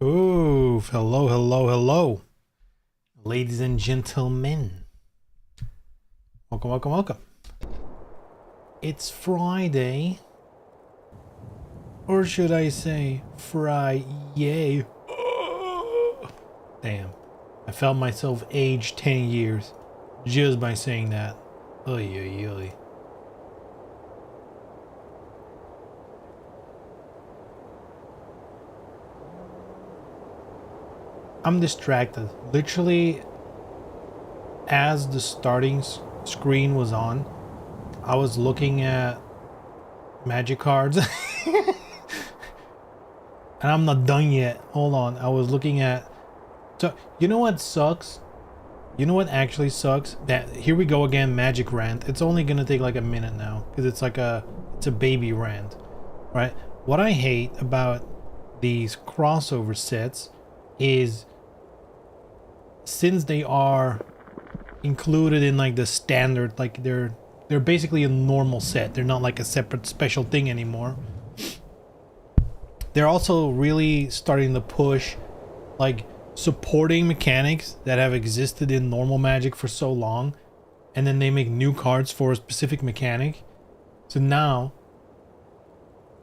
Ooh, hello, hello, hello. Ladies and gentlemen. Welcome, welcome, welcome. It's Friday. Or should I say Friday? Damn. I felt myself age 10 years just by saying that. Oy, oy, oy. I'm distracted. Literally, as the starting screen was on, I was looking at magic cards. And I'm not done yet. Hold on. I was looking at... So, you know what sucks? You know what actually sucks? That here we go again, magic rant. It's only gonna take like a minute now. Because it's like it's a baby rant. Right? What I hate about these crossover sets is... since they are included in like the standard, like they're basically a normal set. They're not like a separate special thing anymore. They're also really starting to push like supporting mechanics that have existed in normal Magic for so long, and then they make new cards for a specific mechanic. So now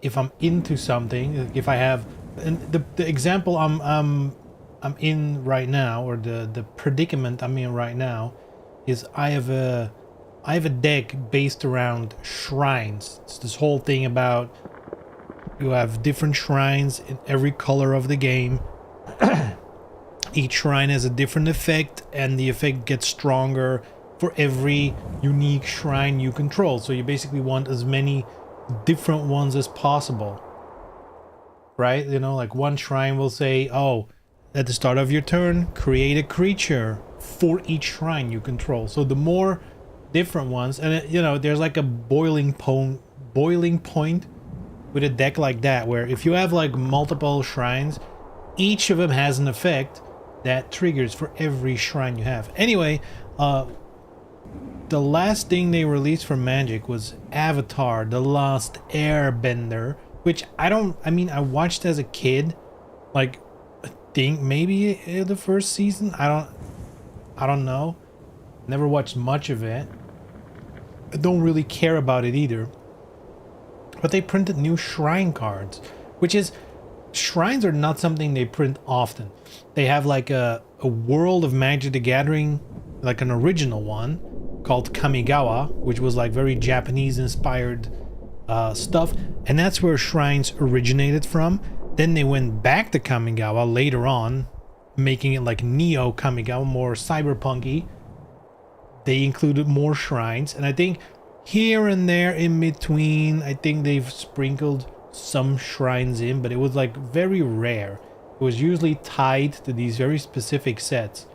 if I'm into something, if I have, and the example I'm in right now, or the predicament I'm in right now, is I have a deck based around shrines. It's this whole thing about you have different shrines in every color of the game. Each shrine has a different effect, and the effect gets stronger for every unique shrine you control. So you basically want as many different ones as possible, right? You know, like one shrine will say, oh, at the start of your turn, create a creature for each shrine you control. So the more different ones, and you know, there's like a boiling point with a deck like that, where if you have like multiple shrines, each of them has an effect that triggers for every shrine you have. Anyway, the last thing they released for Magic was Avatar: The Last Airbender, which I mean, I watched as a kid, like I think maybe the first season. I don't know. Never watched much of it. I don't really care about it either. But they printed new shrine cards, which is, shrines are not something they print often. They have like a World of Magic the Gathering, like an original one called Kamigawa, which was like very Japanese inspired stuff, and that's where shrines originated from. Then they went back to Kamigawa later on, making it like Neo Kamigawa, more cyberpunky. They included more shrines, and I think here and there in between, I think they've sprinkled some shrines in, but it was like very rare. It was usually tied to these very specific sets.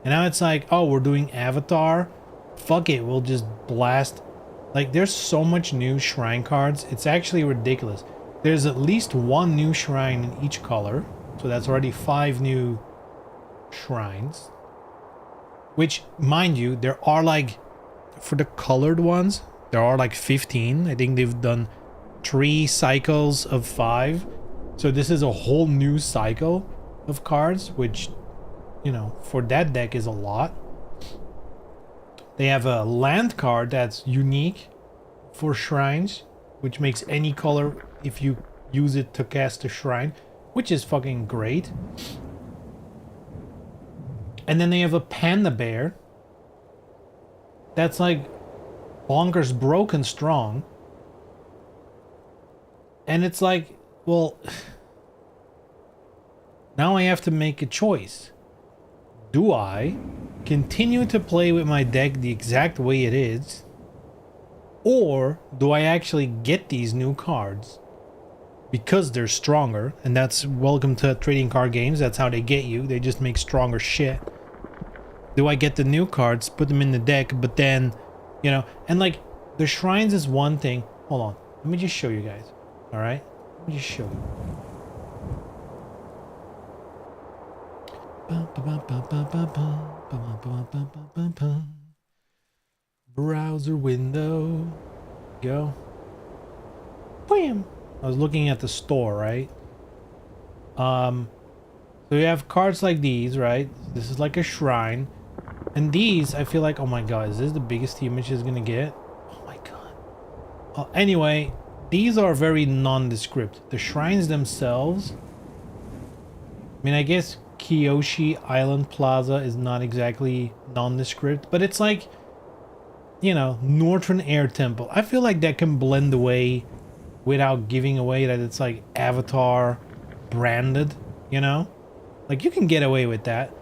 And now it's like, oh, we're doing Avatar, fuck it, we'll just blast. Like, there's so much new shrine cards, it's actually ridiculous. There's at least one new shrine in each color, so that's already 5 new shrines. Which, mind you, there are like, for the colored ones, there are like 15. I think they've done 3 cycles of 5. So this is a whole new cycle of cards, which, you know, for that deck is a lot. They have a land card that's unique for shrines, which makes any color if you use it to cast a shrine, which is fucking great. And then they have a panda bear that's like bonkers broken strong. And it's like, well, now I have to make a choice. Do I continue to play with my deck the exact way it is, or do I actually get these new cards because they're stronger? And that's welcome to trading card games. That's how they get you. They just make stronger shit. Do I get the new cards, put them in the deck, but then, you know, and like the shrines is one thing. Hold on, let me just show you guys. All right, let me just show you. Browser window. Go. Bam. I was looking at the store, right? So you have cards like these, right? This is like a shrine. And these, I feel like, oh my god, is this the biggest image is gonna get? Oh my god. Anyway, these are very nondescript. The shrines themselves, I mean, I guess Kyoshi Island Plaza is not exactly nondescript, but it's like, you know, Northern Air Temple. I feel like that can blend away without giving away that it's like Avatar branded, you know? Like, you can get away with that.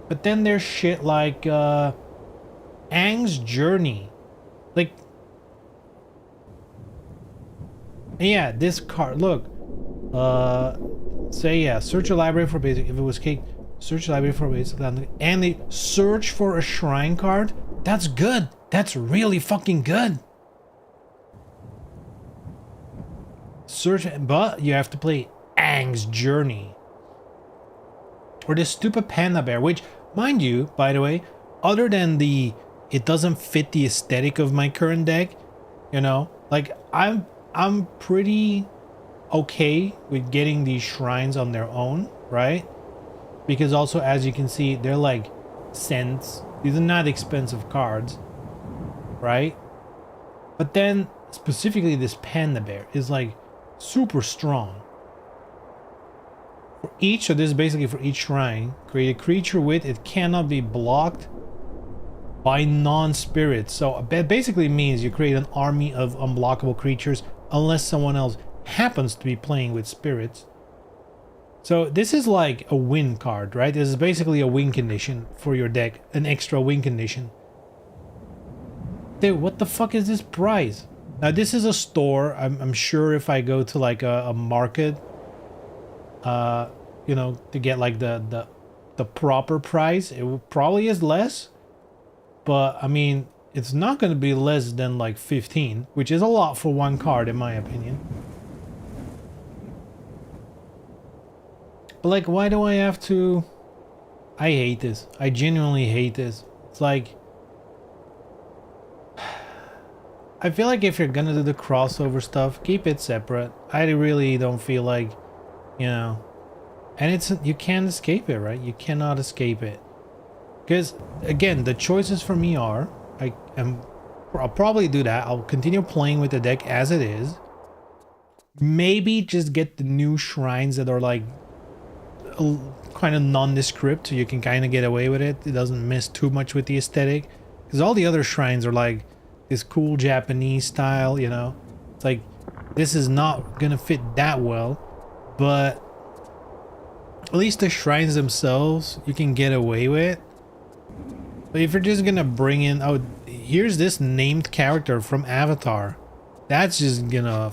But then there's shit like Aang's Journey. Like, yeah, this card, look. Say, yeah, search a library for basic. If it was cake, search a library for basic. And they search for a shrine card. That's good. That's really fucking good. Search, but you have to play Aang's Journey. Or this stupid panda bear, which, mind you, by the way, other than the, it doesn't fit the aesthetic of my current deck, you know, like I'm pretty okay with getting these shrines on their own, right? Because also, as you can see, they're like cents. These are not expensive cards, right? But then specifically this panda bear is like super strong. For each, so this is basically for each shrine, create a creature with, it cannot be blocked by non-spirits. So that basically means you create an army of unblockable creatures unless someone else happens to be playing with spirits. So this is like a win card, right? This is basically a win condition for your deck, an extra win condition. Dude, what the fuck is this price? Now this is a store. I'm sure if I go to like a market, you know, to get like the proper price, it probably is less. But I mean, it's not going to be less than like 15, which is a lot for one card in my opinion. But like, why do I have to? I hate this. I genuinely hate this. It's like, I feel like if you're gonna do the crossover stuff, keep it separate. I really don't feel like, you know, and it's, you can't escape it, right? You cannot escape it. Because again, the choices for me are, I'll probably do that. I'll continue playing with the deck as it is. Maybe just get the new shrines that are like kind of nondescript, so you can kind of get away with it. It doesn't mess too much with the aesthetic. Because all the other shrines are like this cool Japanese style, you know. It's like, this is not gonna fit that well, but at least the shrines themselves you can get away with. But if you're just gonna bring in, oh, here's this named character from Avatar, that's just gonna,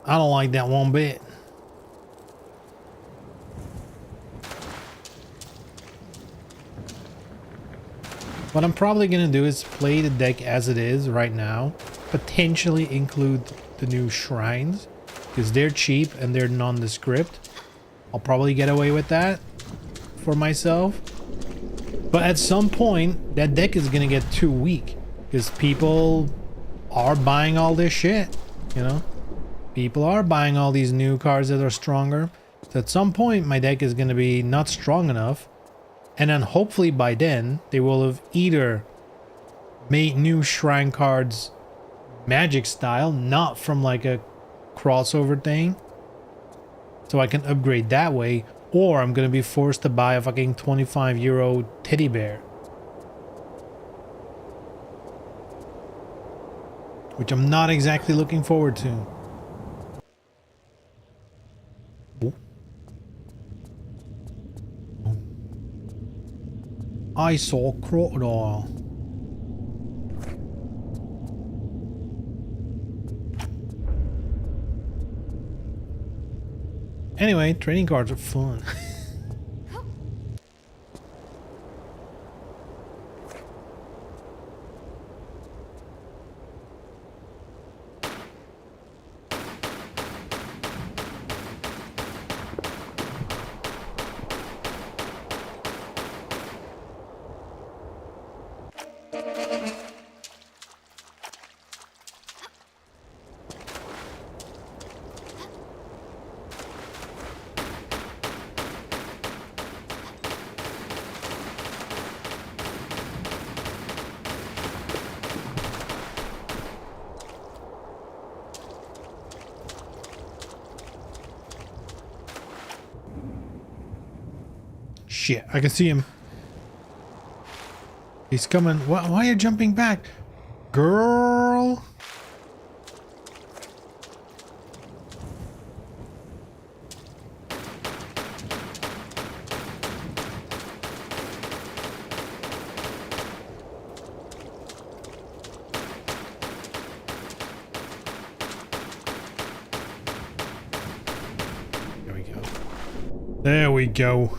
I don't like that one bit. What I'm probably gonna do is play the deck as it is right now, potentially include the new shrines, because they're cheap and they're nondescript. I'll probably get away with that for myself. But at some point, that deck is gonna get too weak, because people are buying all this shit, you know? People are buying all these new cards that are stronger. So at some point, my deck is gonna be not strong enough. And then hopefully by then, they will have either made new shrine cards magic style, not from like a crossover thing, so I can upgrade that way, or I'm gonna be forced to buy a fucking 25 € teddy bear, which I'm not exactly looking forward to. I saw crocodile. Anyway, trading cards are fun. shit, I can see him. He's coming. Why are you jumping back? Girl. There we go. There we go.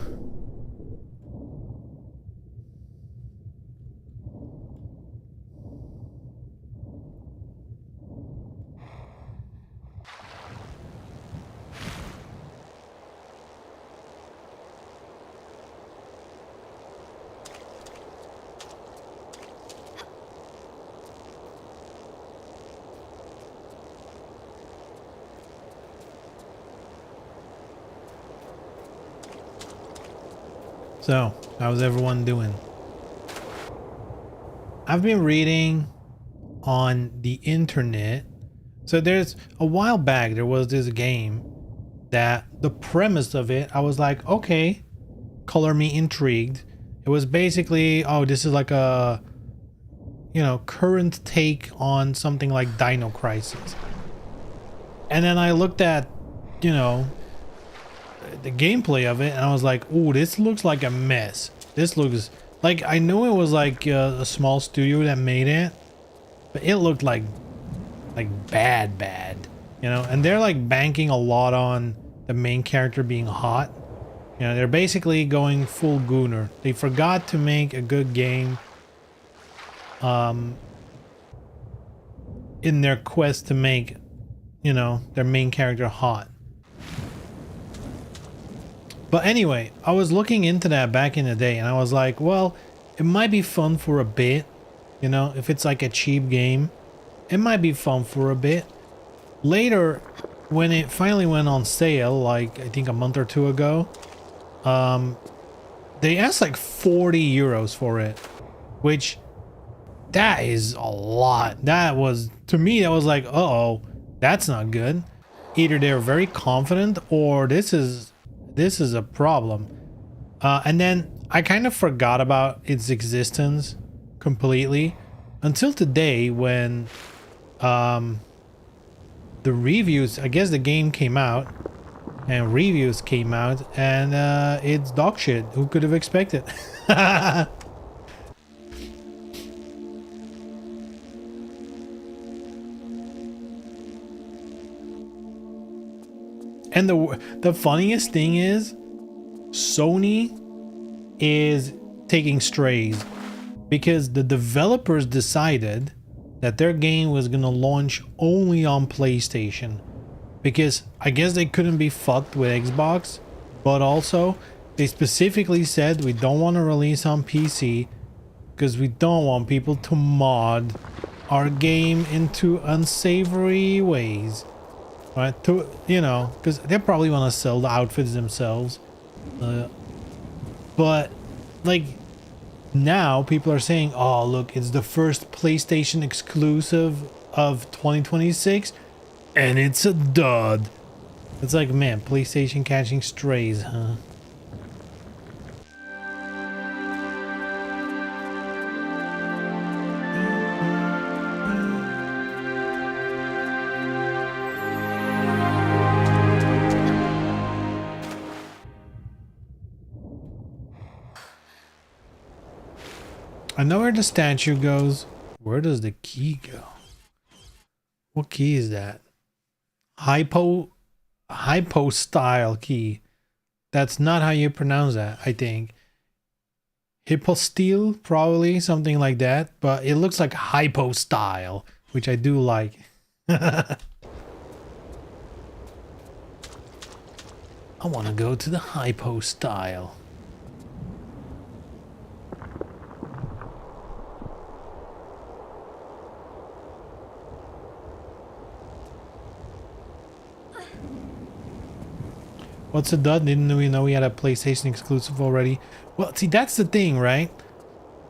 So, how's everyone doing? I've been reading on the internet. So there's a while back there was this game that the premise of it, I was like, okay, color me intrigued. It was basically, oh, this is like a, you know, current take on something like Dino Crisis. And then I looked at, you know, the gameplay of it, and I was like, "Oh, this looks like a mess. This looks like, I know it was like a small studio that made it, but it looked like bad, you know." And they're like banking a lot on the main character being hot. You know, they're basically going full gooner. They forgot to make a good game in their quest to make, you know, their main character hot. But anyway, I was looking into that back in the day, and I was like, well, it might be fun for a bit. You know, if it's like a cheap game, it might be fun for a bit. Later, when it finally went on sale, like I think a month or two ago, they asked like 40 euros for it, which that is a lot. That was, to me, that was like, uh-oh, that's not good. Either they're very confident, or this is a problem. And then I kind of forgot about its existence completely until today, when the reviews, I guess the game came out and reviews came out, and it's dog shit. Who could have expected? And the funniest thing is, Sony is taking strays, because the developers decided that their game was gonna launch only on PlayStation, because I guess they couldn't be fucked with Xbox, but also they specifically said, we don't want to release on PC because we don't want people to mod our game into unsavory ways. Right, to, you know, because they probably want to sell the outfits themselves, but like now people are saying, oh look, it's the first PlayStation exclusive of 2026 and it's a dud. It's like, man, PlayStation catching strays, huh? I know where the statue goes. Where does the key go? What key is that? Hypo style key. That's not how you pronounce that, I think. Hypostyle, probably something like that, but it looks like hypo style, which I do like. I want to go to the hypo style. What's a dud? Didn't we know we had a PlayStation exclusive already? Well, see, that's the thing, right?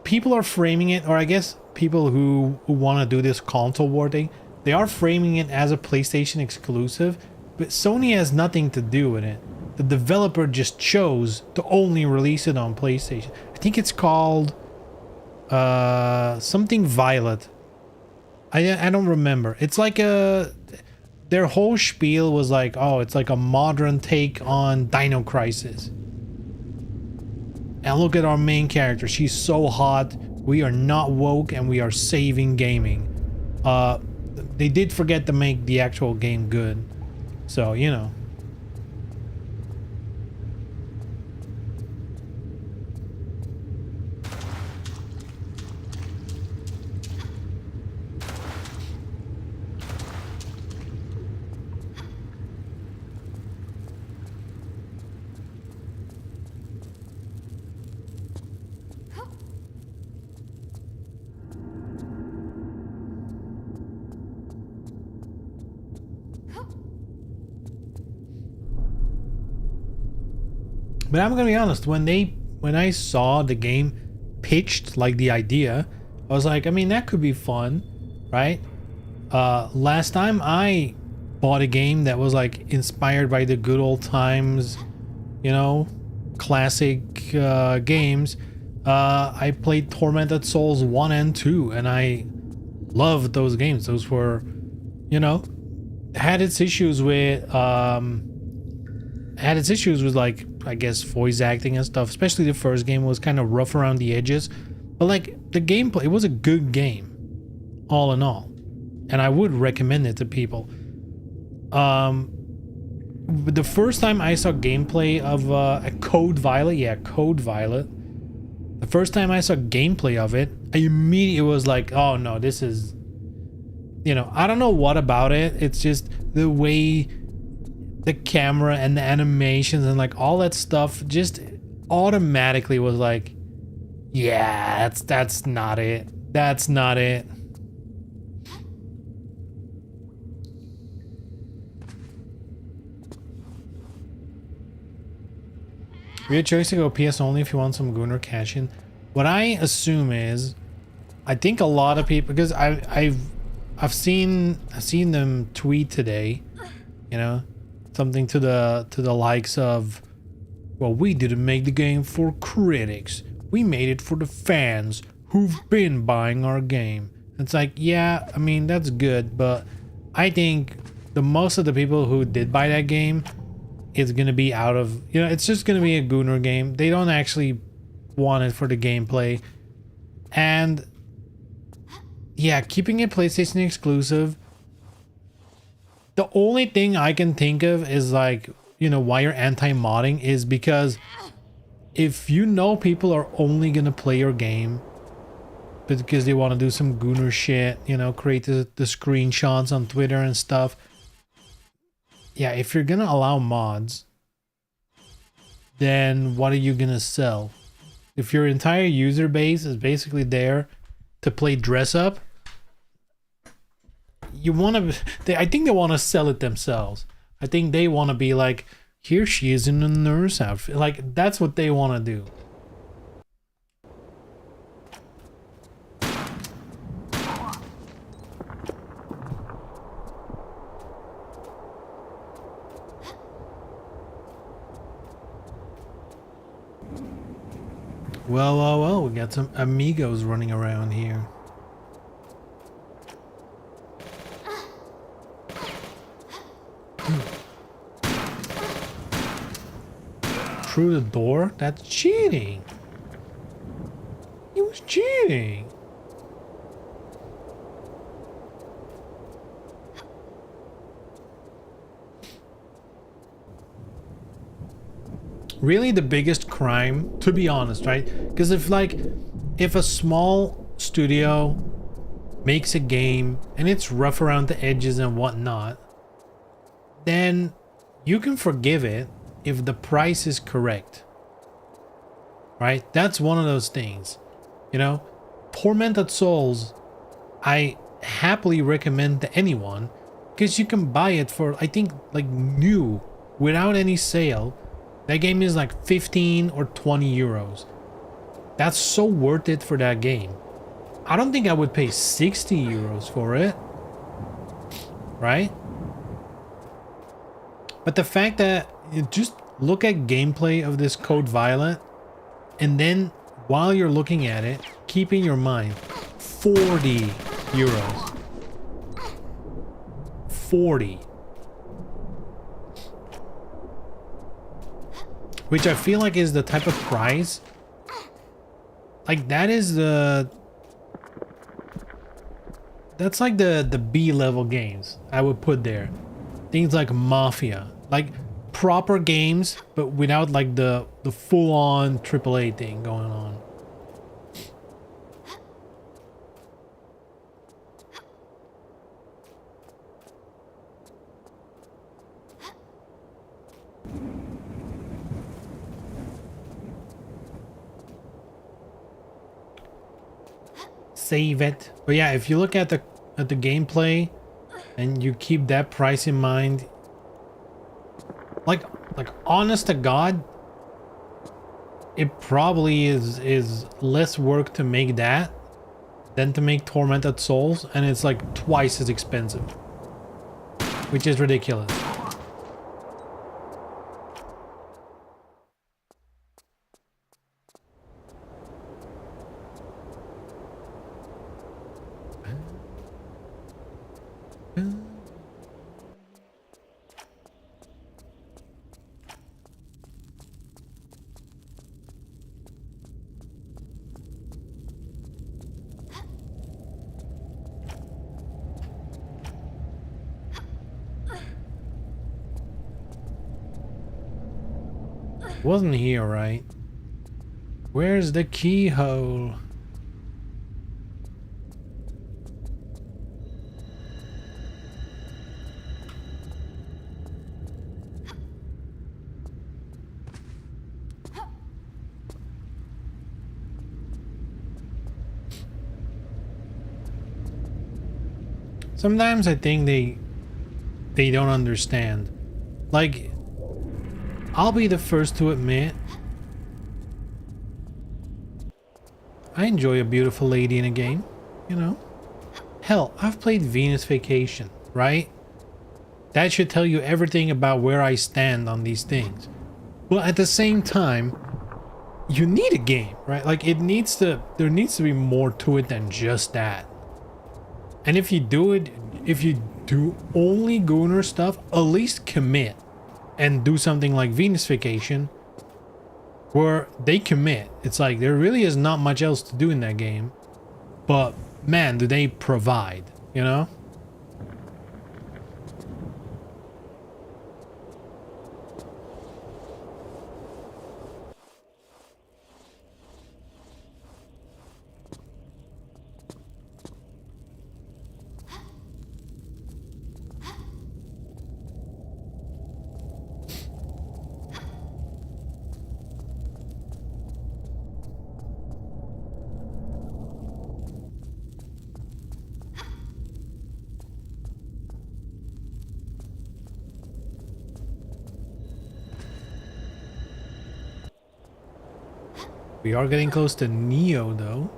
People are framing it, or I guess people who want to do this console war thing, they are framing it as a PlayStation exclusive, but Sony has nothing to do with it. the developer just chose to only release it on PlayStation. I think it's called something Violet. I don't remember. It's like their whole spiel was like, oh, it's like a modern take on Dino Crisis. And look at our main character. She's so hot. We are not woke and we are saving gaming. They did forget to make the actual game good. So, you know. But I'm gonna be honest, when I saw the game pitched, like the idea, I was like, I mean, that could be fun, right? Last time I bought a game that was like inspired by the good old times, you know, classic games, I played Tormented Souls 1 and 2, and I loved those games. Those were, you know, had its issues with like, I guess, voice acting and stuff. Especially the first game was kind of rough around the edges, but like the gameplay, it was a good game all in all, and I would recommend it to people. The first time I saw gameplay of a Code Violet, yeah, Code Violet, the first time I saw gameplay of it, I immediately was like, oh no, this is, you know, I don't know what about it, it's just the way the camera and the animations and like all that stuff just automatically was like, yeah, that's not it. That's not it. Weird choice to go PS only if you want some Gunner cash in. What I assume is, I think a lot of people, because I've seen them tweet today, you know, something to the likes of, well, we didn't make the game for critics, we made it for the fans who've been buying our game. It's like, yeah, I mean, that's good, but I think the most of the people who did buy that game is gonna be out of, you know, it's just gonna be a Gunner game. They don't actually want it for the gameplay. And yeah, keeping it PlayStation exclusive, the only thing I can think of is like, you know, why you're anti-modding is because if you know people are only gonna play your game because they want to do some Gunner shit, you know, create the screenshots on Twitter and stuff. Yeah, if you're gonna allow mods, then what are you gonna sell? If your entire user base is basically there to play dress up, you want to, I think they want to sell it themselves. I think they want to be like, here she is in a nurse outfit. Like, that's what they want to do. Well, we got some amigos running around here. Through the door? That's cheating. He was cheating. Really the biggest crime, to be honest, right? Because if a small studio makes a game and it's rough around the edges and whatnot, then you can forgive it if the price is correct, right? That's one of those things, you know. Tormented Souls, I happily recommend to anyone because you can buy it for, I think, like new without any sale. That game is like 15 or 20 euros. That's so worth it for that game. I don't think I would pay 60 euros for it, right? But the fact that, just look at gameplay of this Code Violet, and then while you're looking at it, keep in your mind 40 euros. 40. Which I feel like is the type of price. Like that is the... That's like the B level games I would put there. Things like Mafia. Like proper games, but without like the full on AAA thing going on. Save it. But yeah, if you look at the gameplay and you keep that price in mind, like honest to God, it probably is less work to make that than to make Tormented Souls, and it's like twice as expensive, which is ridiculous. Wasn't here, right? Where's the keyhole? Sometimes I think they don't understand. Like, I'll be the first to admit, I enjoy a beautiful lady in a game, you know? Hell, I've played Venus Vacation, right? That should tell you everything about where I stand on these things. But at the same time, you need a game, right? Like there needs to be more to it than just that. And if you do only Gunner stuff, at least commit. And do something like Venus Vacation, where they commit. It's like there really is not much else to do in that game, but man, do they provide, you know? We are getting close to Neo, though.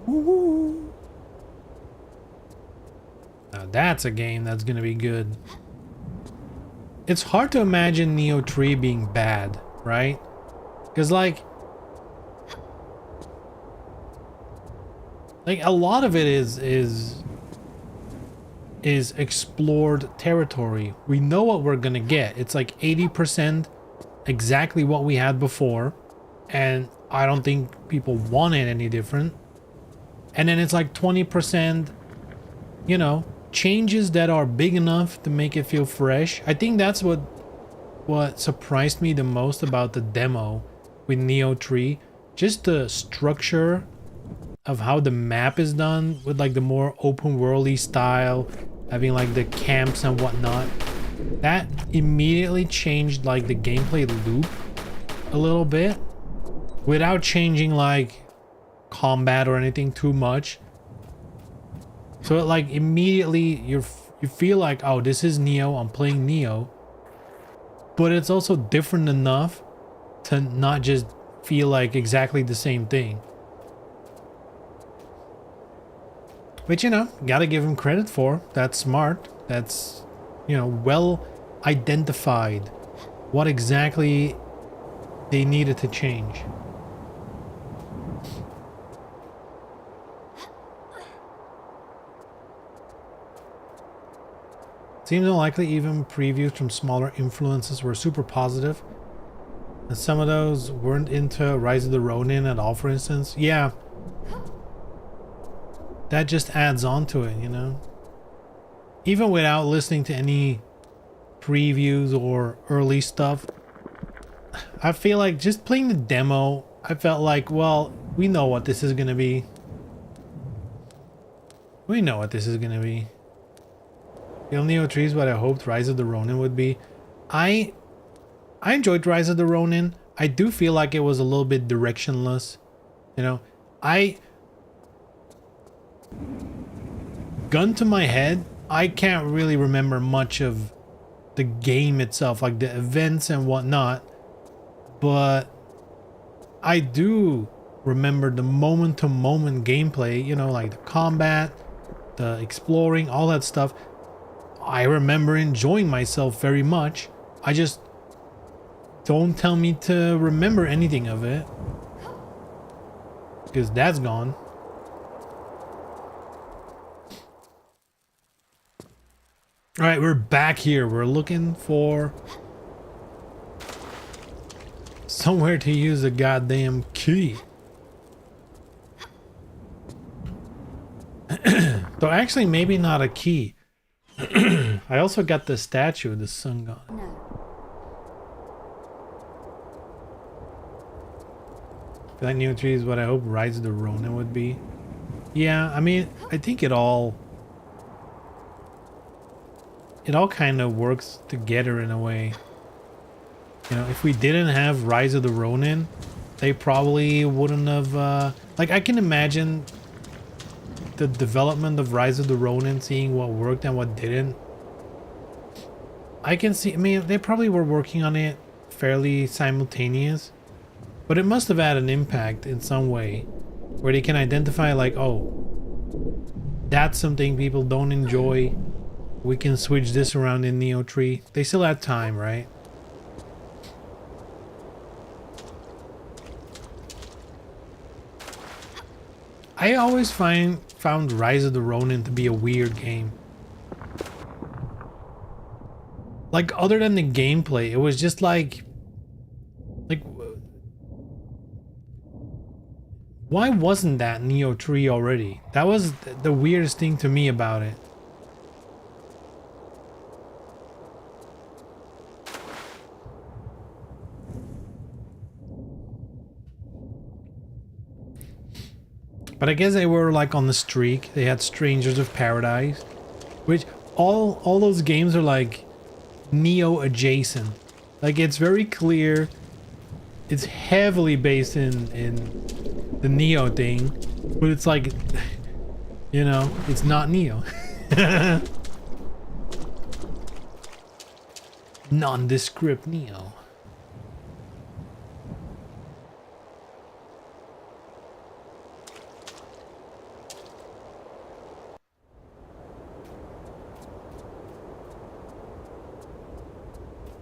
Woo-hoo. Now that's a game that's gonna be good. It's hard to imagine Neo 3 being bad, right? Because like a lot of it is explored territory. We know what we're gonna get. It's like 80% exactly what we had before, and I don't think people want it any different. And then it's like 20%, you know, changes that are big enough to make it feel fresh. I think that's what surprised me the most about the demo with Neo 3. Just the structure of how the map is done with like the more open worldy style, having like the camps and whatnot. That immediately changed like the gameplay loop a little bit, without changing like combat or anything too much. So it, like immediately you feel like, oh, this is Neo, I'm playing Neo, but it's also different enough to not just feel like exactly the same thing. Which, you know, gotta give him credit for. That's smart. That's, you know, well identified what exactly they needed to change. Seems unlikely even previews from smaller influences were super positive. And some of those weren't into Rise of the Ronin at all, for instance. Yeah. That just adds on to it, you know? Even without listening to any previews or early stuff, I feel like just playing the demo, I felt like, well, we know what this is gonna be. We know what this is gonna be. Kill Neo 3 is what I hoped Rise of the Ronin would be. I enjoyed Rise of the Ronin. I do feel like it was a little bit directionless. You know, gun to my head, I can't really remember much of the game itself, like the events and whatnot. But I do remember the moment-to-moment gameplay, you know, like the combat, the exploring, all that stuff. I remember enjoying myself very much. I just don't tell me to remember anything of it, because that's gone. All right, we're back here. We're looking for somewhere to use a goddamn key. So actually, maybe not a key. I also got the statue of the sun god. No. That new tree is what I hope Rise of the Ronin would be. Yeah, I mean, I think it all kind of works together in a way. You know, if we didn't have Rise of the Ronin, they probably wouldn't have, like, I can imagine the development of Rise of the Ronin, seeing what worked and what didn't. I can see, I mean, they probably were working on it fairly simultaneous, but it must have had an impact in some way where they can identify, like, oh, that's something people don't enjoy. We can switch this around in Neo 3. They still had time, right? I always found Rise of the Ronin to be a weird game. Like, other than the gameplay, it was just like why wasn't that Neo 3 already? That was the weirdest thing to me about it. But I guess they were like on the streak. They had Strangers of Paradise, which all those games are like Neo adjacent. Like, it's very clear it's heavily based in the Neo thing, but it's like, you know, it's not Neo. Nondescript Neo.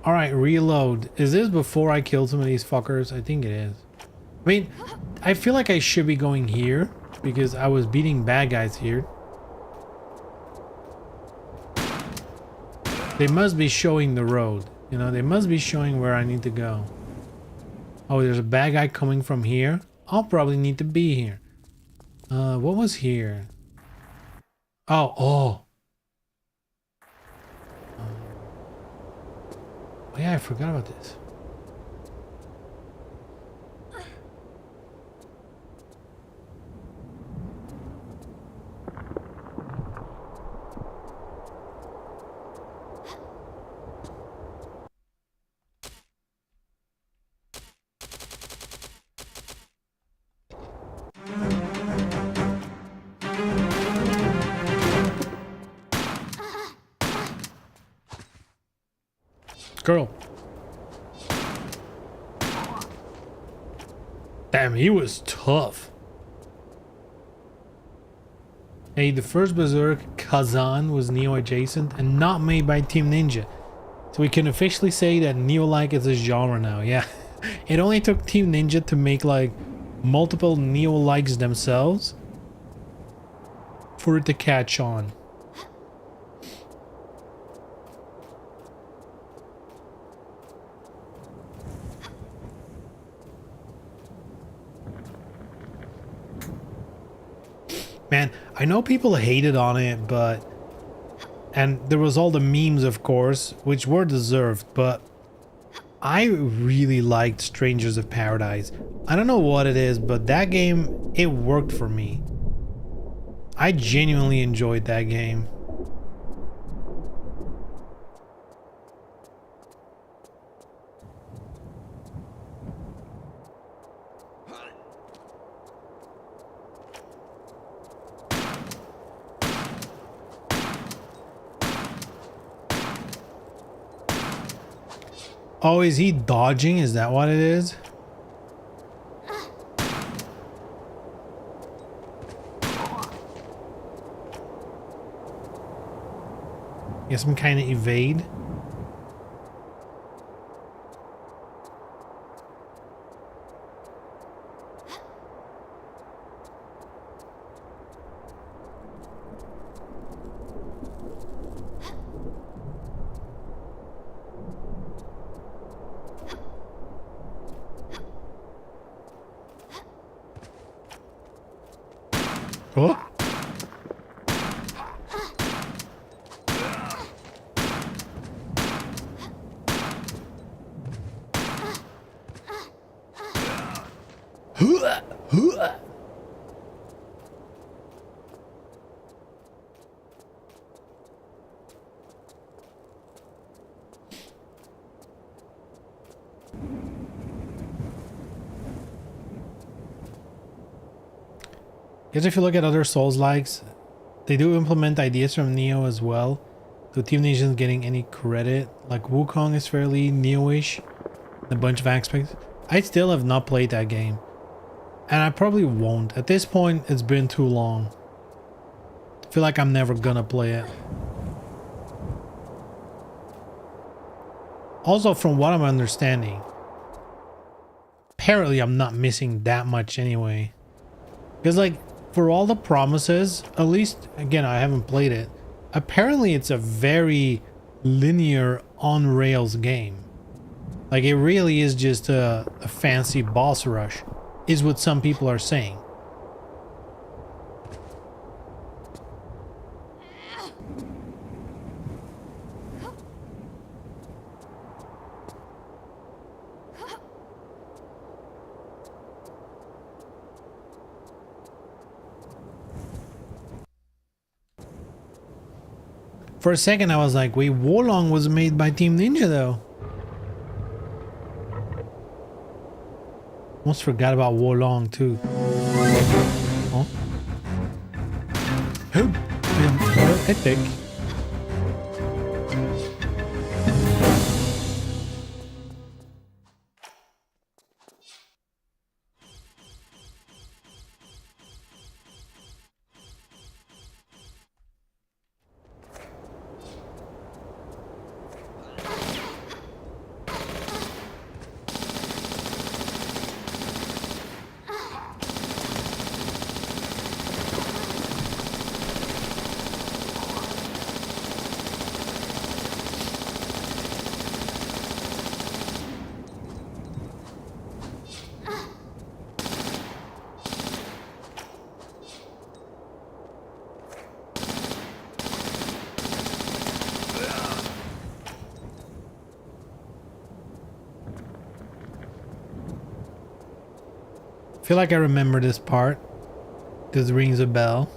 Alright, reload. Is this before I kill some of these fuckers? I think it is. I mean, I feel like I should be going here because I was beating bad guys here. They must be showing the road. You know, they must be showing where I need to go. Oh, there's a bad guy coming from here. I'll probably need to be here. What was here? Oh. Oh yeah, I forgot about this. Girl. Damn, he was tough. Hey, the first Berserk Kazan was Neo adjacent and not made by Team Ninja. So we can officially say that Neo-like is a genre now. Yeah. It only took Team Ninja to make like multiple Neo-likes themselves for it to catch on. Man, I know people hated on it, but... And there was all the memes, of course, which were deserved, but I really liked Strangers of Paradise. I don't know what it is, but that game, it worked for me. I genuinely enjoyed that game. Oh, is he dodging? Is that what it is? Yes, some kind of evade. Oh. Guess if you look at other Souls-likes, they do implement ideas from Neo as well. So Team Ninja isn't getting any credit. Like Wukong is fairly Neo-ish in a bunch of aspects. I still have not played that game. And I probably won't. At this point, it's been too long. I feel like I'm never gonna play it. Also, from what I'm understanding, apparently I'm not missing that much anyway. Because like, for all the promises, at least, again, I haven't played it. Apparently it's a very linear on-rails game. Like, it really is just a fancy boss rush, is what some people are saying. For a second, I was like, wait, Wolong was made by Team Ninja, though. Almost forgot about Wolong, too. Oh. I think. I feel like I remember this part. This rings a bell.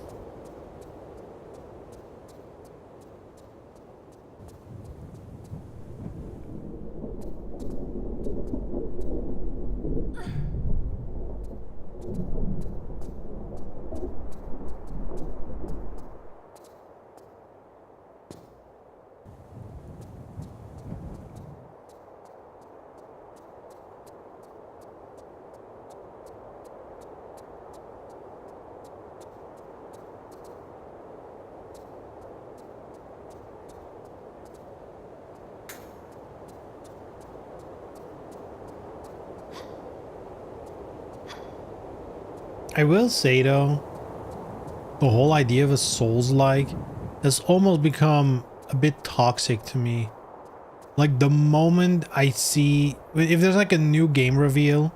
I will say though, the whole idea of a Souls-like has almost become a bit toxic to me. Like the moment I see, if there's like a new game reveal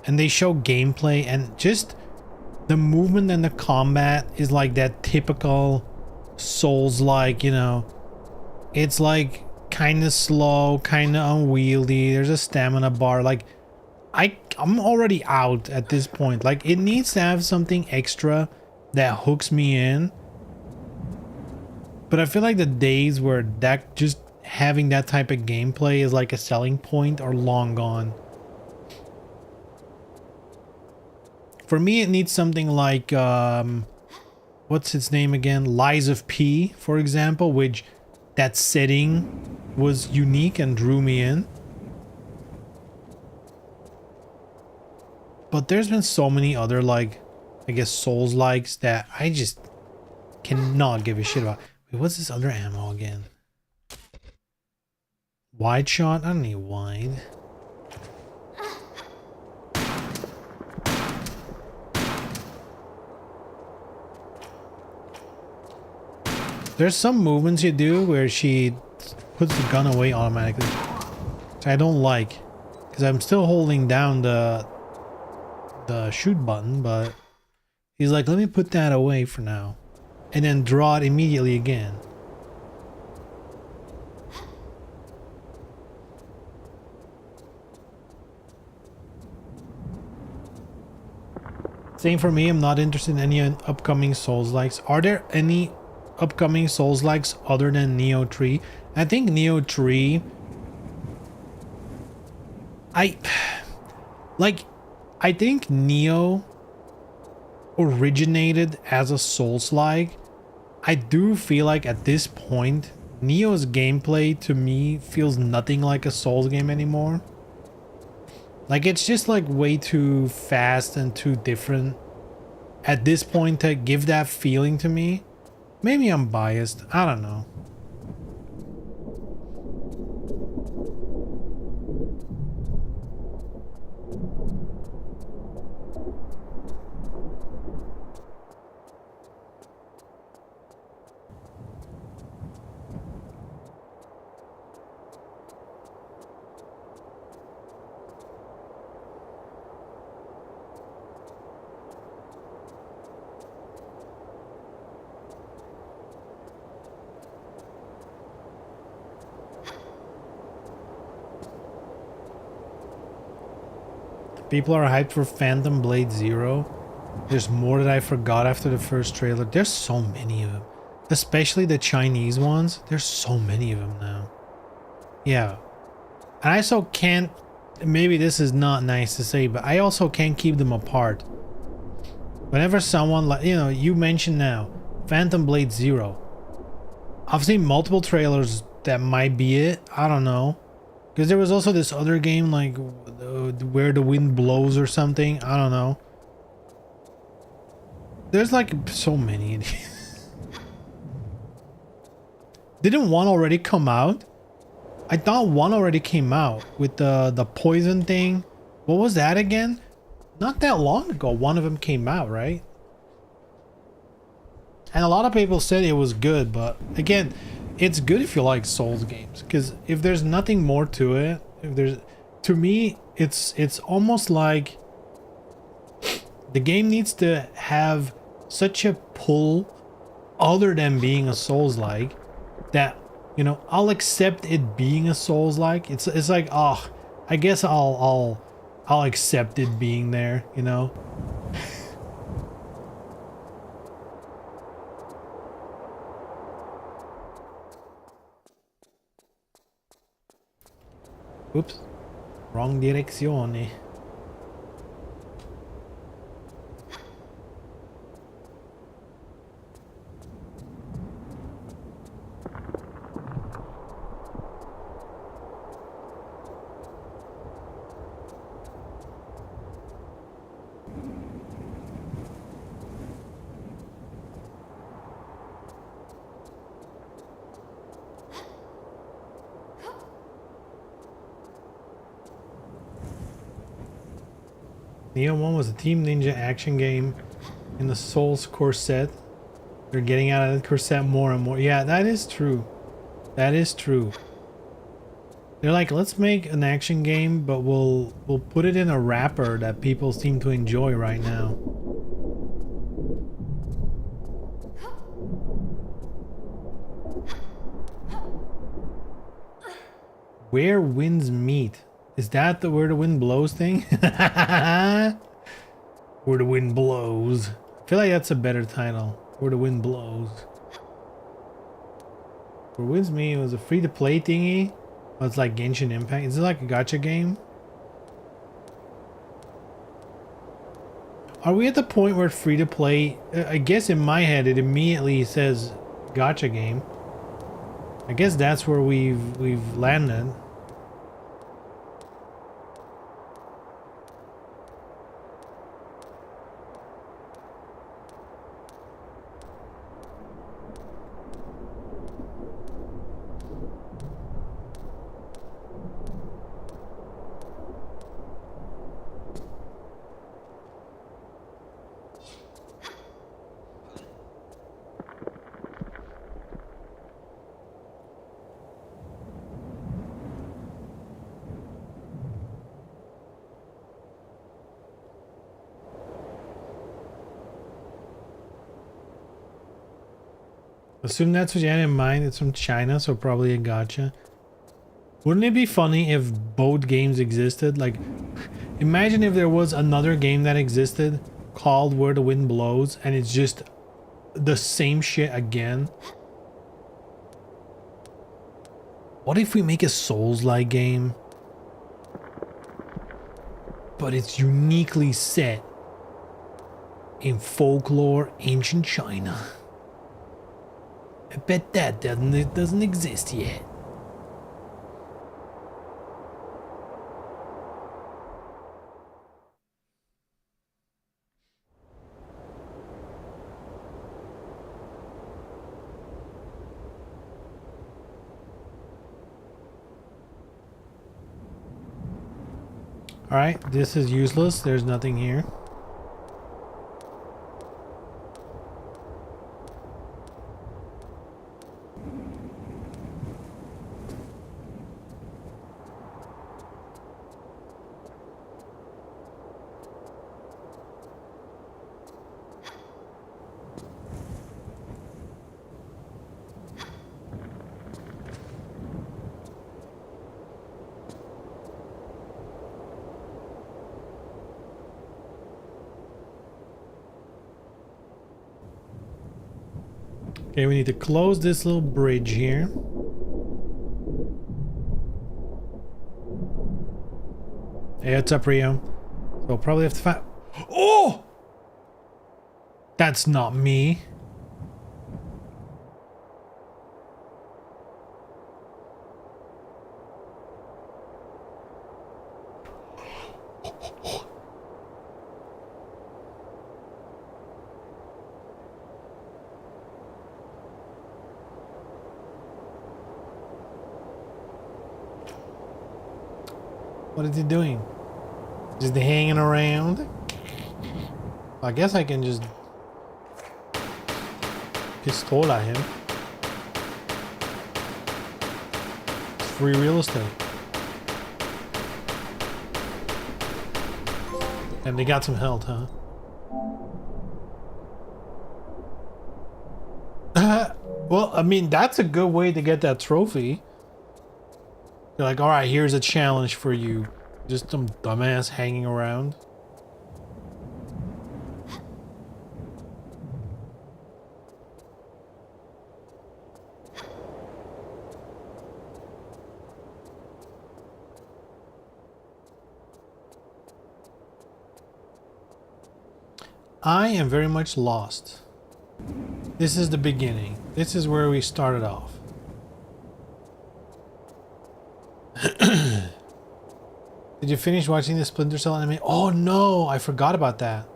and they show gameplay and just the movement and the combat is like that typical Souls-like, you know, it's like kind of slow, kind of unwieldy. There's a stamina bar. Like I'm already out at this point. Like it needs to have something extra that hooks me in. But I feel like the days where that just having that type of gameplay is like a selling point are long gone. For me, it needs something like what's its name again? Lies of P, for example, which that setting was unique and drew me in. But there's been so many other, like, I guess Souls-likes that I just cannot give a shit about. Wait, what's this other ammo again? Wide shot? I don't need wide. There's some movements you do where she puts the gun away automatically, which I don't like, because I'm still holding down the shoot button, but he's like, let me put that away for now, and then draw it immediately again. Same for me, I'm not interested in any upcoming Souls-likes. Are there any upcoming Souls-likes other than Neo 3? I think Neo 3... I think Neo originated as a Souls-like. I do feel like at this point, Neo's gameplay to me feels nothing like a Souls game anymore. Like it's just like way too fast and too different at this point to give that feeling to me. Maybe I'm biased, I don't know. People are hyped for Phantom Blade Zero. There's more that I forgot after the first trailer. There's so many of them. Especially the Chinese ones. There's so many of them now. Yeah. And I also can't... Maybe this is not nice to say, but I also can't keep them apart. Whenever someone, like, you know, you mentioned now, Phantom Blade Zero. I've seen multiple trailers that might be it. I don't know. Because there was also this other game, like, Where the Wind Blows or something. I don't know. There's, like, so many. Didn't one already come out? I thought one already came out with the poison thing. What was that again? Not that long ago, one of them came out, right? And a lot of people said it was good, but again... It's good if you like Souls games, because if there's nothing more to it, if there's, to me, it's almost like the game needs to have such a pull other than being a Souls-like that, you know, I'll accept it being a Souls-like. It's like, oh, I guess I'll accept it being there, you know. Oops, wrong direzione. Neo 1 was a Team Ninja action game in the Souls corset. They're getting out of the corset more and more. Yeah, that is true. That is true. They're like, let's make an action game, but we'll put it in a wrapper that people seem to enjoy right now. Where winds meet. Is that the where the wind blows thing? Where the wind blows. I feel like that's a better title. Where the wind blows. Where winds meet was a free-to-play thingy. Oh, it's like Genshin Impact. Is it like a gacha game? Are we at the point where free-to-play... I guess in my head it immediately says gacha game. I guess that's where we've landed. Assume that's what you had in mind. It's from China, so probably a gacha. Wouldn't it be funny if both games existed? Like, imagine if there was another game that existed called Where the Wind Blows, and it's just the same shit again. What if we make a Souls-like game, but it's uniquely set in folklore, ancient China? I bet that doesn't exist yet. Alright, this is useless. There's nothing here. Okay, we need to close this little bridge here. Hey, what's up, Rio? So we'll probably have to find... Oh! That's not me. What is he doing? Just hanging around? I guess I can just pistol at him. It's free real estate. And they got some health, huh? Well, I mean, that's a good way to get that trophy. You're like, all right, here's a challenge for you. Just some dumbass hanging around. I am very much lost. This is the beginning. This is where we started off. Did you finish watching the Splinter Cell anime? Oh no, I forgot about that.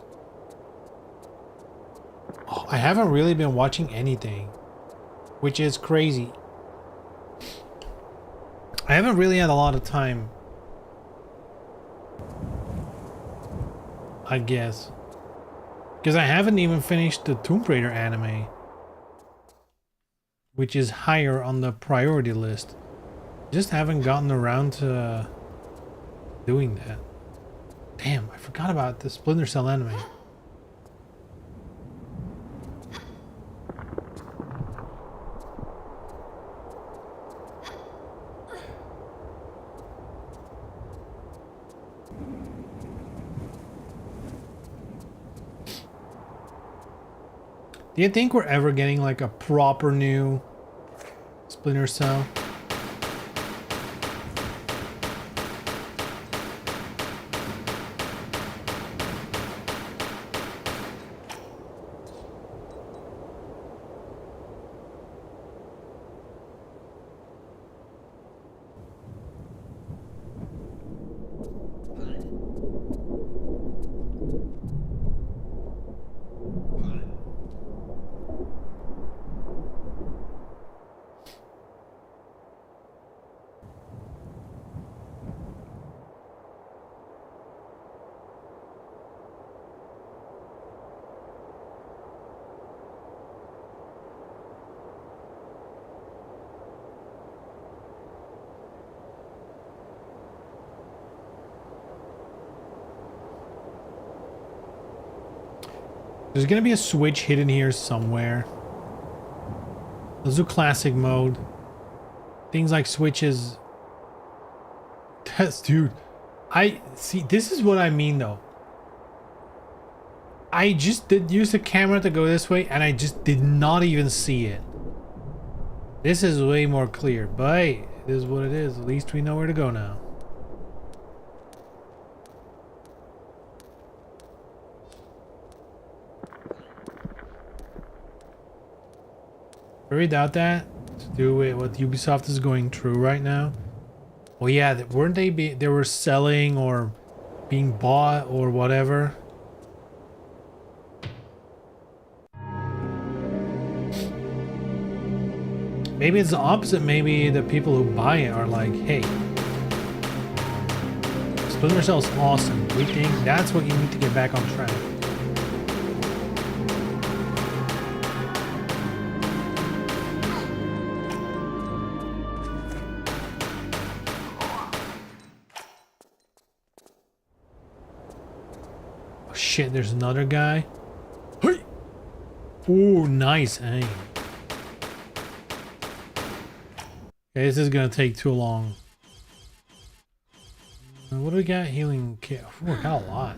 Oh, I haven't really been watching anything, which is crazy. I haven't really had a lot of time. I guess. Because I haven't even finished the Tomb Raider anime, which is higher on the priority list. Just haven't gotten around to doing that. Damn, I forgot about the Splinter Cell anime. Do you think we're ever getting like a proper new Splinter Cell? There's gonna be a switch hidden here somewhere. Let's do classic mode. Things like switches. Dude. I see, this is what I mean though. I just did use the camera to go this way and I just did not even see it. This is way more clear, but hey, it is what it is. At least we know where to go now. I really doubt that to do with what Ubisoft is going through right now. Well, yeah, weren't they were selling or being bought or whatever? Maybe it's the opposite. Maybe the people who buy it are like, hey, Splinter Cell's awesome. We think that's what you need to get back on track. Shit, there's another guy. Hey! Ooh, nice aim. Okay, this is gonna take too long. What do we got? Healing kit. Ooh, we got a lot.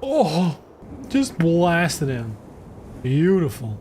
Oh, just blasted him. Beautiful.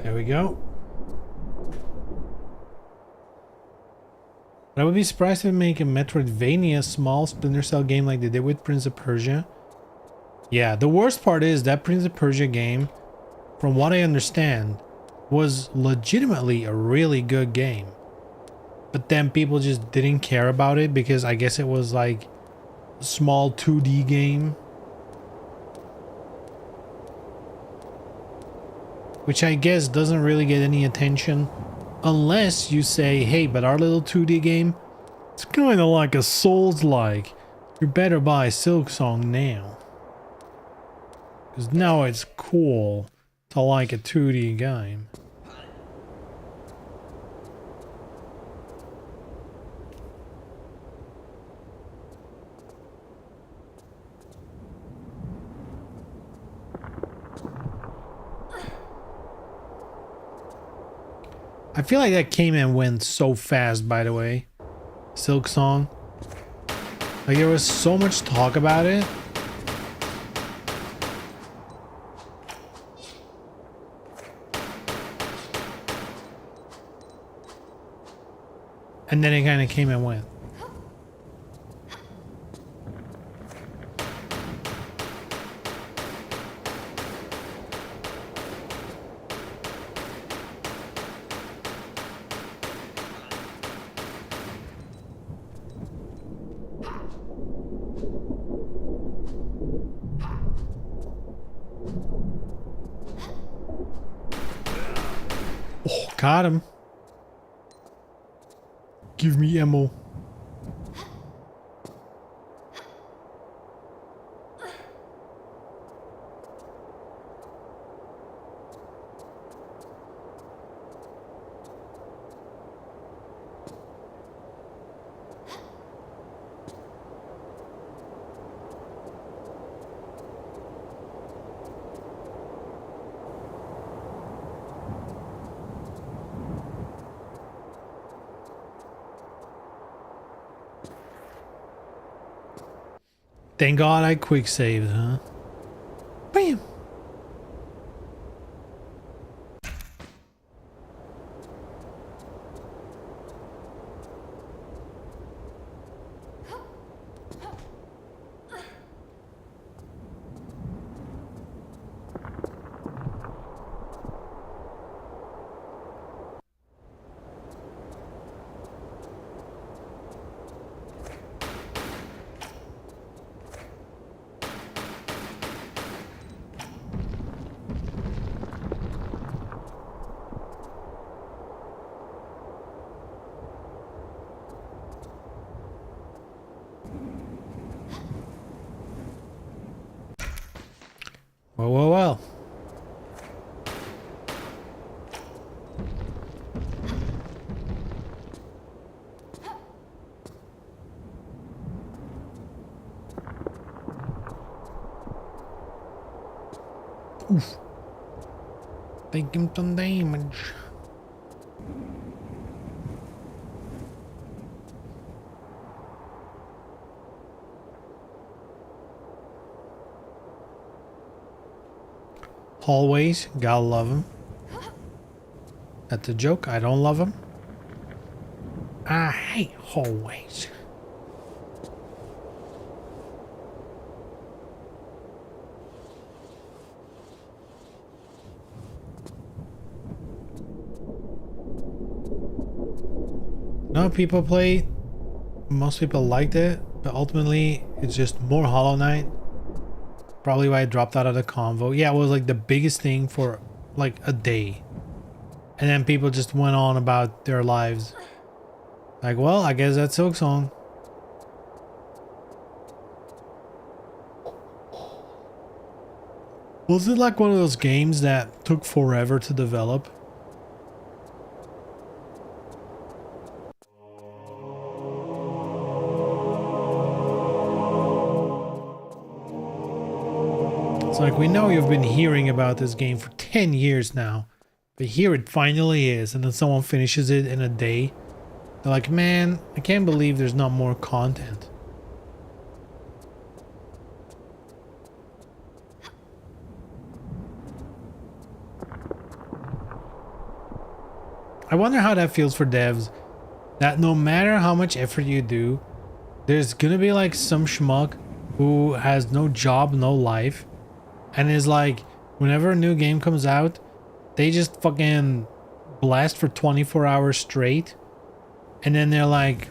There we go. I would be surprised if they make a Metroidvania small Splinter Cell game like they did with Prince of Persia. Yeah, the worst part is that Prince of Persia game, from what I understand, was legitimately a really good game. But then people just didn't care about it because I guess it was like a small 2D game. Which I guess doesn't really get any attention unless you say, hey, but our little 2D game, it's kind of like a Souls-like. You better buy Silksong now. Because now it's cool to like a 2D game. I feel like that came and went so fast, by the way. Silksong. Like, there was so much talk about it. And then it kind of came and went. Oh, got him. Give me ammo. Thank God I quick saved, huh? Bam! Well, well, well. Oof. Take him some damage. Hallways, gotta love them. That's a joke. I don't love them. I hate hallways. No, people play. Most people liked it, but ultimately it's just more Hollow Knight. Probably why I dropped out of the convo. Yeah, it was like the biggest thing for like a day. And then people just went on about their lives. Like, well, I guess that's Silksong. Was it like one of those games that took forever to develop? It's like, we know you've been hearing about this game for 10 years now, but here it finally is, and then someone finishes it in a day. They're like, man, I can't believe there's not more content. I wonder how that feels for devs, that no matter how much effort you do, there's gonna be like some schmuck who has no job, no life, and is like, whenever a new game comes out, they just fucking blast for 24 hours straight. And then they're like,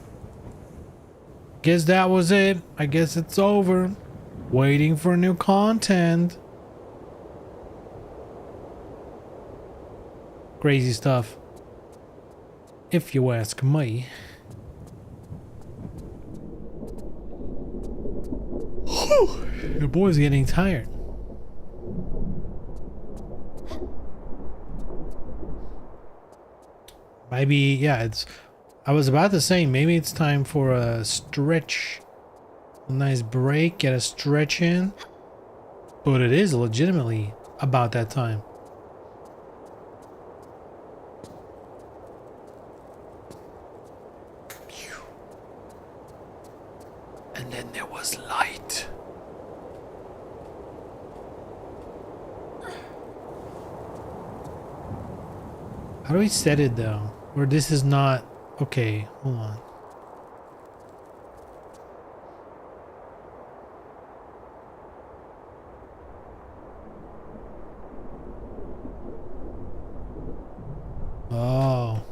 guess that was it. I guess it's over. Waiting for new content. Crazy stuff. If you ask me. Your boy's getting tired. Maybe, yeah, it's... I was about to say, maybe it's time for a stretch. A nice break, get a stretch in. But it is legitimately about that time. And then there was light. How do we set it though? Or this is not... Okay, hold on. Oh.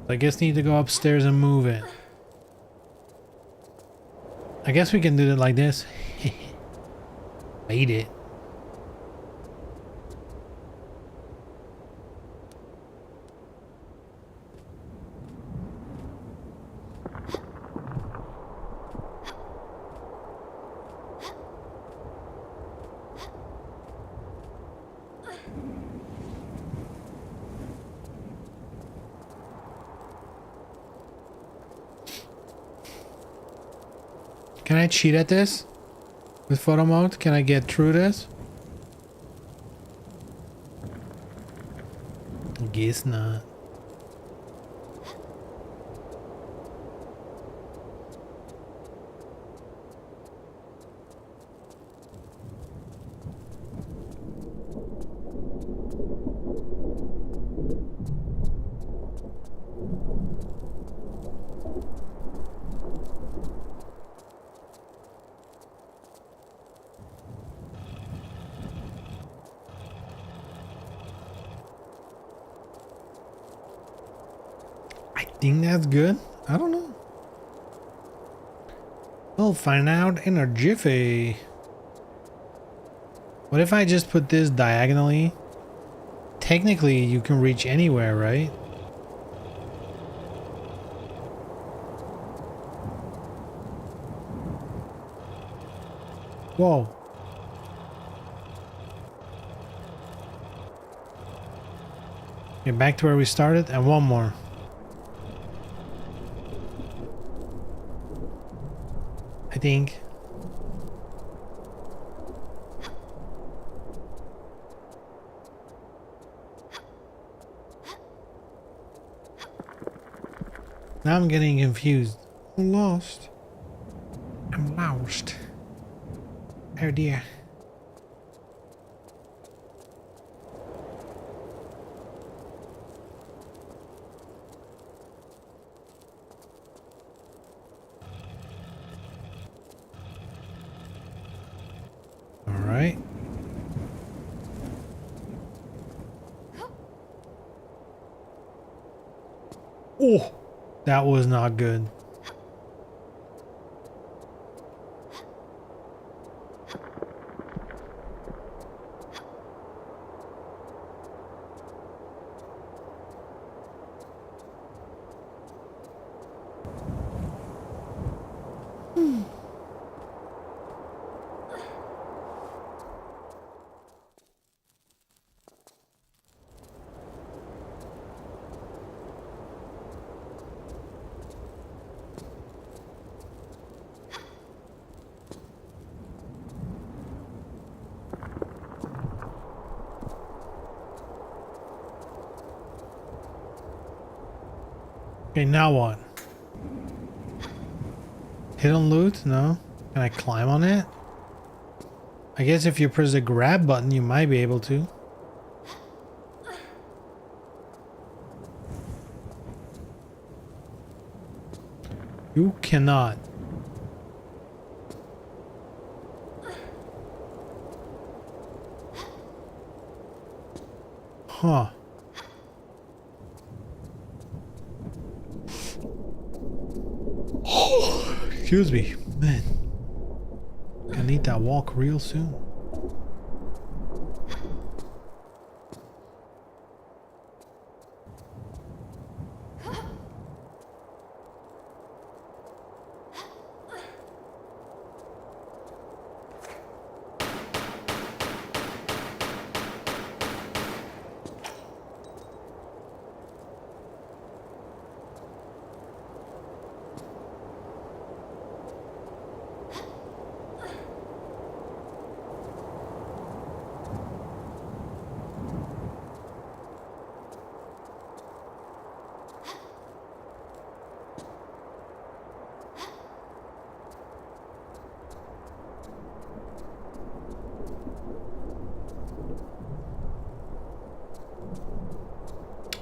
I guess need to go upstairs and move it. I guess we can do it like this. Bait it. Can I cheat at this? With photo mode? Can I get through this? I guess not. I think that's good. I don't know. We'll find out in a jiffy. What if I just put this diagonally? Technically, you can reach anywhere, right? Whoa. Okay, back to where we started, and one more. I think. Now I'm getting confused. I'm lost. I'm lost. Oh dear. All right. Oh, that was not good. Okay, now what? Hidden loot? No? Can I climb on it? I guess if you press the grab button, you might be able to. You cannot. Huh. Excuse me, man. I need that walk real soon.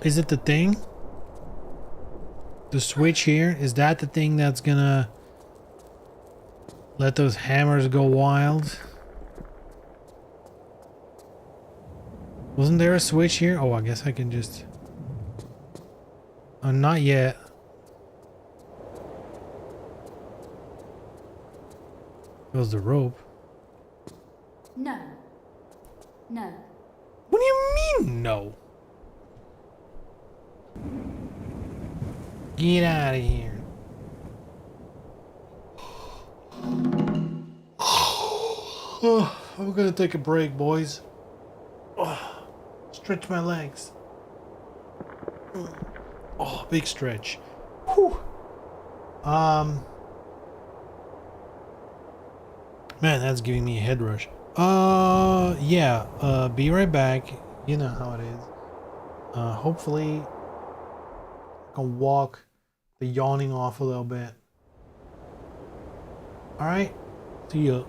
Is it the thing? The switch here? Is that the thing that's gonna let those hammers go wild? Wasn't there a switch here? Oh, I guess I can just... not yet. Goes the rope. No. No. What do you mean, no? Get out of here. I'm gonna take a break, boys. Stretch my legs. Oh, big stretch. Whew. Man, that's giving me a head rush. Yeah. Be right back. You know how it is. Hopefully, I can walk the yawning off a little bit. All right. See you.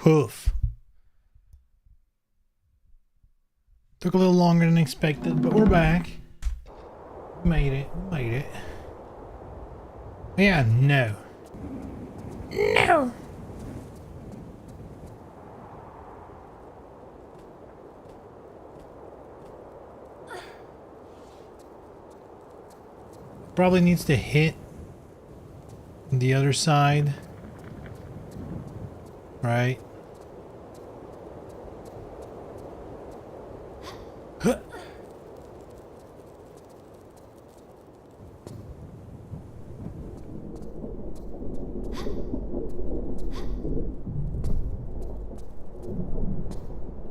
Poof. Took a little longer than expected, but we're back. We made it. We made it. Yeah, no. No! Probably needs to hit the other side. Right? Huh.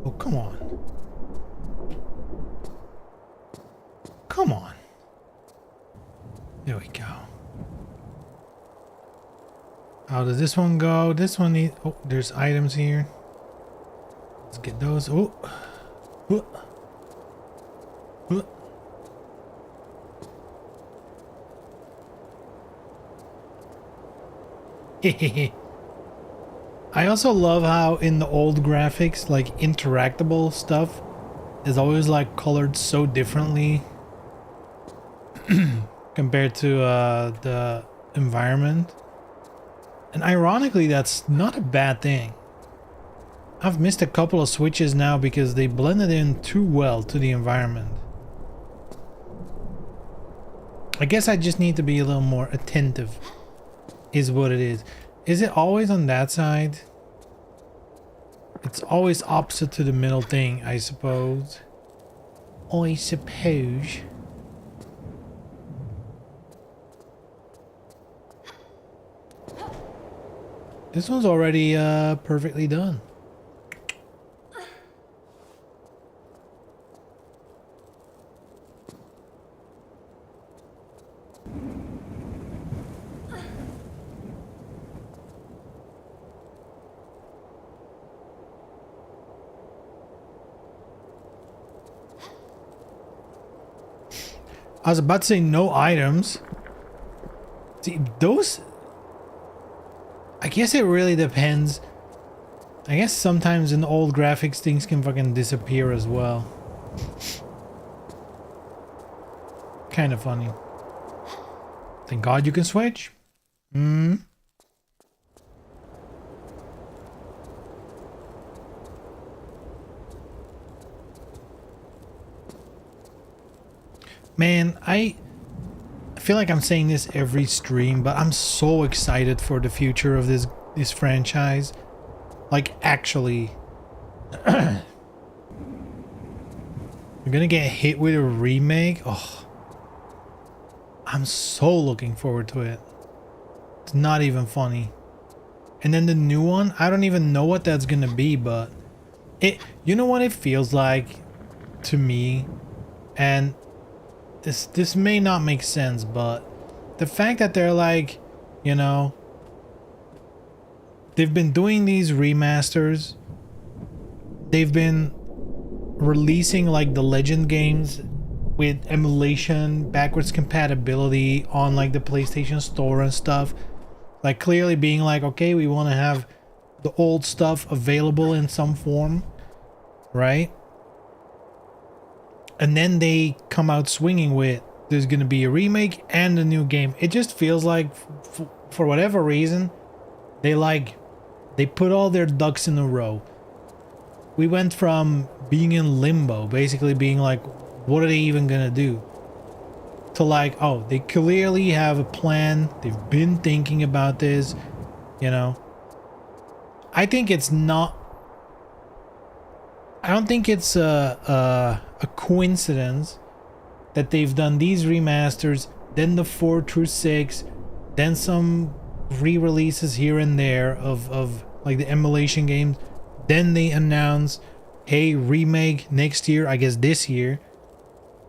Oh, come on. Come on. There we go. How does this one go? This one need... Oh, there's items here. Let's get those. Oh. Oh. Oh. I also love how in the old graphics, like interactable stuff is always like colored so differently compared to the environment. And ironically, that's not a bad thing. I've missed a couple of switches now because they blended in too well to the environment. I guess I just need to be a little more attentive, is what it is. Is it always on that side? It's always opposite to the middle thing, I suppose. I suppose. This one's already perfectly done. I was about to say no items. See, those... I guess it really depends. I guess sometimes in old graphics things can fucking disappear as well. Kind of funny. Thank God you can switch. Hmm. Man, I feel like I'm saying this every stream, but I'm so excited for the future of this franchise. Like, actually. We're gonna get hit with a remake. Oh, I'm so looking forward to it. It's not even funny. And then the new one, I don't even know what that's gonna be, but it, you know what it feels like to me? And this may not make sense, but the fact that they're like, you know, they've been doing these remasters, they've been releasing like the Legend games with emulation, backwards compatibility on like the PlayStation Store and stuff, like clearly being like, okay, we want to have the old stuff available in some form, right? And then they come out swinging with there's gonna be a remake and a new game. It just feels like for whatever reason they put all their ducks in a row. We went from being in limbo, basically being like, what are they even gonna do, to like, oh, they clearly have a plan, they've been thinking about this, you know. I don't think it's a coincidence that they've done these remasters, then the 4 through 6, then some re-releases here and there of like the emulation games. Then they announce, hey, remake next year, I guess this year,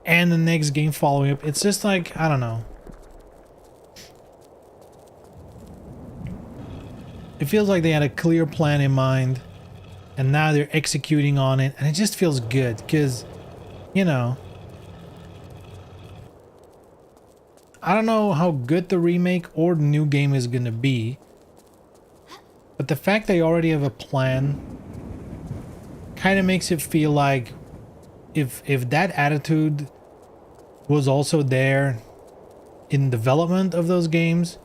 and the next game following up. It's just like, I don't know. It feels like they had a clear plan in mind, and now they're executing on it, and it just feels good, because, you know, I don't know how good the remake or the new game is gonna be, But the fact they already have a plan kind of makes it feel like if that attitude was also there in development of those games,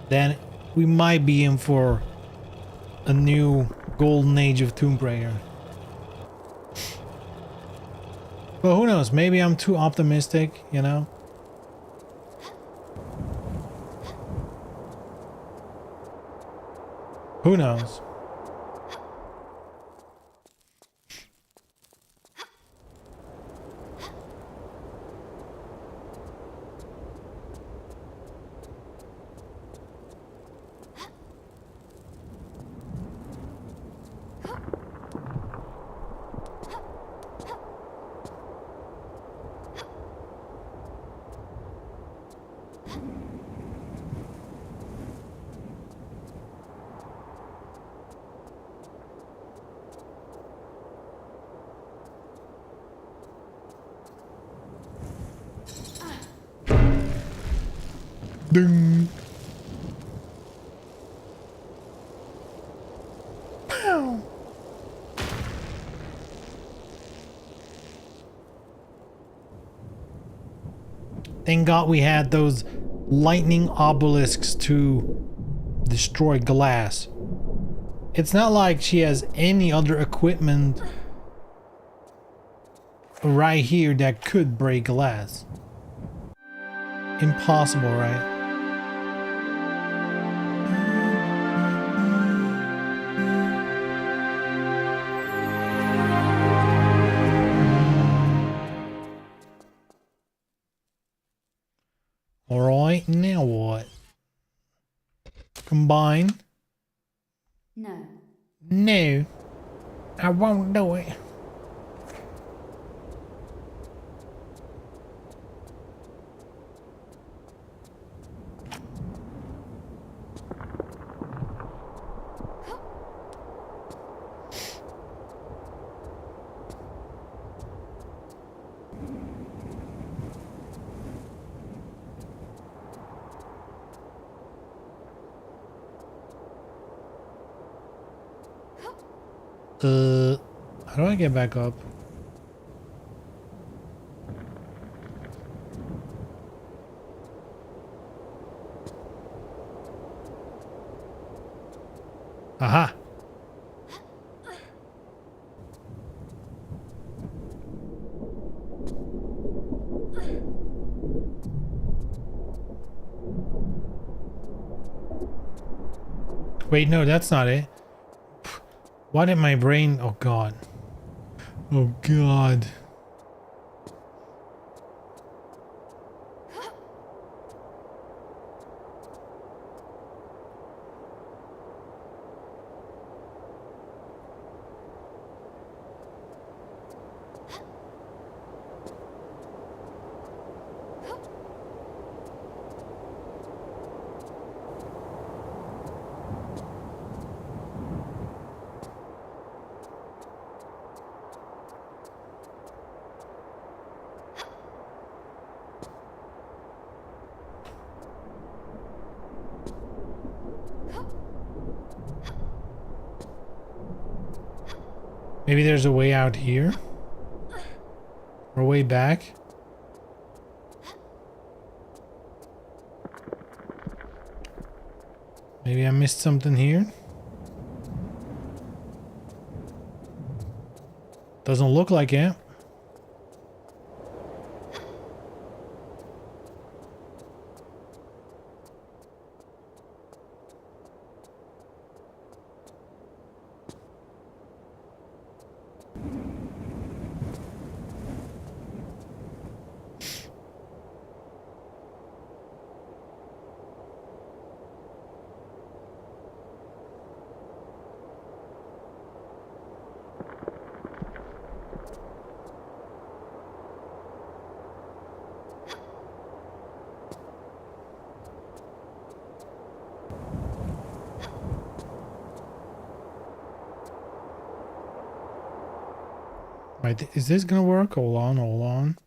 then we might be in for a new golden age of Tomb Raider. But who knows, maybe I'm too optimistic, you know? Who knows? Ding. Pow. Thank God we had those lightning obelisks to destroy glass. It's not like she has any other equipment right here that could break glass. Impossible, right? Alright, now what? Combine? No. No. I won't do it. How do I get back up? Aha! Wait, no, that's not it. Why did my brain... Oh, God. Oh, God. Maybe there's a way out here? Or a way back? Maybe I missed something here? Doesn't look like it. Right, is this gonna work? Hold on, hold on.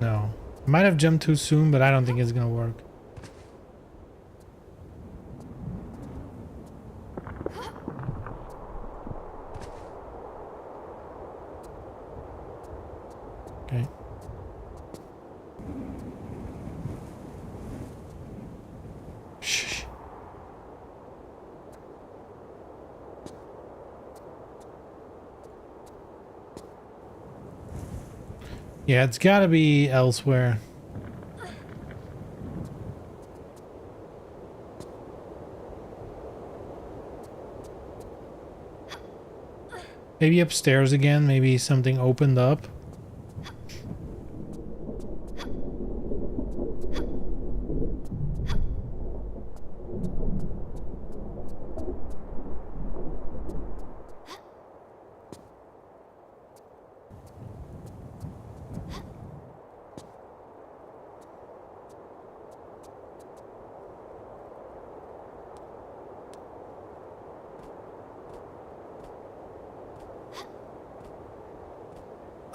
No. Might have jumped too soon, but I don't think it's gonna work. Okay. Shh. Yeah, it's gotta be elsewhere. Maybe upstairs again. Maybe something opened up.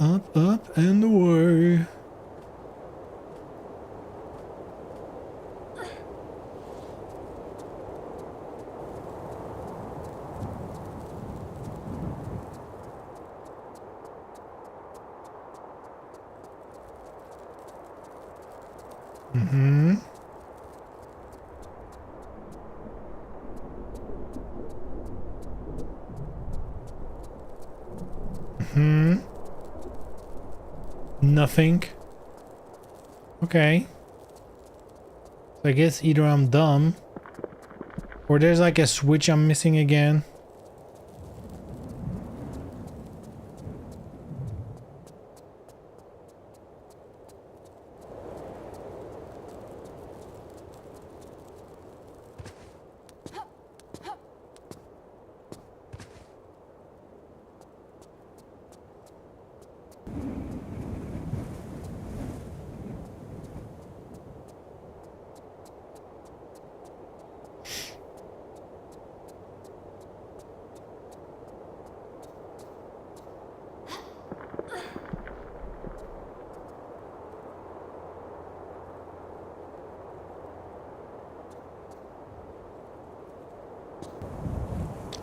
Up, up, and away. Mm-hmm. Mm-hmm. Nothing. Okay. So I guess either I'm dumb or there's like a switch I'm missing again.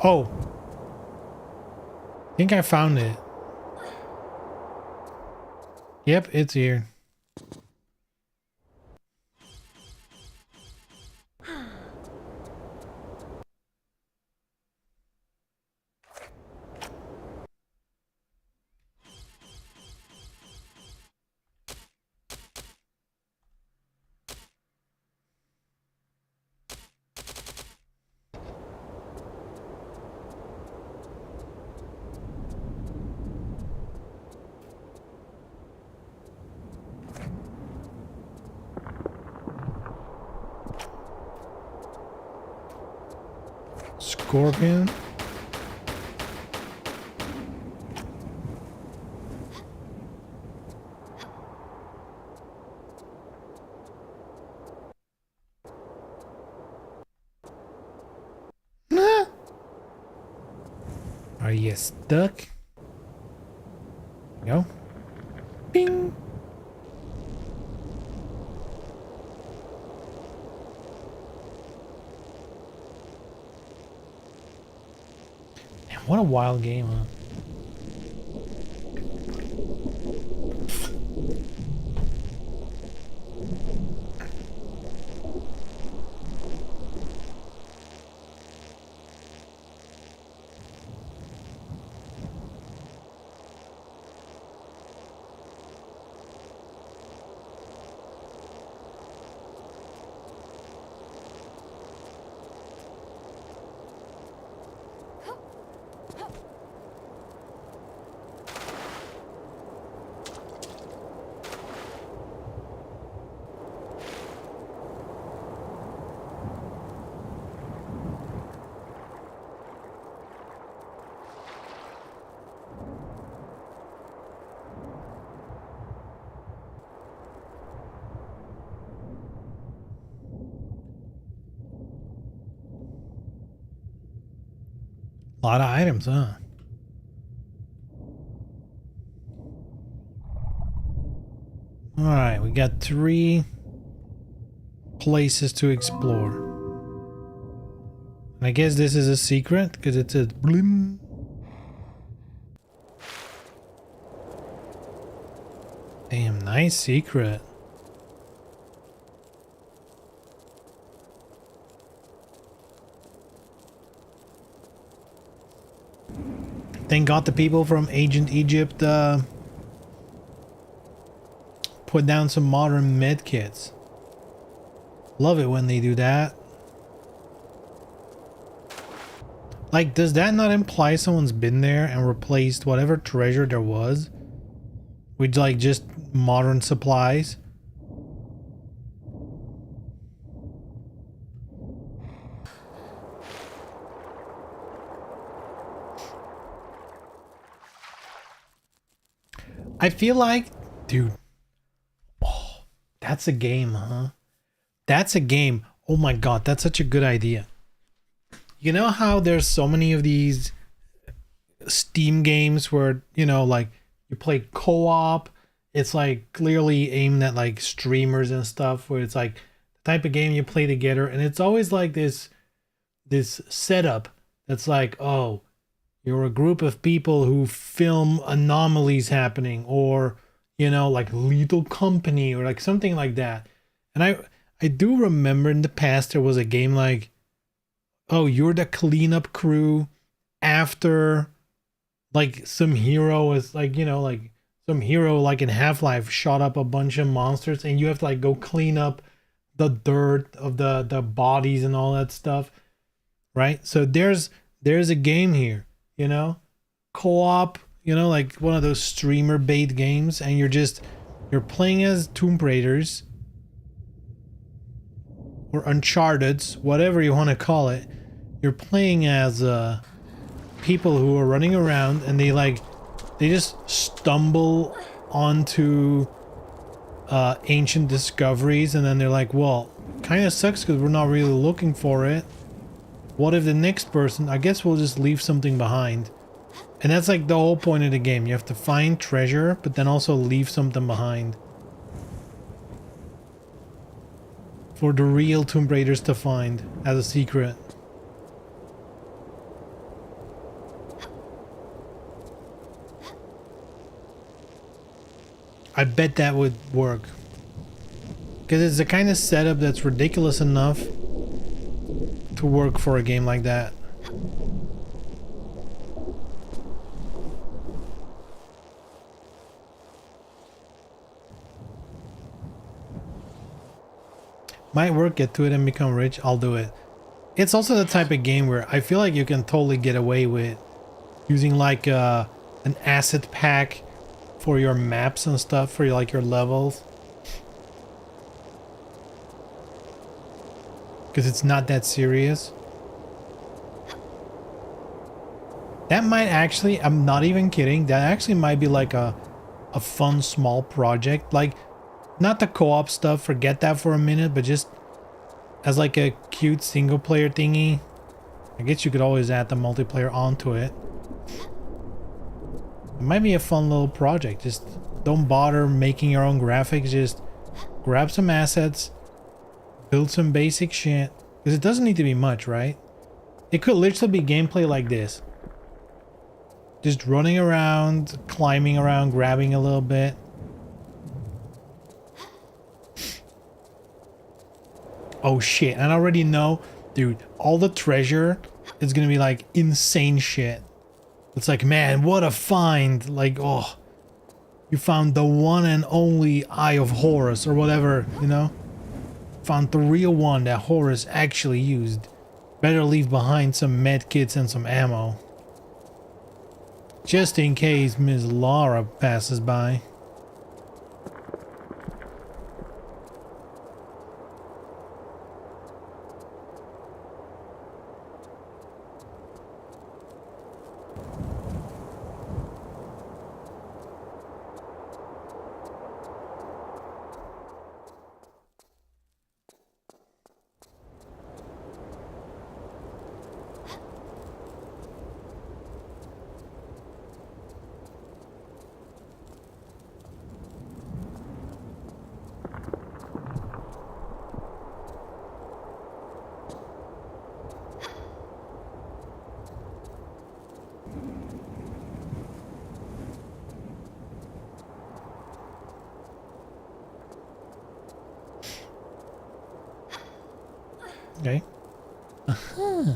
Oh. I think I found it. Yep, it's here. Scorpion. Are you stuck? Go. Bing. Man, what a wild game, huh? A lot of items, huh? Alright, we got 3 places to explore. And I guess this is a secret because it says blim. Damn, nice secret. Thank God the people from Ancient Egypt put down some modern med kits. Love it when they do that. Like, does that not imply someone's been there and replaced whatever treasure there was with like just modern supplies? I feel like, dude, oh, that's a game, huh? That's a game. Oh my God, that's such a good idea. You know how there's so many of these Steam games where, you know, like you play co-op, it's like clearly aimed at like streamers and stuff, where it's like the type of game you play together, and it's always like this setup that's like, oh, you're a group of people who film anomalies happening, or you know, like Lethal Company or like something like that. And I do remember in the past there was a game like, oh, you're the cleanup crew after like some hero is like, you know, like some hero like in Half-Life shot up a bunch of monsters, and you have to like go clean up the dirt of the bodies and all that stuff, right? So there's a game here, you know, co-op, you know, like one of those streamer bait games, and you're playing as Tomb Raiders or Uncharted, whatever you want to call it. You're playing as people who are running around, and they just stumble onto ancient discoveries, and then they're like, well, kind of sucks because we're not really looking for it. What if the next person, I guess we'll just leave something behind. And that's like the whole point of the game. You have to find treasure, but then also leave something behind for the real Tomb Raiders to find as a secret. I bet that would work. Because it's the kind of setup that's ridiculous enough to work for a game like that. Might work, get to it and become rich, I'll do it. It's also the type of game where I feel like you can totally get away with using like an asset pack for your maps and stuff, for like your levels. Because it's not that serious. That might actually, I'm not even kidding, that actually might be like a fun small project. Like, not the co-op stuff, forget that for a minute, but just as like a cute single player thingy. I guess you could always add the multiplayer onto it. It might be a fun little project. Just don't bother making your own graphics, just grab some assets, build some basic shit, because it doesn't need to be much, right? It could literally be gameplay like this. Just running around, climbing around, grabbing a little bit. Oh shit, and I already know, dude, all the treasure is gonna be like insane shit. It's like, man, what a find. Like, oh, you found the one and only Eye of Horus or whatever, you know? Found the real one that Horus actually used. Better leave behind some med kits and some ammo. Just in case Miss Laura passes by. Okay. Uh-huh.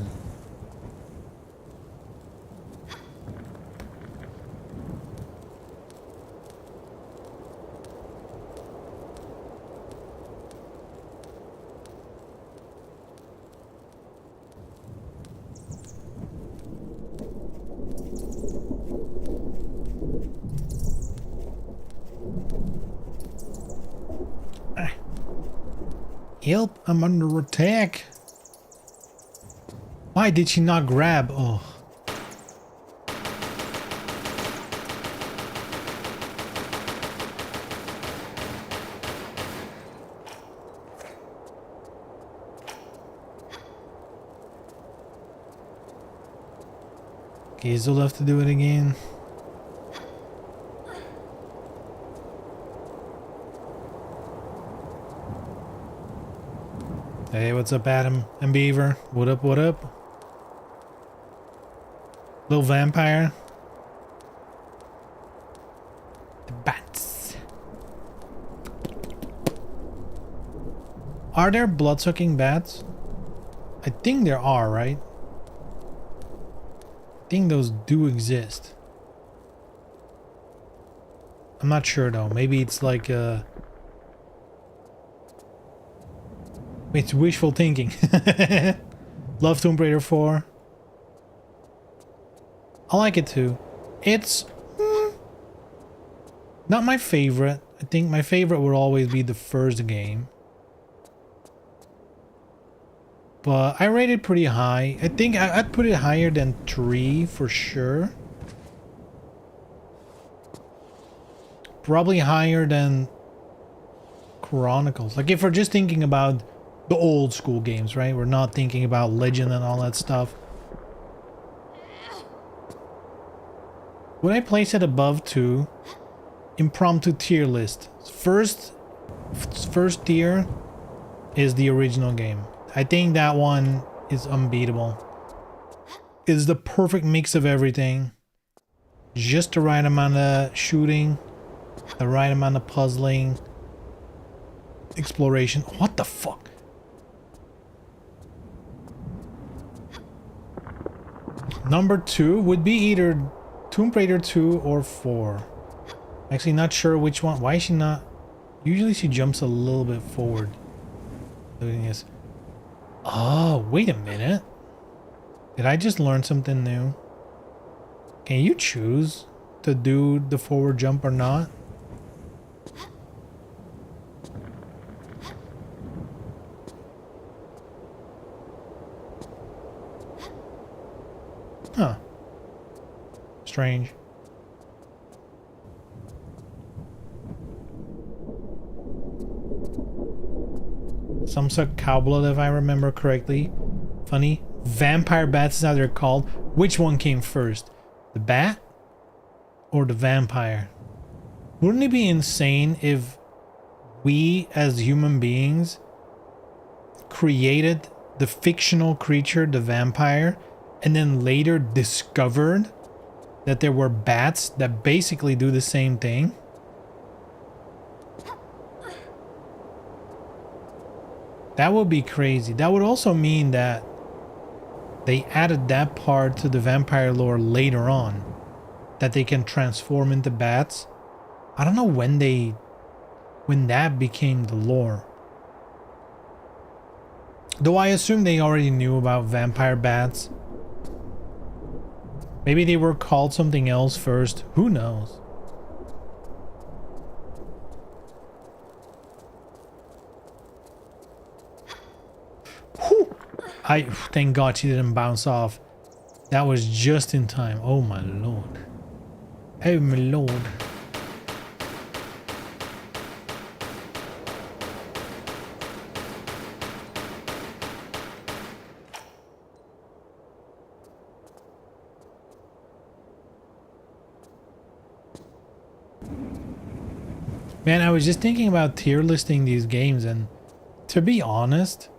Help, I'm under attack. Why did she not grab? Oh. Okay, still have to do it again. Hey, what's up, Adam and Beaver? What up, what up? Little vampire. The bats. Are there blood-sucking bats? I think there are, right? I think those do exist. I'm not sure though. Maybe it's like it's wishful thinking. Love Tomb Raider 4. I like it too. It's not my favorite. I think my favorite would always be the first game. But I rate it pretty high. I think I'd put it higher than 3 for sure. Probably higher than Chronicles. Like if we're just thinking about the old school games, right? We're not thinking about Legend and all that stuff. Would I place it above 2? Impromptu tier list. First tier is the original game. I think that one is unbeatable. It's the perfect mix of everything. Just the right amount of shooting, the right amount of puzzling, exploration. What the fuck? Number 2 would be either Tomb Raider 2 or 4. Actually, not sure which one. Why is she not? Usually she jumps a little bit forward. Doing this. Oh, wait a minute. Did I just learn something new? Can you choose to do the forward jump or not? Huh. Strange. Some suck cow blood if I remember correctly. Funny. Vampire bats is how they're called. Which one came first? The bat? Or the vampire? Wouldn't it be insane if we as human beings created the fictional creature, the vampire, and then later discovered that there were bats that basically do the same thing? That would be crazy. That would also mean that they added that part to the vampire lore later on, that they can transform into bats. I don't know when that became the lore. Though I assume they already knew about vampire bats. Maybe they were called something else first. Who knows? Whew. Thank God she didn't bounce off. That was just in time. Oh my lord. Oh my lord. Man, I was just thinking about tier listing these games, and to be honest,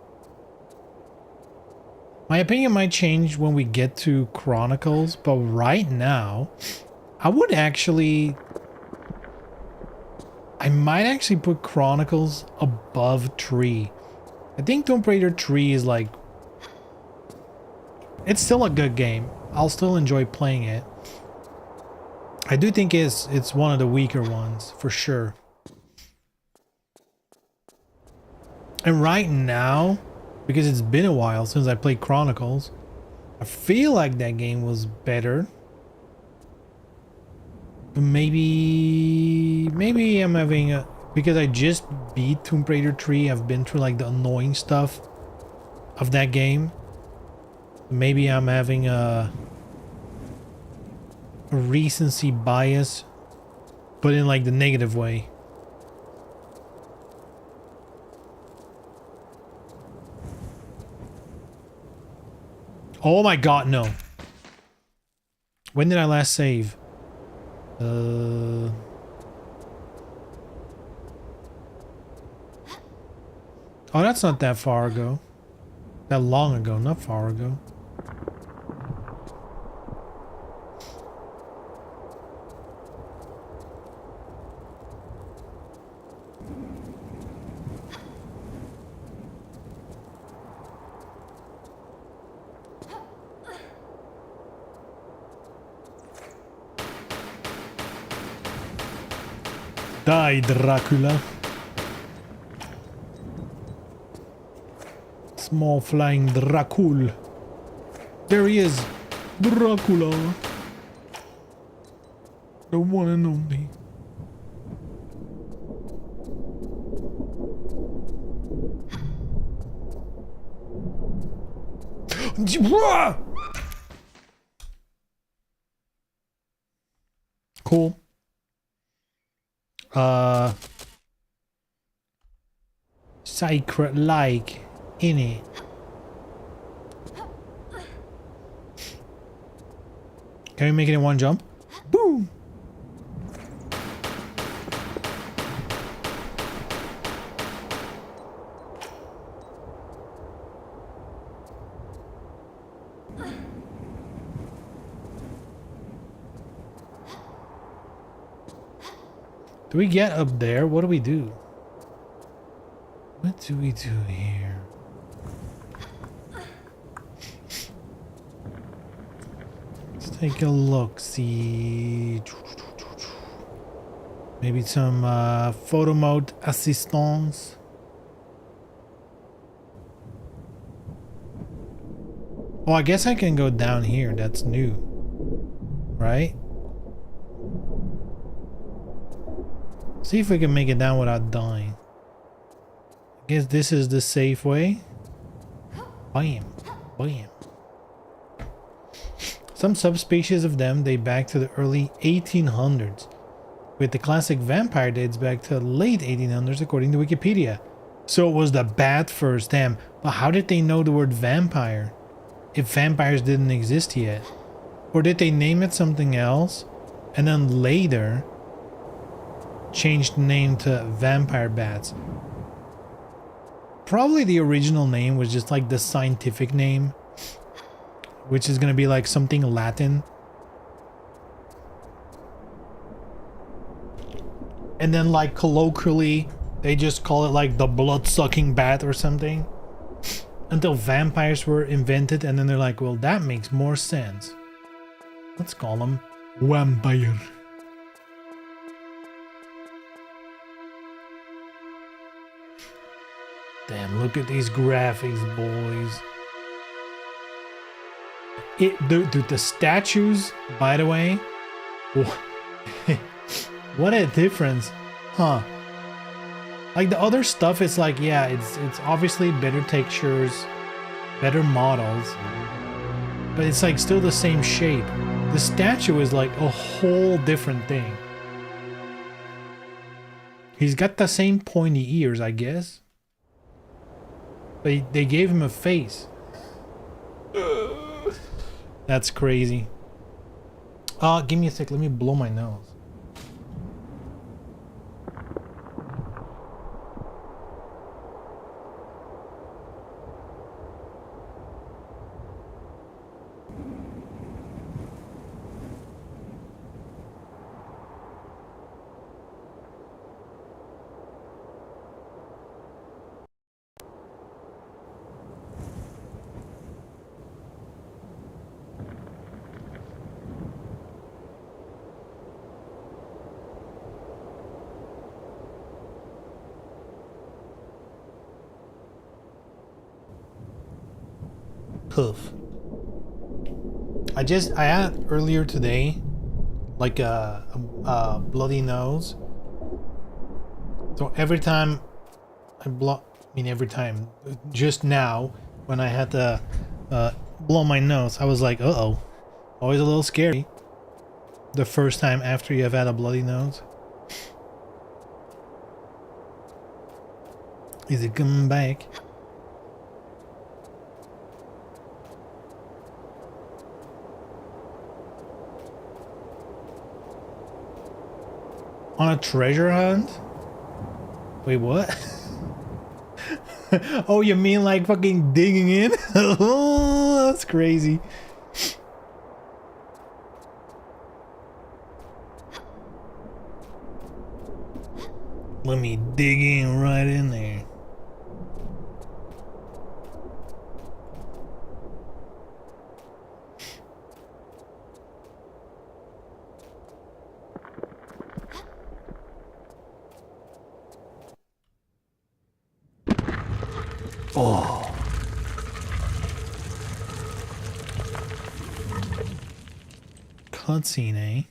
my opinion might change when we get to Chronicles, but right now, I might actually put Chronicles above 3. I think Tomb Raider 3 is like... It's still a good game. I'll still enjoy playing it. I do think it's one of the weaker ones, for sure. And right now, because it's been a while since I played Chronicles, I feel like that game was better. Maybe I'm having a... Because I just beat Tomb Raider 3, I've been through like the annoying stuff of that game. Maybe I'm having a recency bias, but in like the negative way. Oh my god, no. When did I last save? Oh, that's not that far ago. That long ago, not far ago. Die, Dracula. Small flying Dracul. There he is. Dracula. The one and only. Cool. Secret like in it. Can we make it in one jump? Boom. Do we get up there? What do we do? What do we do here? Let's take a look. See, maybe some photo mode assistance. Oh, I guess I can go down here. That's new, right? See if we can make it down without dying. I guess this is the safe way. Bam. Bam. Some subspecies of them date back to the early 1800s, with the classic vampire dates back to the late 1800s according to Wikipedia. So it was the bat first, damn. But how did they know the word vampire if vampires didn't exist yet? Or did they name it something else and then later changed the name to vampire bats? Probably the original name was just like the scientific name, which is gonna be like something Latin. And then like colloquially, they just call it like the blood-sucking bat or something. Until vampires were invented, and then they're like, well, that makes more sense. Let's call them vampire. Damn, look at these graphics, boys. Dude, the statues, by the way, what a difference, huh? Like the other stuff is like, yeah, it's obviously better textures, better models, but it's like still the same shape. The statue is like a whole different thing. He's got the same pointy ears, I guess. But they gave him a face. That's crazy. Give me a sec. Let me blow my nose. poof. I had earlier today like a bloody nose. So every time every time, just now when I had to blow my nose, I was like, uh-oh. Always a little scary. The first time after you have had a bloody nose. Is it coming back? On a treasure hunt? Wait, what? Oh, you mean like fucking digging in? Oh, that's crazy. Let me dig in right in there. Oh. Cutscene, eh?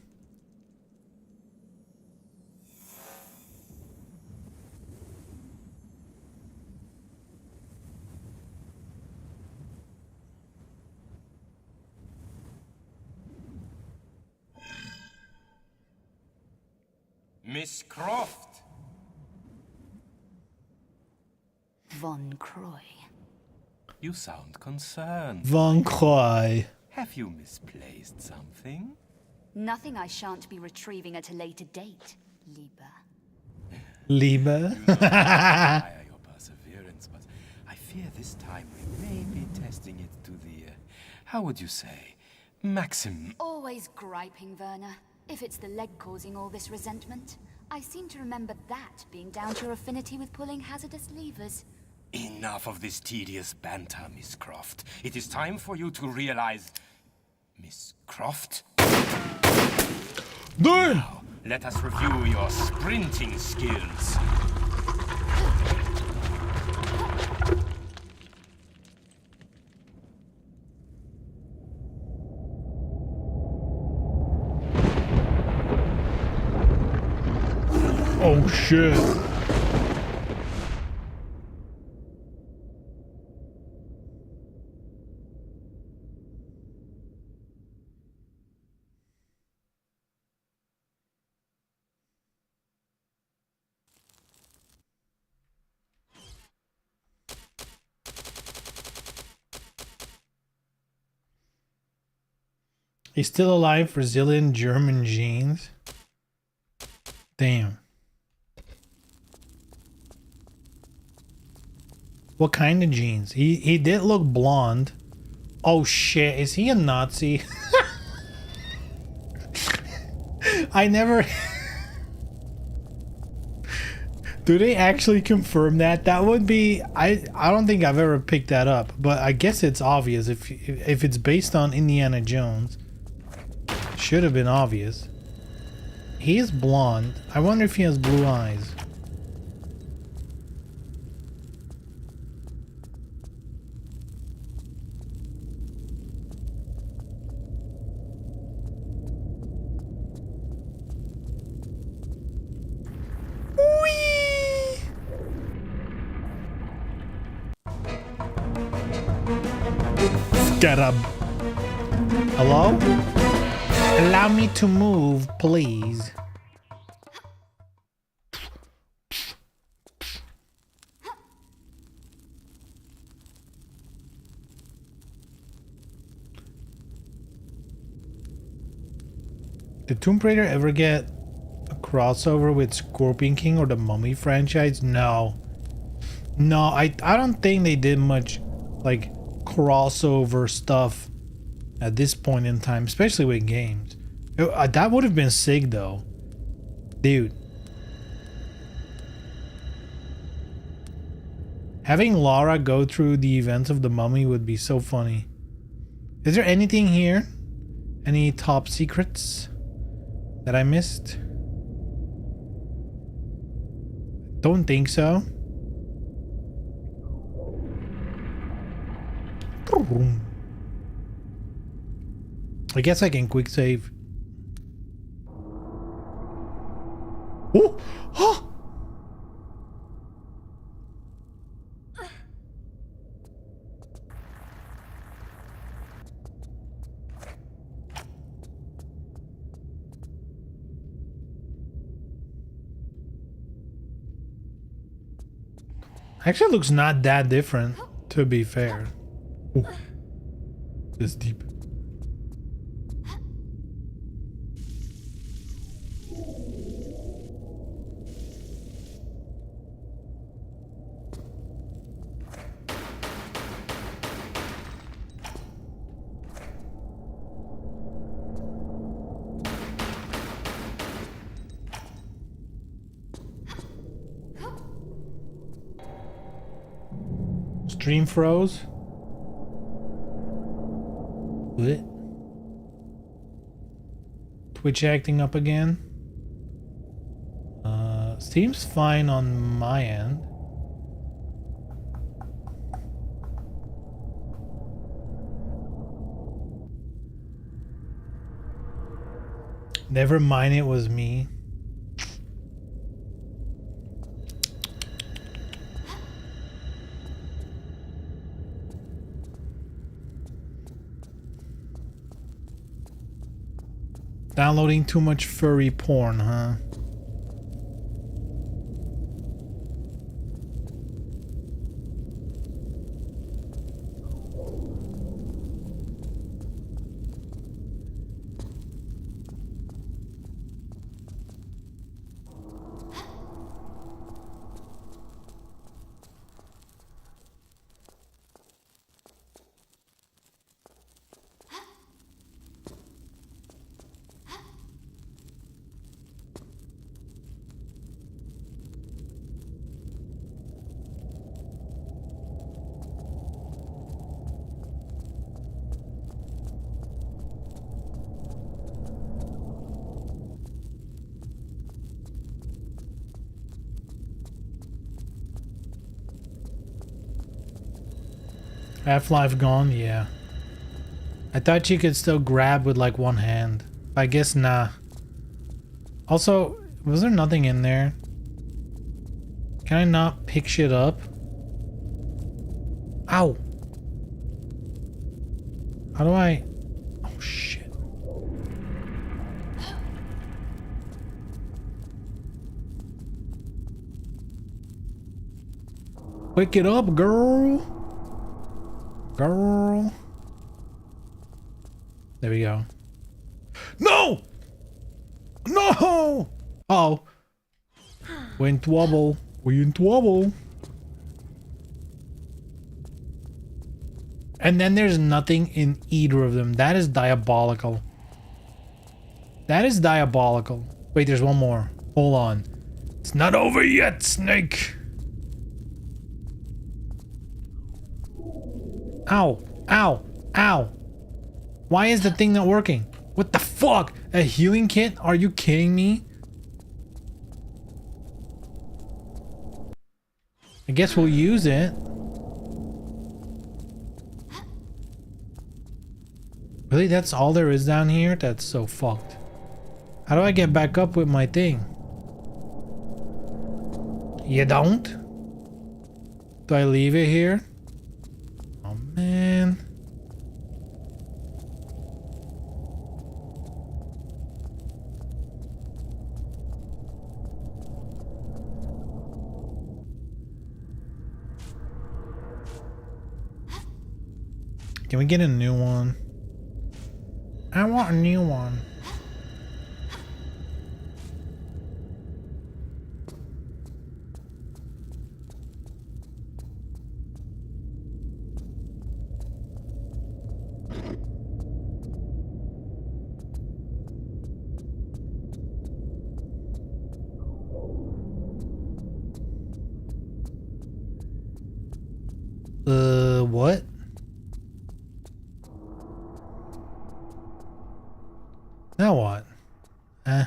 Miss Croft! Von Croy. You sound concerned. Von Croy. Have you misplaced something? Nothing I shan't be retrieving at a later date, Lieber. Liebe. I admire your perseverance, but I fear this time we may be testing it to the, how would you say, maximum. Always griping, Werner. If it's the leg causing all this resentment, I seem to remember that being down to your affinity with pulling hazardous levers. Enough of this tedious banter, Miss Croft. It is time for you to realize... Miss Croft? Damn! Now, let us review your sprinting skills. Oh shit. He's still alive, Brazilian German genes. Damn. What kind of genes? He did look blonde. Oh shit, is he a Nazi? I never... Do they actually confirm that? That would be... I don't think I've ever picked that up, but I guess it's obvious if it's based on Indiana Jones. Should have been obvious. He is blonde. I wonder if he has blue eyes. Whee! Scarab. Hello? Allow me to move, please. Did Tomb Raider ever get a crossover with Scorpion King or the Mummy franchise? No. No, I don't think they did much like crossover stuff at this point in time, especially with games. That would have been sick though. Dude. Having Lara go through the events of the Mummy would be so funny. Is there anything here? Any top secrets that I missed? Don't think so. I guess I can quick save. Oh! Oh! Actually looks not that different, to be fair. Ooh. This deep. Stream froze. What? Twitch acting up again. Seems fine on my end. Never mind, it was me. Downloading too much furry porn, huh? Half-Life gone? Yeah. I thought you could still grab with like one hand. I guess nah. Also, was there nothing in there? Can I not pick shit up? Ow! How do I... Oh shit. Pick it up, girl! Girl. There we go. No! No! Uh-oh. We're in trouble. We're in trouble. And then there's nothing in either of them. That is diabolical. That is diabolical. Wait, there's one more. Hold on. It's not over yet, Snake. Ow. Ow. Ow. Why is the thing not working? What the fuck? A healing kit? Are you kidding me? I guess we'll use it. Really? That's all there is down here? That's so fucked. How do I get back up with my thing? You don't? Do I leave it here? Oh man. Can we get a new one? I want a new one. What? Now what? Huh.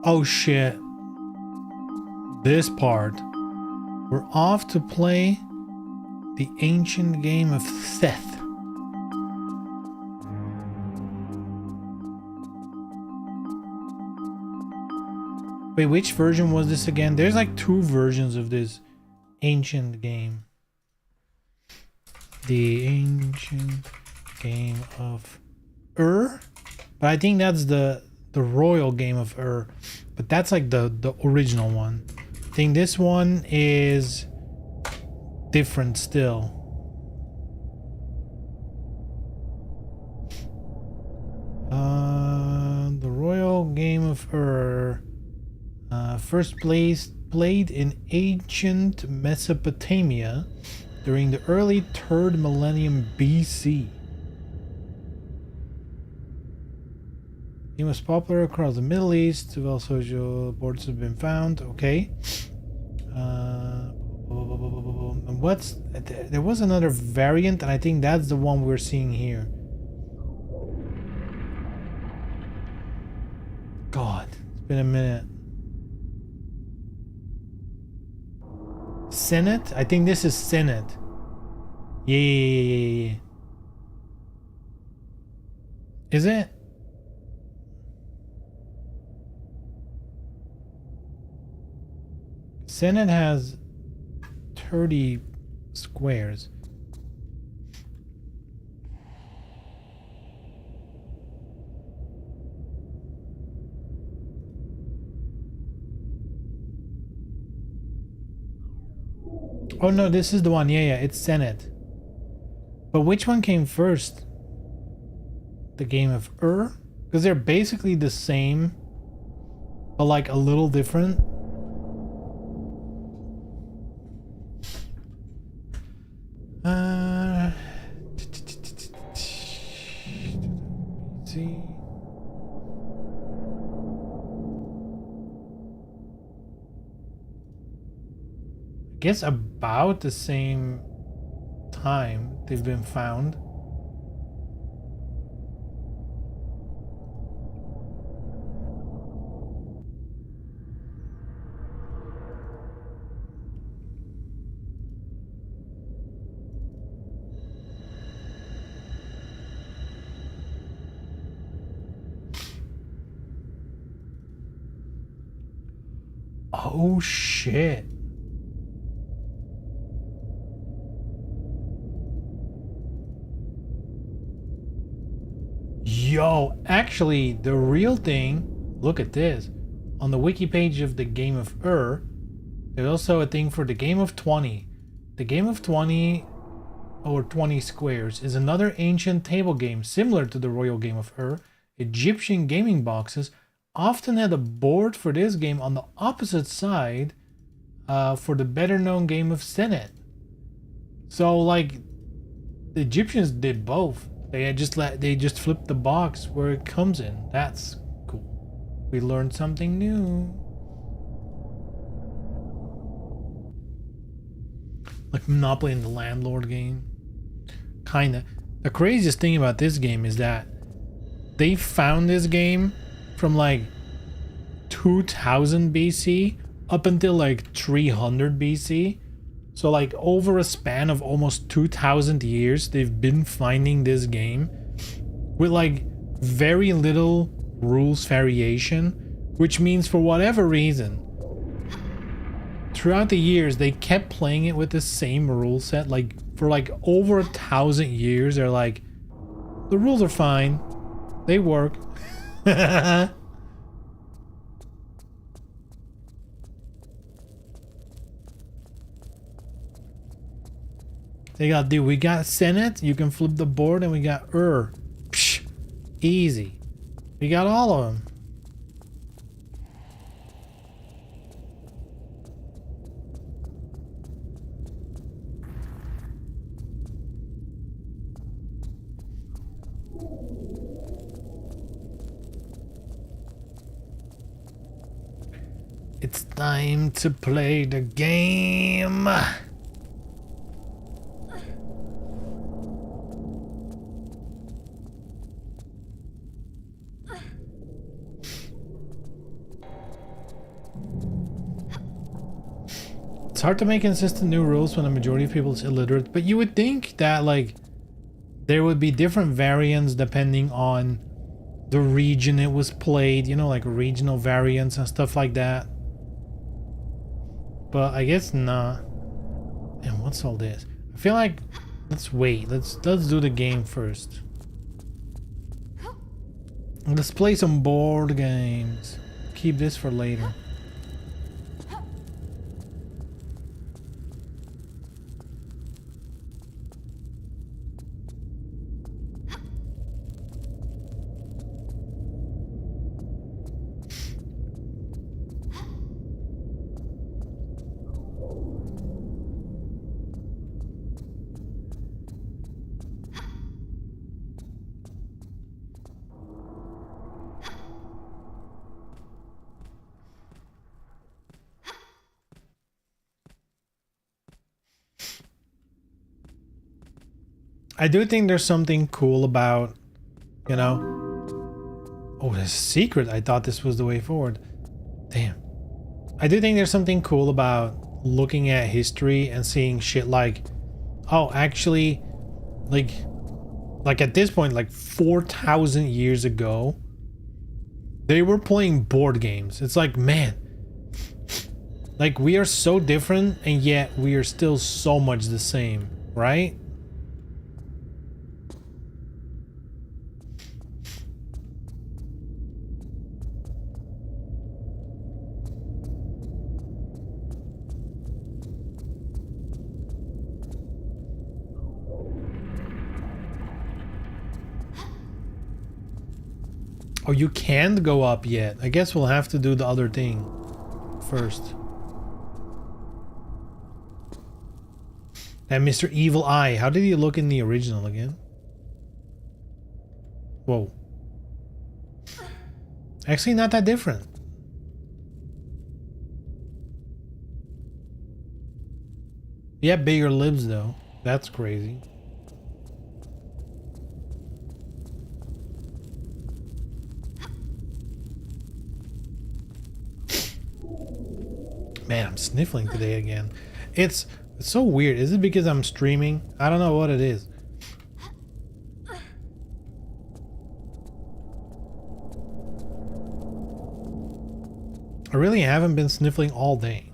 Oh shit. This part. We're off to play the ancient game of Seth. Wait, which version was this again? There's like 2 versions of this ancient game. The ancient game of Ur? But I think that's the royal game of Ur. But that's like the original one. I think this one is different still. The royal game of Ur. First played in ancient Mesopotamia during the early 3rd millennium BC. It was popular across the Middle East. Well, social boards have been found. Okay. And there was another variant, and I think that's the one we're seeing here. God, it's been a minute. Senate? I think this is Senate. Yeah. Is it? Senate has 30 squares. Oh no, this is the one. Yeah, it's Senate. But which one came first? The game of Ur? Because they're basically the same, but like a little different. See. I guess about the same time they've been found. Oh shit. Yo, actually, the real thing, look at this. On the wiki page of the Game of Ur, there's also a thing for the Game of 20. The Game of 20, or 20 Squares, is another ancient table game similar to the Royal Game of Ur. Egyptian gaming boxes often had a board for this game on the opposite side for the better known game of Senate. So like the Egyptians did both. They just flipped the box where it comes in. That's cool. We learned something new. Like Monopoly and the Landlord game. Kinda. The craziest thing about this game is that they found this game from like 2000 BC up until like 300 BC. So like over a span of almost 2000 years, they've been finding this game with like very little rules variation, which means for whatever reason, throughout the years, they kept playing it with the same rule set. Like for like over 1000 years, they're like, the rules are fine. They work. They got, dude, we got Senate, you can flip the board, and we got Ur. Psh, easy. We got all of them. It's time to play the game. It's hard to make consistent new rules when the majority of people is illiterate, but you would think that like there would be different variants depending on the region it was played, you know, like regional variants and stuff like that. But I guess not. And what's all this? I feel like let's wait. Let's do the game first. Let's play some board games. Keep this for later. I do think there's something cool about, you know... Oh, there's a secret. I thought this was the way forward. Damn. I do think there's something cool about looking at history and seeing shit like... Oh, actually, like at this point, like 4,000 years ago, they were playing board games. It's like, man, like we are so different and yet we are still so much the same, right? Oh, you can't go up yet. I guess we'll have to do the other thing first. And Mr. Evil Eye, how did he look in the original again? Whoa. Actually, not that different. Yeah, bigger lips though. That's crazy. Man, I'm sniffling today again. It's so weird. Is it because I'm streaming? I don't know what it is. I really haven't been sniffling all day.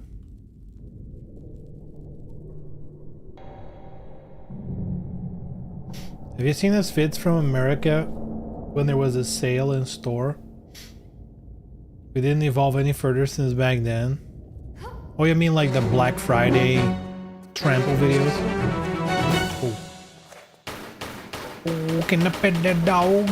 Have you seen those vids from America when there was a sale in store? We didn't evolve any further since back then. Oh, you mean like the Black Friday trample videos? Oh. Oh, can I pet that dog?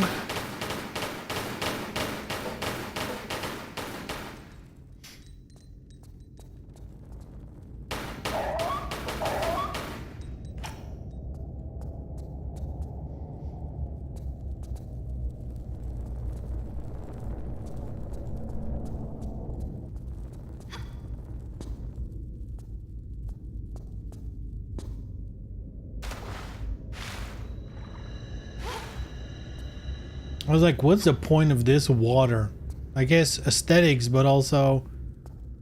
I was like, what's the point of this water? I guess aesthetics, but also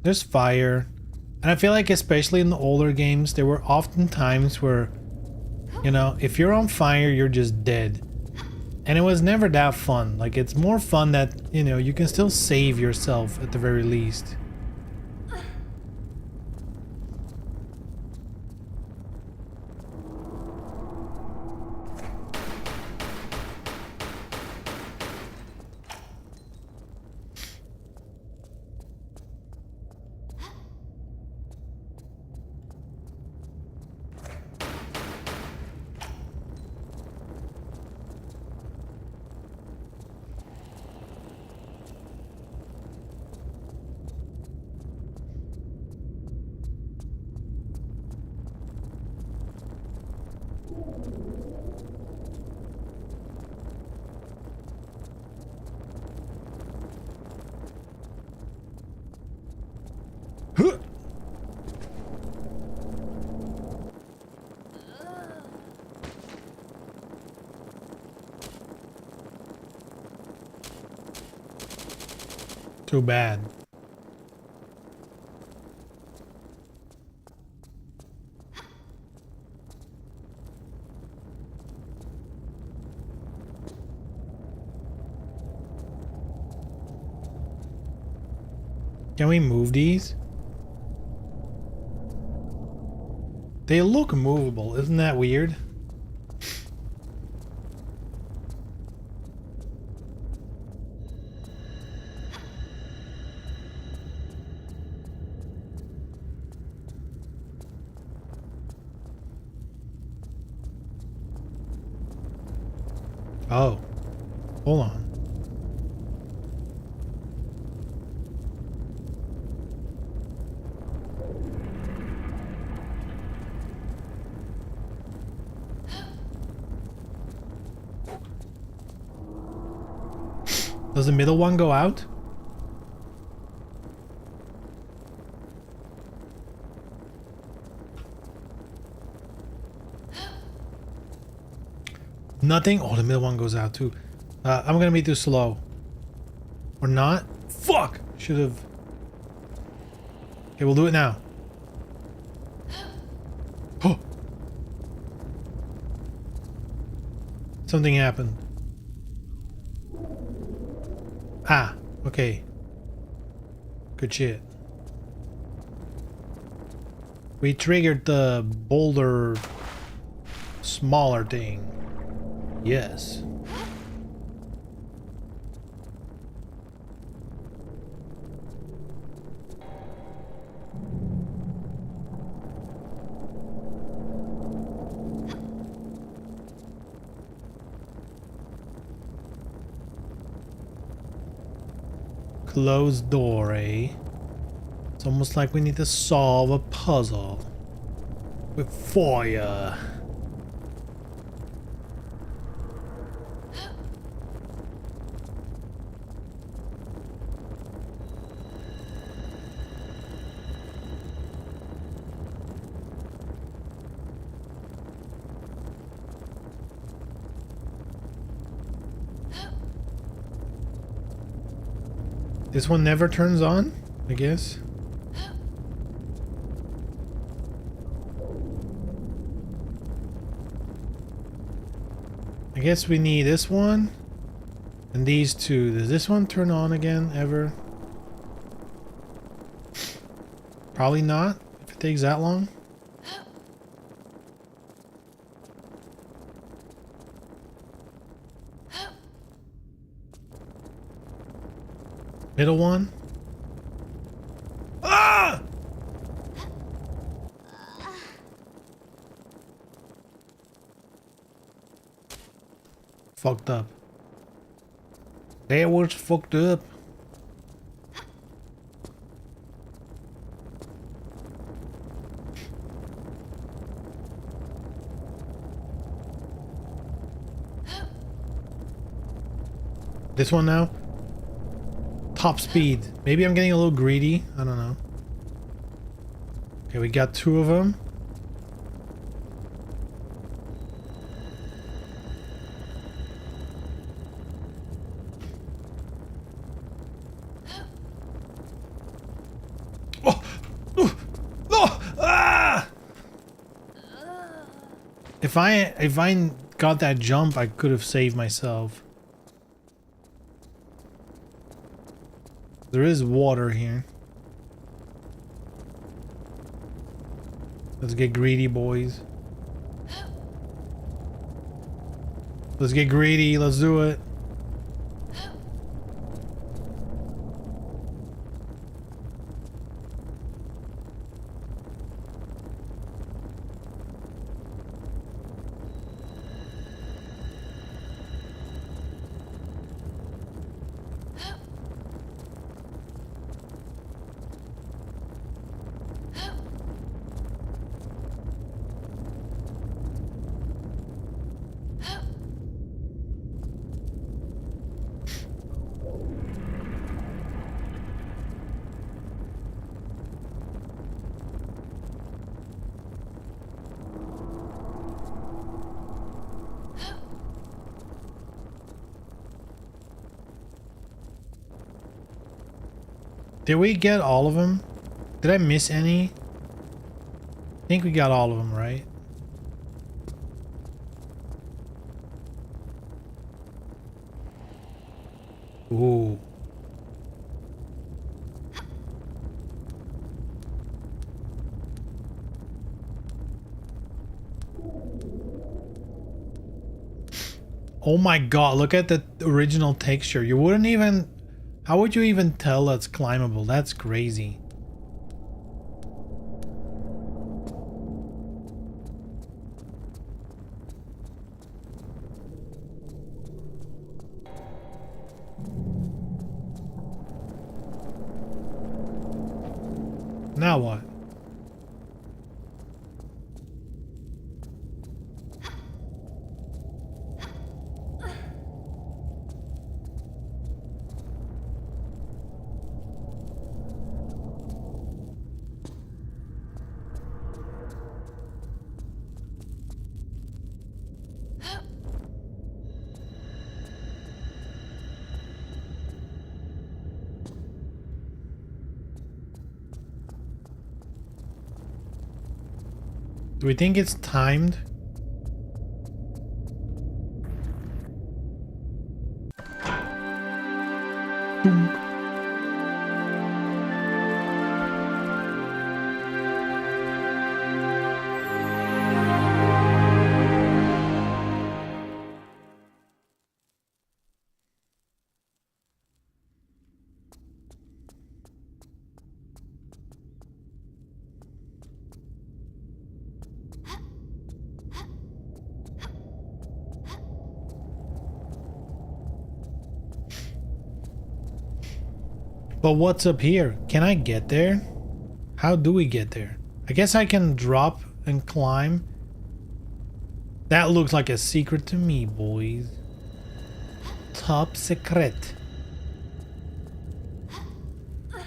there's fire. And I feel like especially in the older games, there were often times where, you know, if you're on fire, you're just dead. And it was never that fun. Like, it's more fun that, you know, you can still save yourself at the very least. Too bad. Can we move these? They look movable. Isn't that weird? Oh, hold on. Does the middle one go out? Nothing? Oh, the middle one goes out too. I'm gonna be too slow. Or not? Fuck! Should have. Okay, we'll do it now. Oh! Something happened. Ah, okay. Good shit. We triggered the boulder smaller thing. Yes. Closed door, eh? It's almost like we need to solve a puzzle with fire. This one never turns on, I guess. I guess we need this one and these two. Does this one turn on again ever? Probably not, if it takes that long. Middle one. Ah! Fucked up. That was fucked up. This one now? Top speed. Maybe I'm getting a little greedy. I don't know. Okay, we got two of them. Oh! No! Ah! If I got that jump, I could have saved myself. There is water here. Let's get greedy, boys. Let's get greedy. Let's do it. Did we get all of them? Did I miss any? I think we got all of them, right? Ooh. Oh my god, look at the original texture. You wouldn't even... How would you even tell that's climbable? That's crazy. Now what? Do we think it's timed? Boom. But what's up here? Can I get there? How do we get there? I guess I can drop and climb. That looks like a secret to me, boys. Top secret. It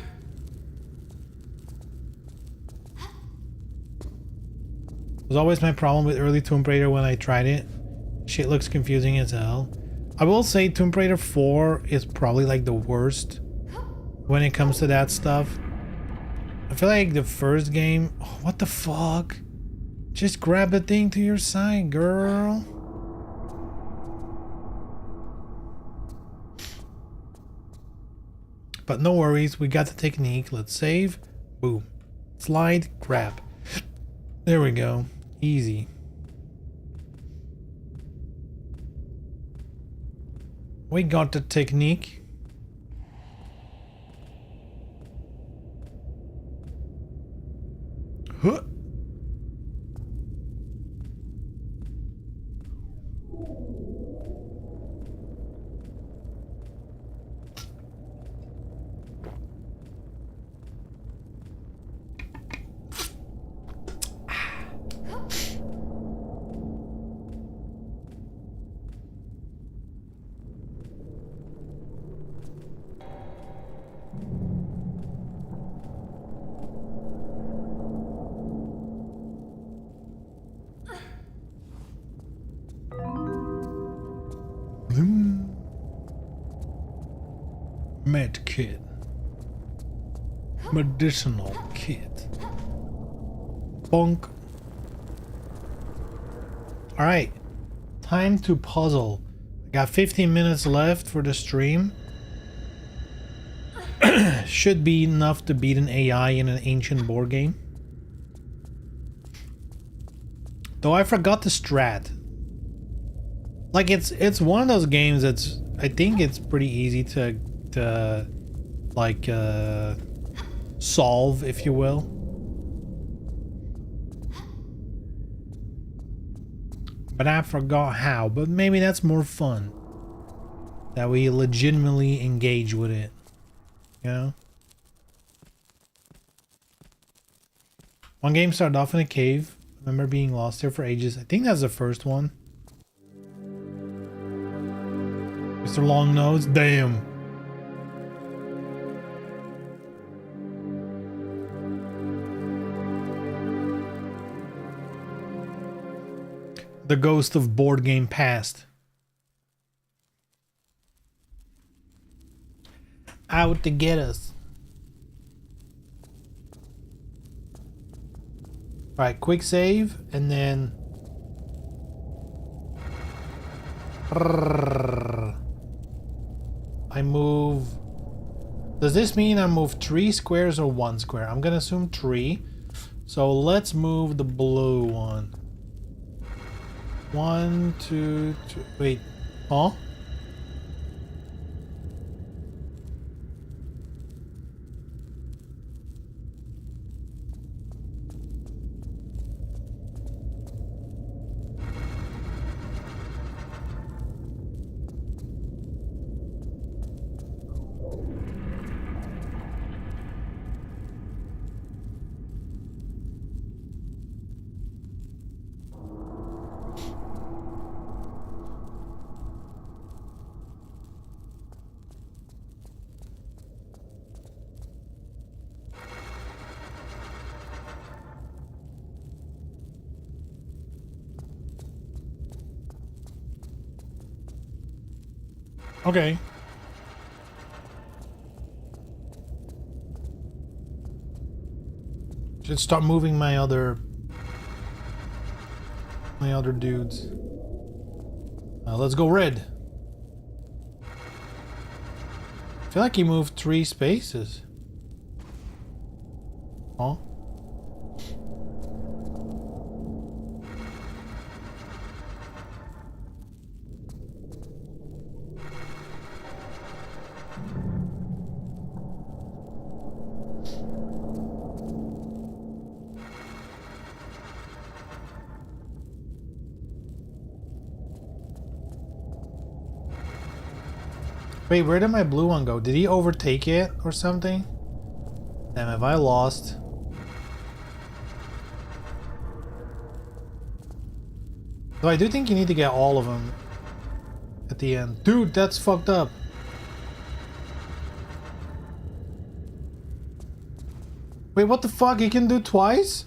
was always my problem with early Tomb Raider when I tried it. Shit looks confusing as hell. I will say Tomb Raider 4 is probably like the worst when it comes to that stuff. I feel like the first game... Oh, what the fuck? Just grab the thing to your side, girl. But no worries, we got the technique. Let's save. Boom. Slide, grab. There we go. Easy. We got the technique. Huh. Med kit. Medicinal kit. Bonk. Alright. Time to puzzle. I got 15 minutes left for the stream. Should be enough to beat an AI in an ancient board game. Though I forgot the strat. Like it's one of those games that's... I think it's pretty easy to like solve, if you will. But I forgot how. But maybe that's more fun. That we legitimately engage with it. You know? One game started off in a cave. I remember being lost there for ages. I think that's the first one. Mr. Long Nose, damn. The ghost of board game past. Out to get us. Alright, quick save and then I move. Does this mean I move 3 squares or 1 square? I'm gonna assume 3. So let's move the blue one. 1, 2, 3. Wait. Huh? Okay. Should start moving my other dudes. Let's go red. I feel like he moved 3 spaces. Huh? Wait, where did my blue one go? Did he overtake it or something? Damn, have I lost? So I do think you need to get all of them at the end. Dude, that's fucked up. Wait, what the fuck? He can do twice?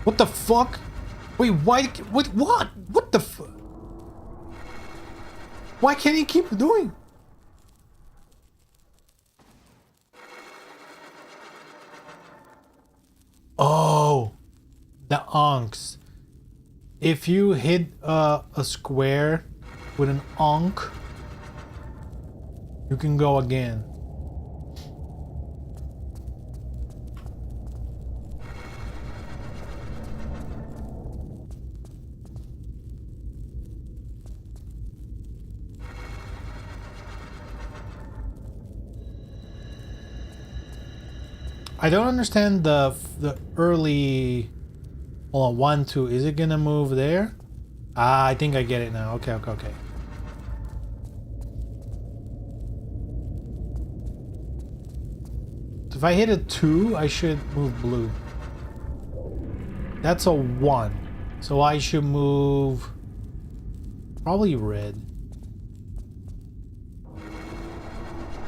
What the fuck? Wait, why? What the fuck? Why can't he keep doing? Oh, the onks. If you hit a square with an onk, you can go again. I don't understand the early. Hold on, 1, 2. Is it gonna move there? Ah, I think I get it now. Okay. So if I hit a 2, I should move blue. That's a 1. So I should move probably red.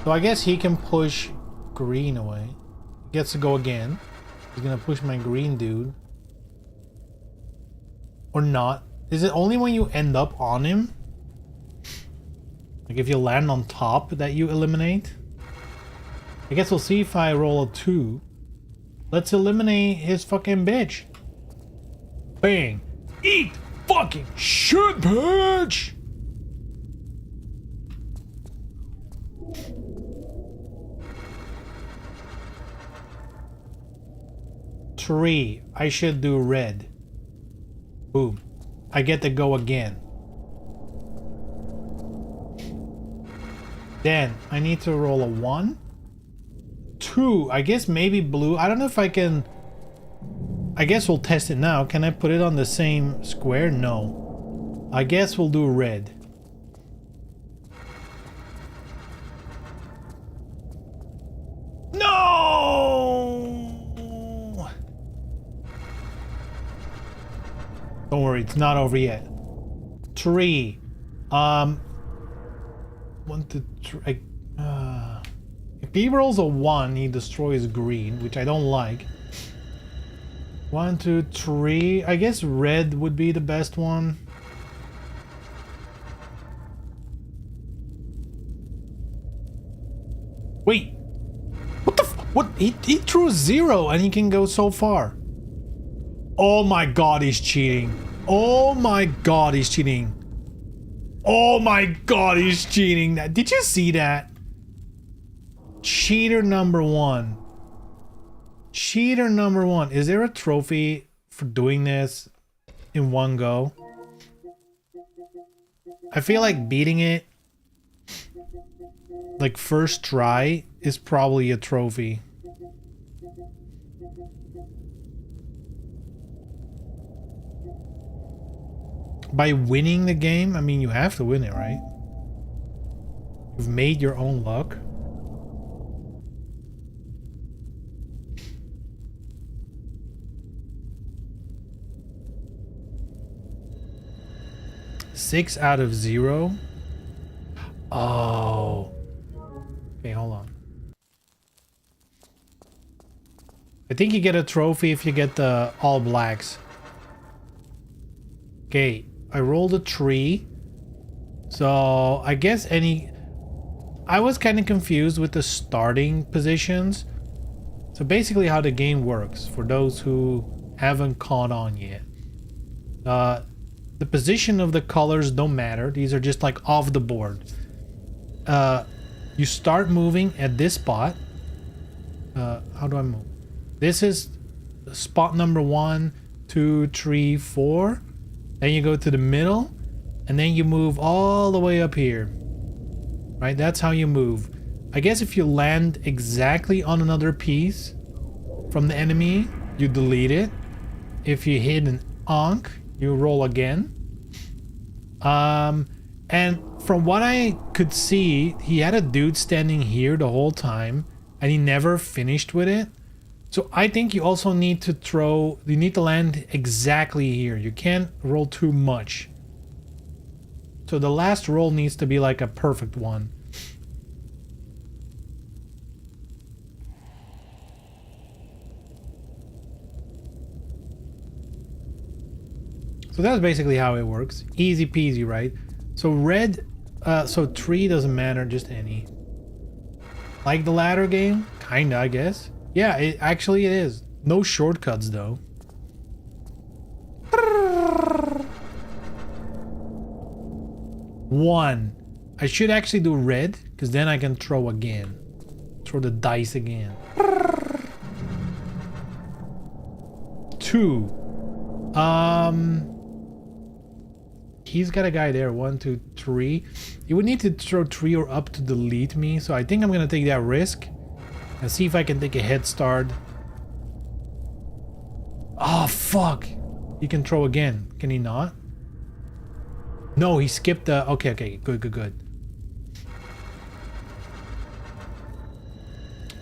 So I guess he can push green away. Gets to go again. He's gonna push my green dude. Or not. Is it only when you end up on him? Like if you land on top that you eliminate? I guess we'll see if I roll a 2. Let's eliminate his fucking bitch. Bang. Eat fucking shit, bitch! Three. I should do red. Boom. I get to go again. Then I need to roll a 1. 2. I guess maybe blue. I don't know if I can. I guess we'll test it now. Can I put it on the same square? No. I guess we'll do red. Don't worry, it's not over yet. 3. 1, 2, 3. If he rolls a 1, he destroys green, which I don't like. 1, 2, 3. I guess red would be the best one. Wait. What the what? He threw 0 and he can go so far. Oh my god, he's cheating. Oh my god, he's cheating. Oh my god, he's cheating. Did you see that? Cheater number one. Cheater number one. Is there a trophy for doing this in one go? I feel like beating it like first try is probably a trophy. By winning the game, I mean you have to win it, right? You've made your own luck. Six out of 0. Oh. Okay, hold on. I think you get a trophy if you get the all blacks. Okay, I rolled a 3. So I guess I was kind of confused with the starting positions. So basically how the game works, for those who haven't caught on yet. The position of the colors don't matter. These are just like off the board. You start moving at this spot. How do I move? This is spot number 1, 2, 3, 4. Then you go to the middle, and then you move all the way up here. Right? That's how you move. I guess if you land exactly on another piece from the enemy, you delete it. If you hit an onk, you roll again. And from what I could see, he had a dude standing here the whole time, and he never finished with it. So I think you also need to you need to land exactly here. You can't roll too much. So the last roll needs to be like a perfect one. So that's basically how it works. Easy peasy, right? So red, so 3 doesn't matter, just any. Like the ladder game? Kinda, I guess. Yeah, it is. No shortcuts though. One. I should actually do red, because then I can throw again. Throw the dice again. 2. He's got a guy there. 1, 2, 3. You would need to throw 3 or up to delete me. So I think I'm gonna take that risk and see if I can take a head start. Oh fuck! He can throw again. Can he not? No, he skipped the. Okay, good.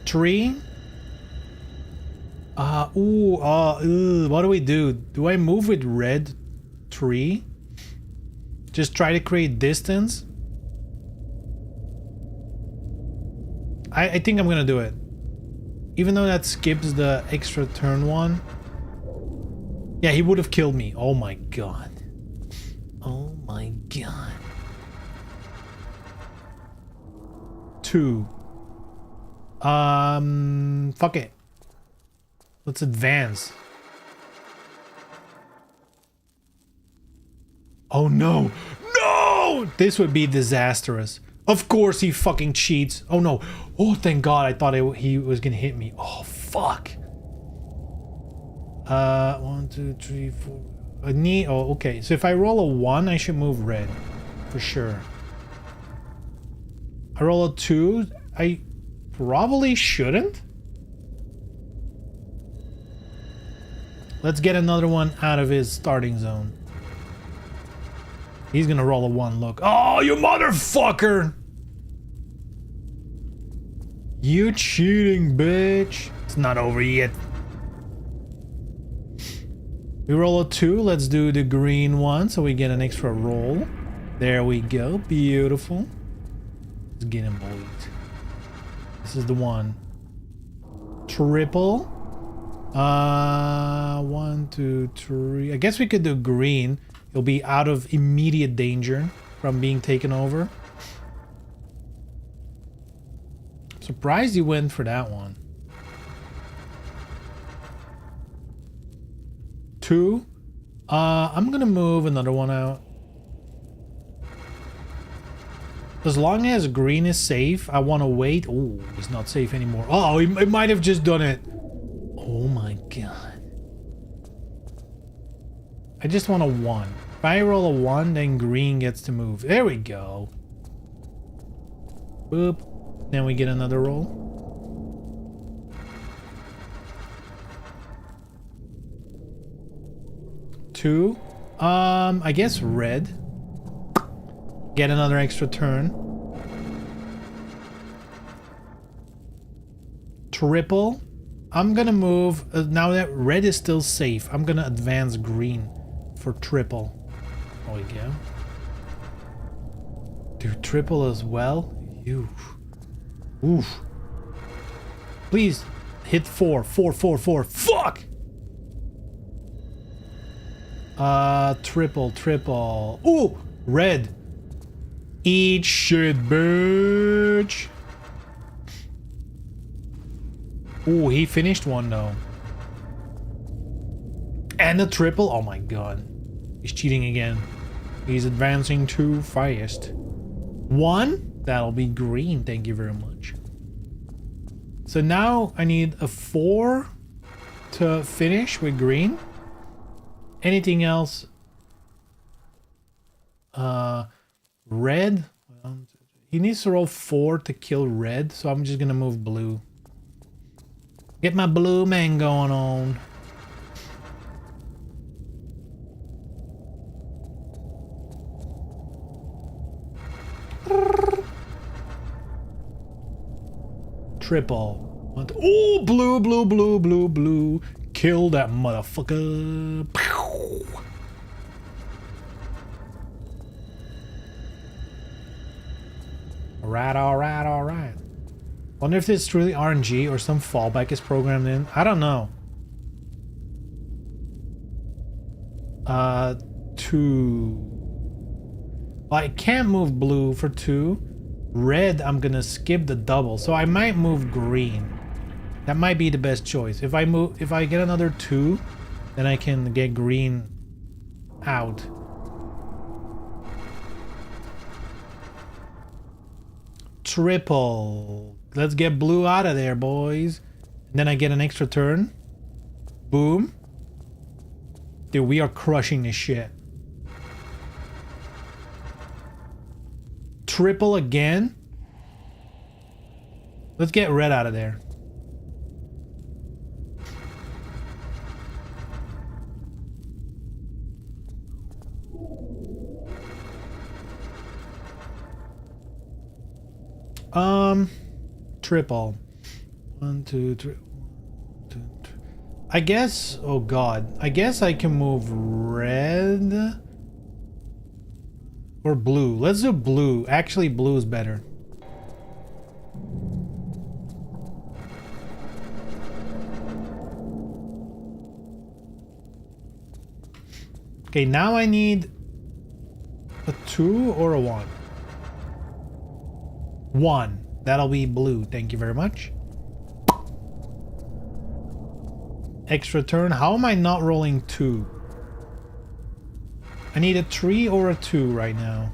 3. What do we do? Do I move with red 3? Just try to create distance. I think I'm gonna do it. Even though that skips the extra turn one. Yeah, he would have killed me. Oh my god. Oh my god. 2. Fuck it. Let's advance. Oh no. No! This would be disastrous. Of course he fucking cheats. Oh no. Oh, thank god. I thought he was gonna hit me. Oh, fuck. 1, 2, 3, 4. Oh, okay. So if I roll a 1, I should move red. For sure. I roll a 2. I probably shouldn't. Let's get another one out of his starting zone. He's gonna roll a 1, look. Oh, you motherfucker! You cheating, bitch. It's not over yet. We roll a 2. Let's do the green one so we get an extra roll. There we go. Beautiful. Let's get him, boys. This is the one. Triple. 1, 2, 3. I guess we could do green. He'll be out of immediate danger from being taken over. Surprised you went for that one. 2. I'm gonna move another one out. As long as green is safe, I want to wait. Oh, it's not safe anymore. Oh, it might have just done it. Oh my god. I just want a 1. If I roll a 1, then green gets to move. There we go. Boop. Then we get another roll. Two. I guess red. Get another extra turn. Triple. I'm gonna move, now that red is still safe, I'm gonna advance green for triple. Oh, we go. Do triple as well? Oof. Oof. Please, hit 4. 4, 4, 4. Fuck! Triple, triple. Ooh! Red. Eat shit, bitch! Ooh, he finished one though. And a triple? Oh my god. He's cheating again. He's advancing too fast. 1? That'll be green, thank you very much. So now I need a 4 to finish with green. Anything else? Red? He needs to roll 4 to kill red, so I'm just gonna move blue. Get my blue man going on. Triple. Oh, blue, blue, blue, blue, blue. Kill that motherfucker. Pew. Alright, alright, alright. Wonder if it's truly RNG or some fallback is programmed in. I don't know. 2. Well, I can't move blue for 2. Red, I'm gonna skip the double, so I might move green. That might be the best choice. If I get another 2, then I can get green out. Triple. Let's get blue out of there, boys. And then I get an extra turn. Boom. Dude, we are crushing this shit. Triple again. Let's get red out of there. Triple. 1, 2, 3. 1, 2, 3. I guess, oh god, I guess I can move red or blue. Let's do blue. Actually, blue is better. Okay, now I need a 2 or a 1. 1. That'll be blue. Thank you very much. Extra turn. How am I not rolling 2? I need a 3 or a 2 right now.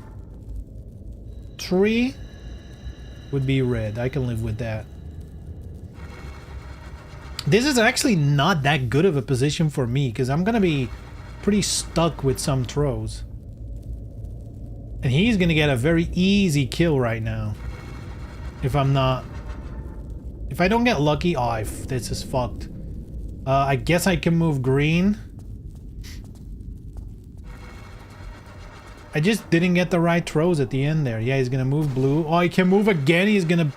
3 would be red. I can live with that. This is actually not that good of a position for me because I'm gonna be pretty stuck with some throws. And he's gonna get a very easy kill right now. If I don't get lucky, oh, this is fucked. I guess I can move green. I just didn't get the right throws at the end there. Yeah, he's gonna move blue. Oh, he can move again. He's gonna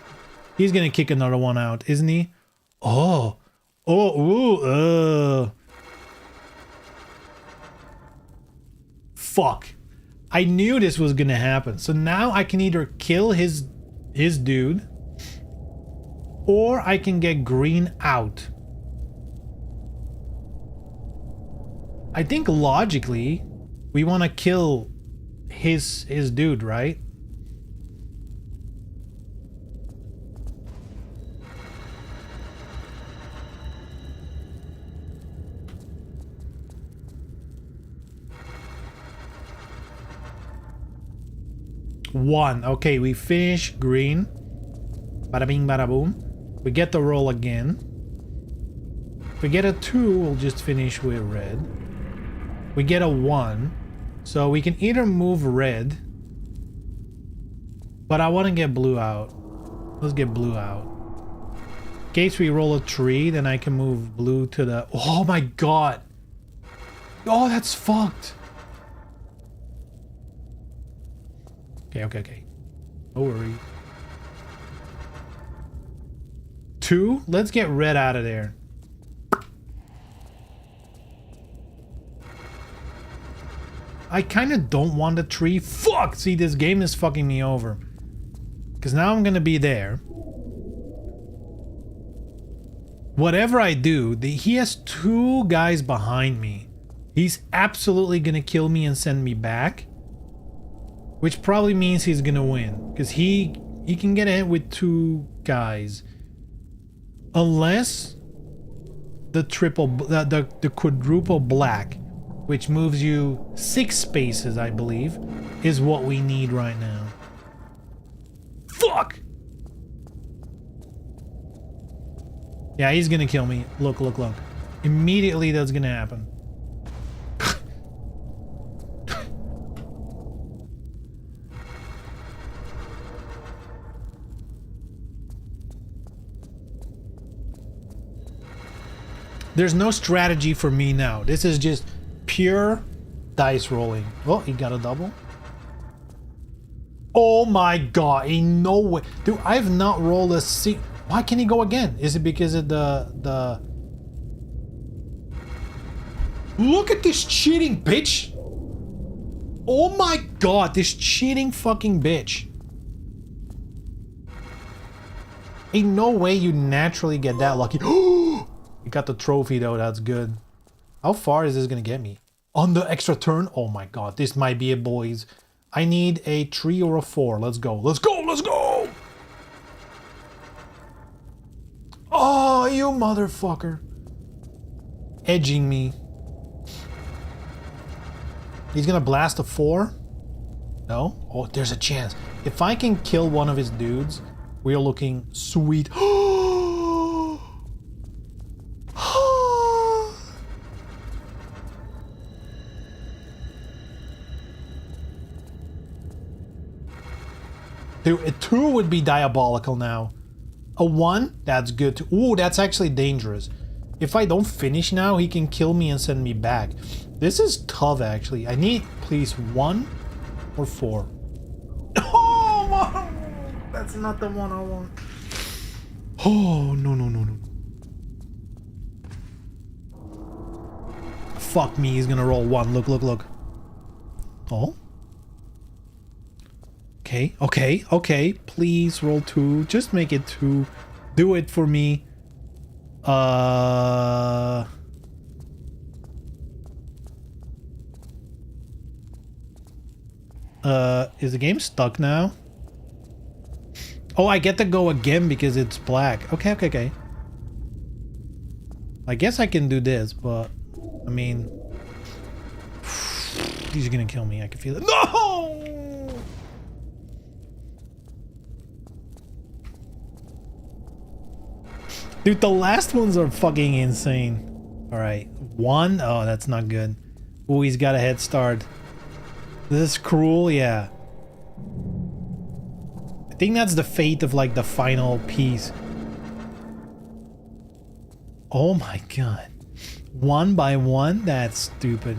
kick another one out, isn't he? Oh, ooh, fuck. I knew this was gonna happen. So now I can either kill his dude, or I can get green out. I think logically we want to kill his dude, right? 1. Okay, we finish green. Bada bing, bada boom. We get the roll again. If we get a 2, we'll just finish with red. We get a 1. So we can either move red. But I want to get blue out. Let's get blue out. In case we roll a 3, then I can move blue to the... Oh my god! Oh, that's fucked! Okay. No worry. 2? Let's get red out of there. I kind of don't want the 3. Fuck! See, this game is fucking me over. Because now I'm gonna be there. Whatever I do, he has 2 guys behind me. He's absolutely gonna kill me and send me back. Which probably means he's gonna win. Because he can get ahead with 2 guys. Unless the quadruple black, which moves you 6 spaces, I believe, is what we need right now. Fuck! Yeah, he's gonna kill me. Look. Immediately that's gonna happen. There's no strategy for me now. This is just pure dice rolling. Oh, he got a double. Oh my god, ain't no way. Dude, I've not rolled a C. Why can't he go again? Is it because of the... Look at this cheating bitch. Oh my god, this cheating fucking bitch. Ain't no way you naturally get that lucky. You got the trophy though, that's good. How far is this gonna get me? On the extra turn? Oh my god, this might be it, boys. I need a 3 or a 4. Let's go. Oh, you motherfucker. Edging me. He's gonna blast a 4? No? Oh, there's a chance. If I can kill one of his dudes, we're looking sweet. Dude, a 2 would be diabolical now. A 1? That's good too. Ooh, that's actually dangerous. If I don't finish now, he can kill me and send me back. This is tough, actually. I need, please, 1 or 4. Oh, that's not the one I want. Oh, no. Fuck me, he's gonna roll 1. Look. Oh. Okay. Please roll 2. Just make it 2. Do it for me. Is the game stuck now? Oh, I get to go again because it's black. Okay. I guess I can do this, but I mean, he's gonna kill me. I can feel it. No! Dude, the last ones are fucking insane. Alright. 1? Oh, that's not good. Oh, he's got a head start. This is cruel, yeah. I think that's the fate of like the final piece. Oh my god. 1 by 1? That's stupid.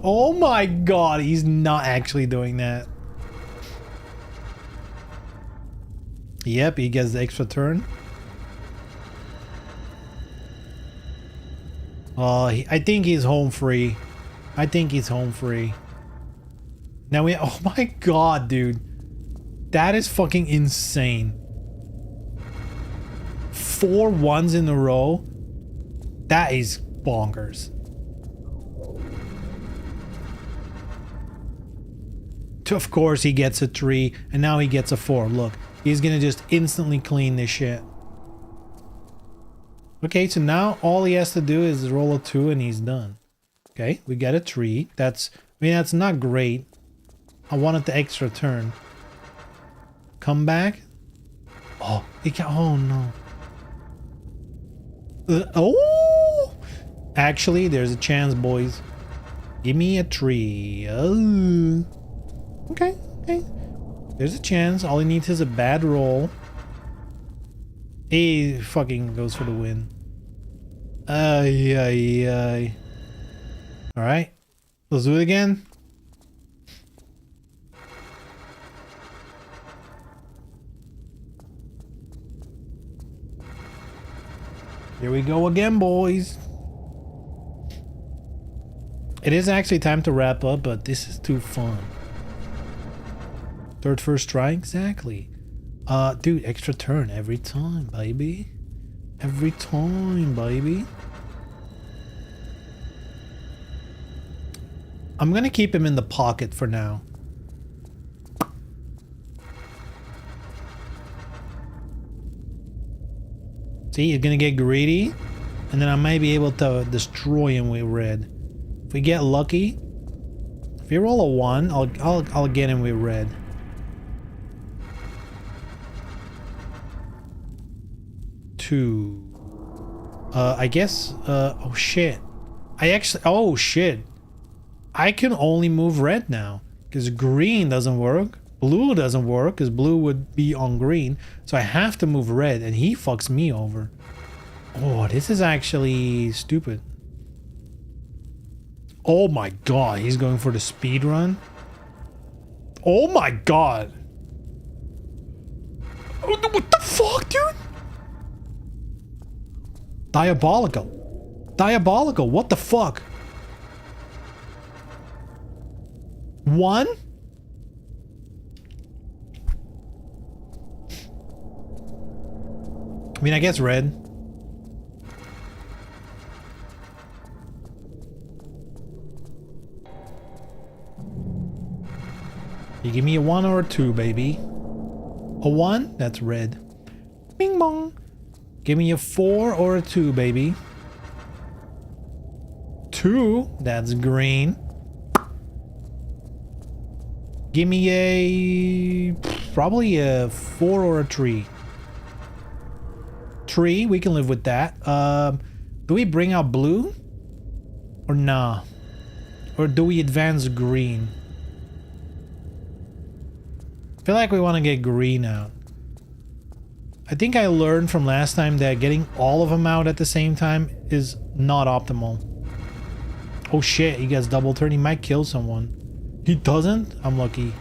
Oh my god, he's not actually doing that. Yep, he gets the extra turn. Oh, I think he's home free. Now we... Oh my god, dude. That is fucking insane. 4 1s in a row? That is bonkers. Of course he gets a 3, and now he gets a 4. Look, he's gonna just instantly clean this shit. Okay, so now all he has to do is roll a 2 and he's done. Okay, we get a 3. That's, I mean, that's not great. I wanted the extra turn. Come back. Oh, he got, oh no. Oh! Actually, there's a chance, boys. Give me a 3. Oh. Okay, okay. There's a chance. All he needs is a bad roll. He fucking goes for the win. Ay, ay, ay. Alright. Let's do it again. Here we go again, boys. It is actually time to wrap up, but this is too fun. Third first try? Exactly. Dude, extra turn every time, baby. Every time, baby. I'm gonna keep him in the pocket for now. See, he's gonna get greedy, and then I might be able to destroy him with red. If we get lucky, if you roll a 1, I'll get him with red. Two. I guess. Oh shit. Oh shit. I can only move red now because green doesn't work. Blue doesn't work because blue would be on green. So I have to move red and he fucks me over. Oh, this is actually stupid. Oh my god, he's going for the speed run. Oh my god. What the fuck, dude? Diabolical. Diabolical. What the fuck? 1? I mean, I guess red. You give me a 1 or a 2, baby. A 1? That's red. Bing bong. Give me a 4 or a 2, baby. 2? That's green. Give me a... probably a 4 or a 3. 3, we can live with that. Do we bring out blue? Or nah? Or do we advance green? I feel like we want to get green out. I think I learned from last time that getting all of them out at the same time is not optimal. Oh shit, he gets double turn. He might kill someone. He doesn't? I'm lucky.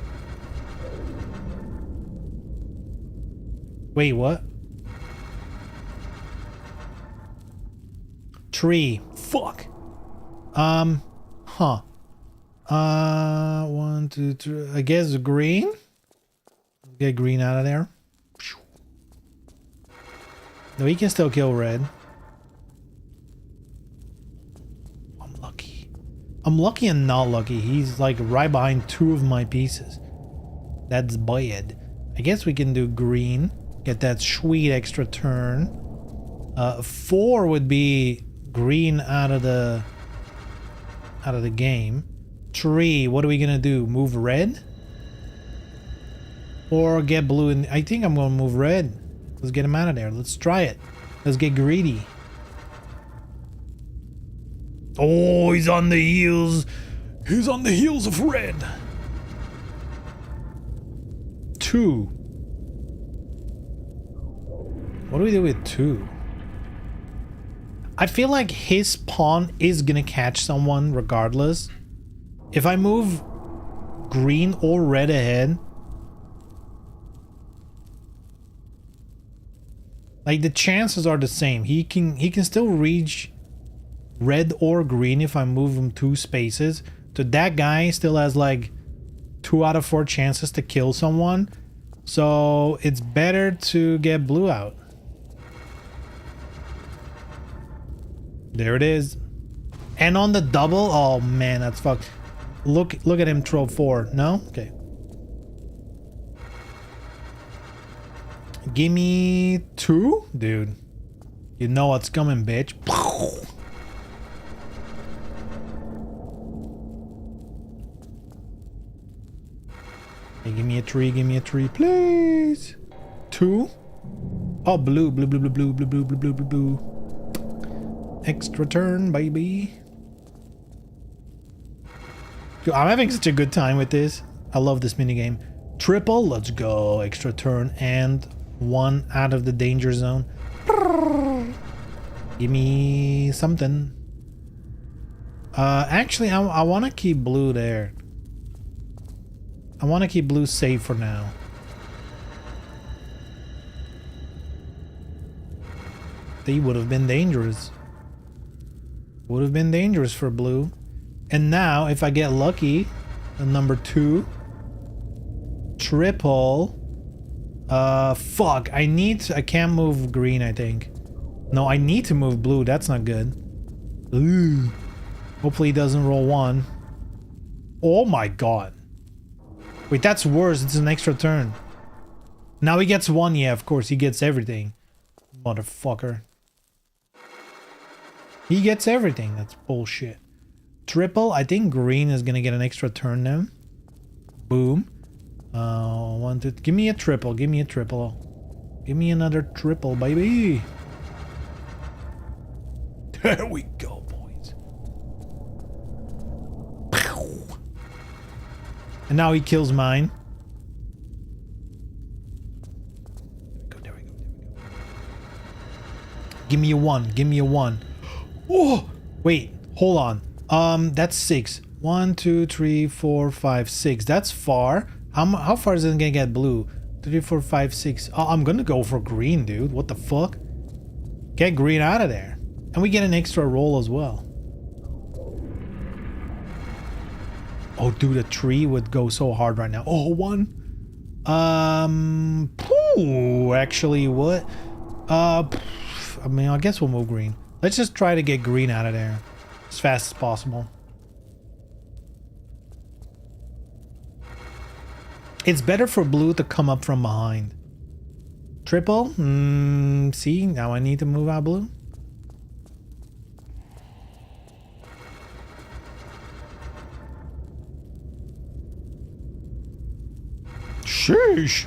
Wait, what? 3. Fuck. Huh. 1, 2, 3. I guess green? Get green out of there. No, he can still kill red. I'm lucky. I'm lucky and not lucky. He's like right behind 2 of my pieces. That's bad. I guess we can do green. Get that sweet extra turn. 4 would be green out of the game. 3, what are we gonna do? Move red? Or get blue? And I think I'm gonna move red. Let's get him out of there. Let's try it. Let's get greedy. Oh, he's on the heels. He's on the heels of red. 2. What do we do with 2? I feel like his pawn is gonna catch someone regardless. If I move green or red ahead, like the chances are the same. He can still reach red or green if I move him 2 spaces. So that guy still has like 2 out of 4 chances to kill someone. So it's better to get blue out. There it is. And on the double, oh man, that's fucked. Look at him throw 4. No? Okay. Give me 2? Dude. You know what's coming, bitch. Hey, give me a tree, please. 2. Oh, blue. Extra turn, baby. Dude, I'm having such a good time with this. I love this minigame. Triple, let's go. Extra turn and 1 out of the danger zone. Give me something. Actually, I want to keep blue there. I want to keep blue safe for now. They would have been dangerous. Would have been dangerous for blue. And now, if I get lucky, number 2, triple. Fuck. I can't move green, I think. No, I need to move blue. That's not good. Ooh. Hopefully he doesn't roll 1. Oh my god. Wait, that's worse. It's an extra turn. Now he gets 1. Yeah, of course. He gets everything. Motherfucker. He gets everything. That's bullshit. Triple. I think green is gonna get an extra turn now. Boom. 1, 2. Give me a triple. Give me a triple. Give me another triple, baby. There we go, boys. And now he kills mine. There we go. Give me a 1. Give me a 1. Oh, wait. Hold on. That's 6. 1, 2, 3, 4, 5, 6. That's far. How far is it gonna get blue? 3, 4, 5, 6. Oh, I'm gonna go for green, dude. What the fuck? Get green out of there. And we get an extra roll as well. Oh, dude, a tree would go so hard right now. Oh, 1. Actually, what? I mean, I guess we'll move green. Let's just try to get green out of there as fast as possible. It's better for blue to come up from behind. Triple? See, now I need to move out blue. Sheesh.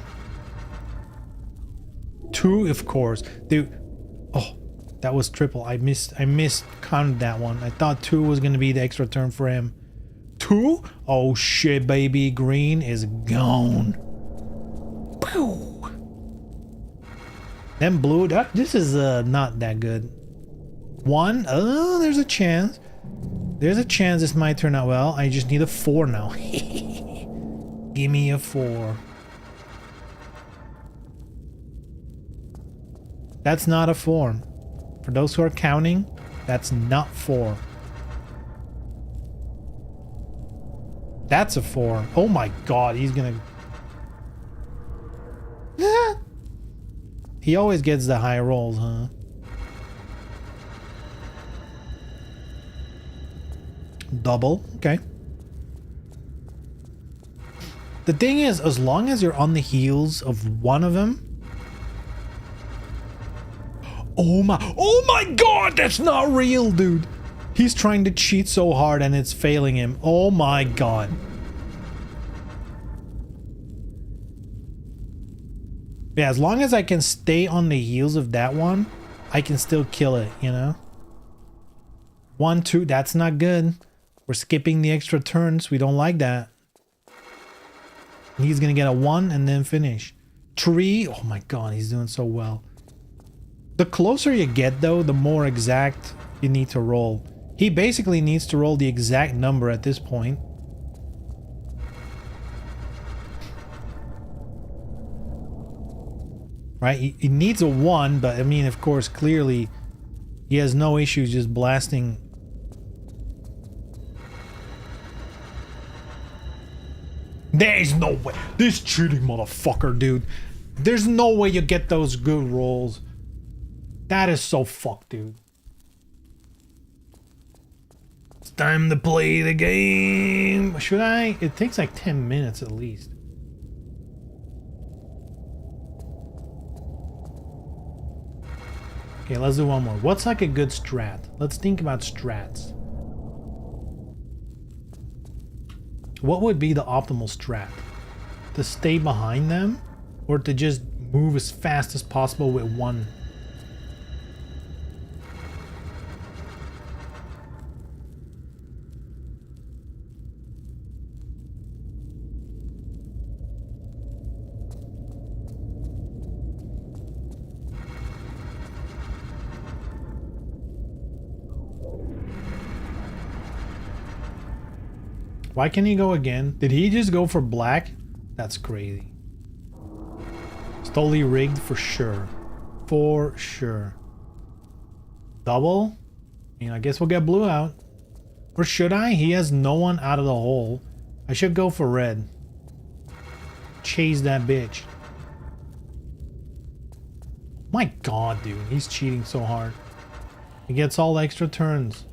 2, of course. Dude. Oh, that was triple. I miscounted that one. I thought 2 was gonna be the extra turn for him. 2? Oh shit, baby. Green is gone. Pew. Then blue. This is not that good. 1. Oh, there's a chance. There's a chance this might turn out well. I just need a 4 now. Give me a 4. That's not a 4. For those who are counting, that's not 4. That's a 4. Oh my god, he's gonna... He always gets the high rolls, huh? Double, okay. The thing is, as long as you're on the heels of one of them... Oh my god, that's not real, dude. He's trying to cheat so hard and it's failing him. Oh my god. Yeah, as long as I can stay on the heels of that one, I can still kill it, you know? 1, 2, that's not good. We're skipping the extra turns. We don't like that. He's gonna get a 1 and then finish. 3, oh my god, he's doing so well. The closer you get though, the more exact you need to roll. He basically needs to roll the exact number at this point. Right? He needs a 1, but I mean, of course, clearly he has no issues just blasting. There's no way. This cheating motherfucker, dude. There's no way you get those good rolls. That is so fucked, dude. It's time to play the game. Should I? It takes like 10 minutes at least. Okay, let's do one more. What's like a good strat? Let's think about strats. What would be the optimal strat? To stay behind them? Or to just move as fast as possible with one? Why can't he go again? Did he just go for black? That's crazy. It's totally rigged for sure. For sure. Double? I mean, I guess we'll get blue out. Or should I? He has no one out of the hole. I should go for red. Chase that bitch. My god, dude. He's cheating so hard. He gets all extra turns.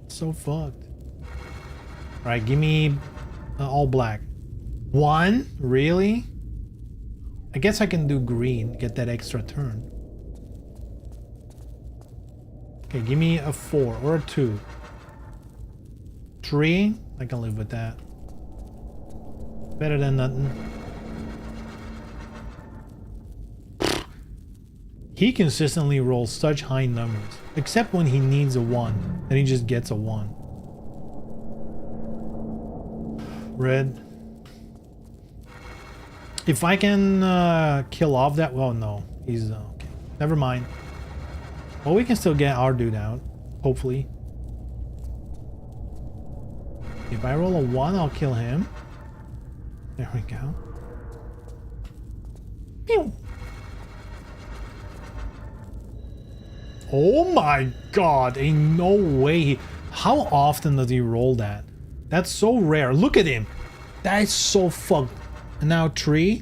So fucked. Alright, give me all black. One? Really? I guess I can do green, get that extra turn. Okay, give me a 4 or a 2. 3? I can live with that. Better than nothing. He consistently rolls such high numbers. Except when he needs a 1. Then he just gets a 1. Red. If I can kill off that... Well, no. He's... okay. Never mind. Well, we can still get our dude out. Hopefully. If I roll a 1, I'll kill him. There we go. Pew! Oh my god. Ain't no way. How often does he roll that? That's so rare. Look at him. That is so fucked. And now 3?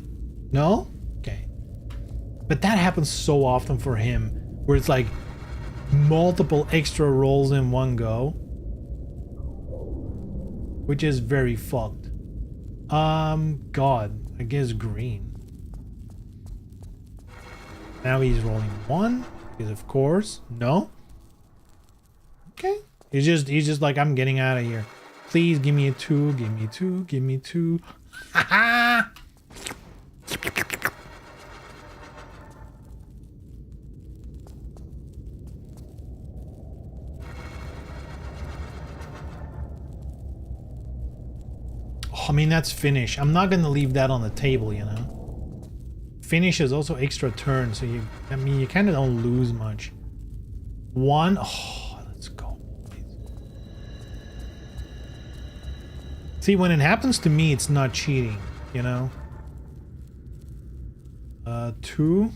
No? Okay. But that happens so often for him. Where it's like multiple extra rolls in one go. Which is very fucked. God. I guess green. Now he's rolling 1. Because of course. No? Okay. He's just like, I'm getting out of here. Please give me a 2, give me 2, give me 2. Haha! Oh, I mean, that's finish. I'm not gonna leave that on the table, you know? Finish is also extra turn, so I mean, you kind of don't lose much. 1. Oh, let's go. See, when it happens to me, it's not cheating, you know? 2.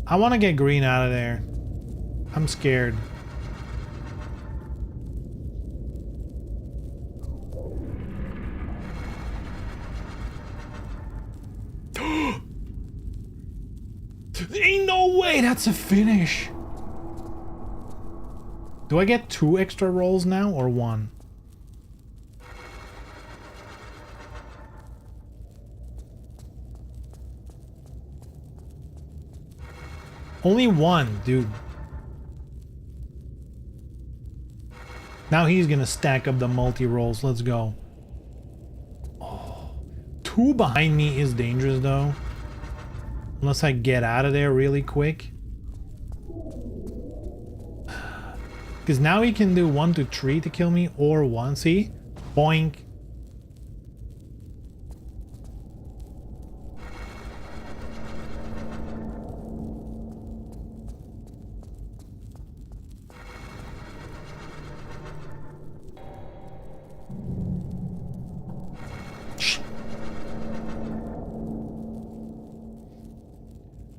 I want to get green out of there. I'm scared. Ain't no way that's a finish. Do I get 2 extra rolls now or 1? Only 1, dude. Now he's gonna stack up the multi-rolls. Let's go. Oh, 2 behind me is dangerous though. Unless I get out of there really quick. Because now he can do 1 to 3 to kill me, or 1. See? Boink.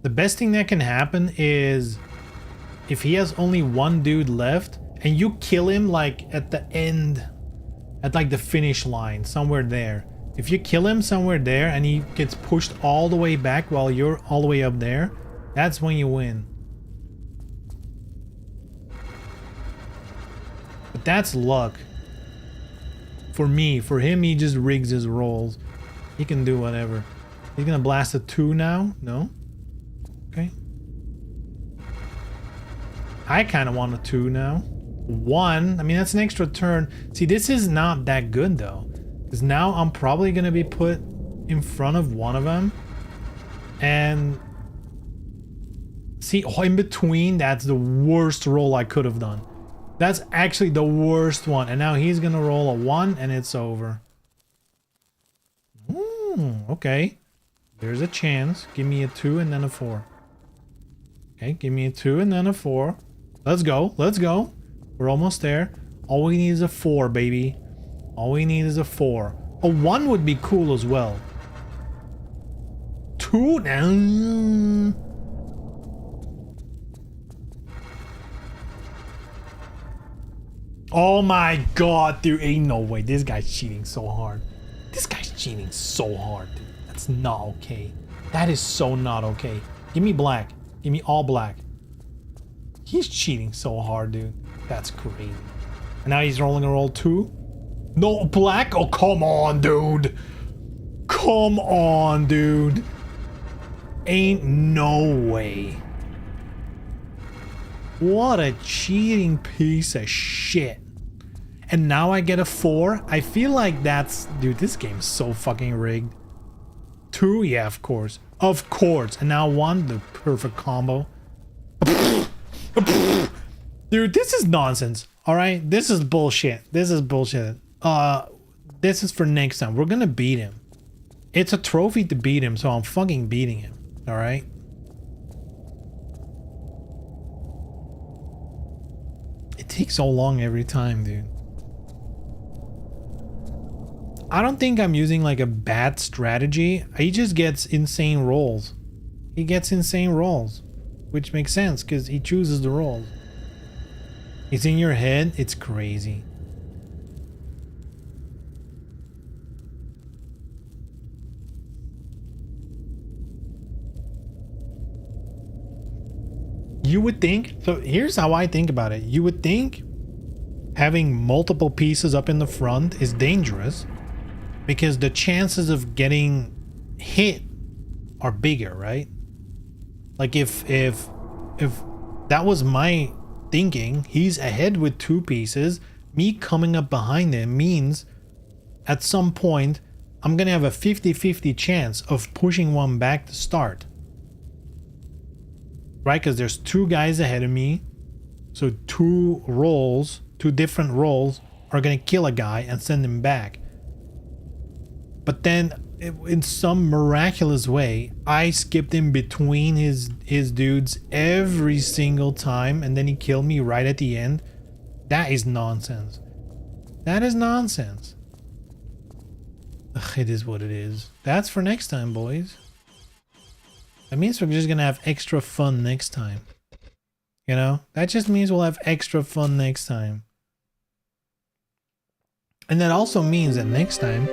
The best thing that can happen is if he has only 1 dude left and you kill him like at the end, at like the finish line, somewhere there. If you kill him somewhere there and he gets pushed all the way back while you're all the way up there, that's when you win. But that's luck. For me, for him, he just rigs his rolls. He can do whatever. He's gonna blast a 2 now? No? Okay. I kind of want a 2 now. 1, I mean, that's an extra turn. See, this is not that good though, because now I'm probably gonna be put in front of one of them, and see, in between, that's the worst roll I could have done. That's actually the worst one, and now he's gonna roll a 1 and it's over. Okay, there's a chance. Give me a 2 and then a 4. Okay, give me a 2 and then a 4. Let's go, let's go. We're almost there. All we need is a 4, baby. All we need is a 4. A 1 would be cool as well. 2 now. Oh my god, dude. Ain't no way. This guy's cheating so hard. This guy's cheating so hard, dude. That's not okay. That is so not okay. Give me black. Give me all black. He's cheating so hard, dude. That's crazy. And now he's rolling a roll 2. No, black? Oh, come on, dude. Come on, dude. Ain't no way. What a cheating piece of shit. And now I get a 4. I feel like that's... Dude, this game's so fucking rigged. 2? Yeah, of course. Of course. And now 1, the perfect combo. Dude, this is nonsense. Alright? This is bullshit. This is bullshit. This is for next time. We're gonna beat him. It's a trophy to beat him, so I'm fucking beating him. Alright? It takes so long every time, dude. I don't think I'm using like a bad strategy. He just gets insane rolls. He gets insane rolls. Which makes sense, because he chooses the rolls. It's in your head. It's crazy. You would think, so here's how I think about it. You would think having multiple pieces up in the front is dangerous because the chances of getting hit are bigger, right? Like if that was my thinking, he's ahead with 2 pieces, me coming up behind him means at some point I'm gonna have a 50-50 chance of pushing one back to start. Right? Because there's 2 guys ahead of me. So 2 rolls, 2 different rolls are gonna kill a guy and send him back. But then in some miraculous way, I skipped in between his dudes every single time, and then he killed me right at the end. That is nonsense. That is nonsense. Ugh, it is what it is. That's for next time, boys. That means we're just gonna have extra fun next time. You know? That just means we'll have extra fun next time. And that also means that next time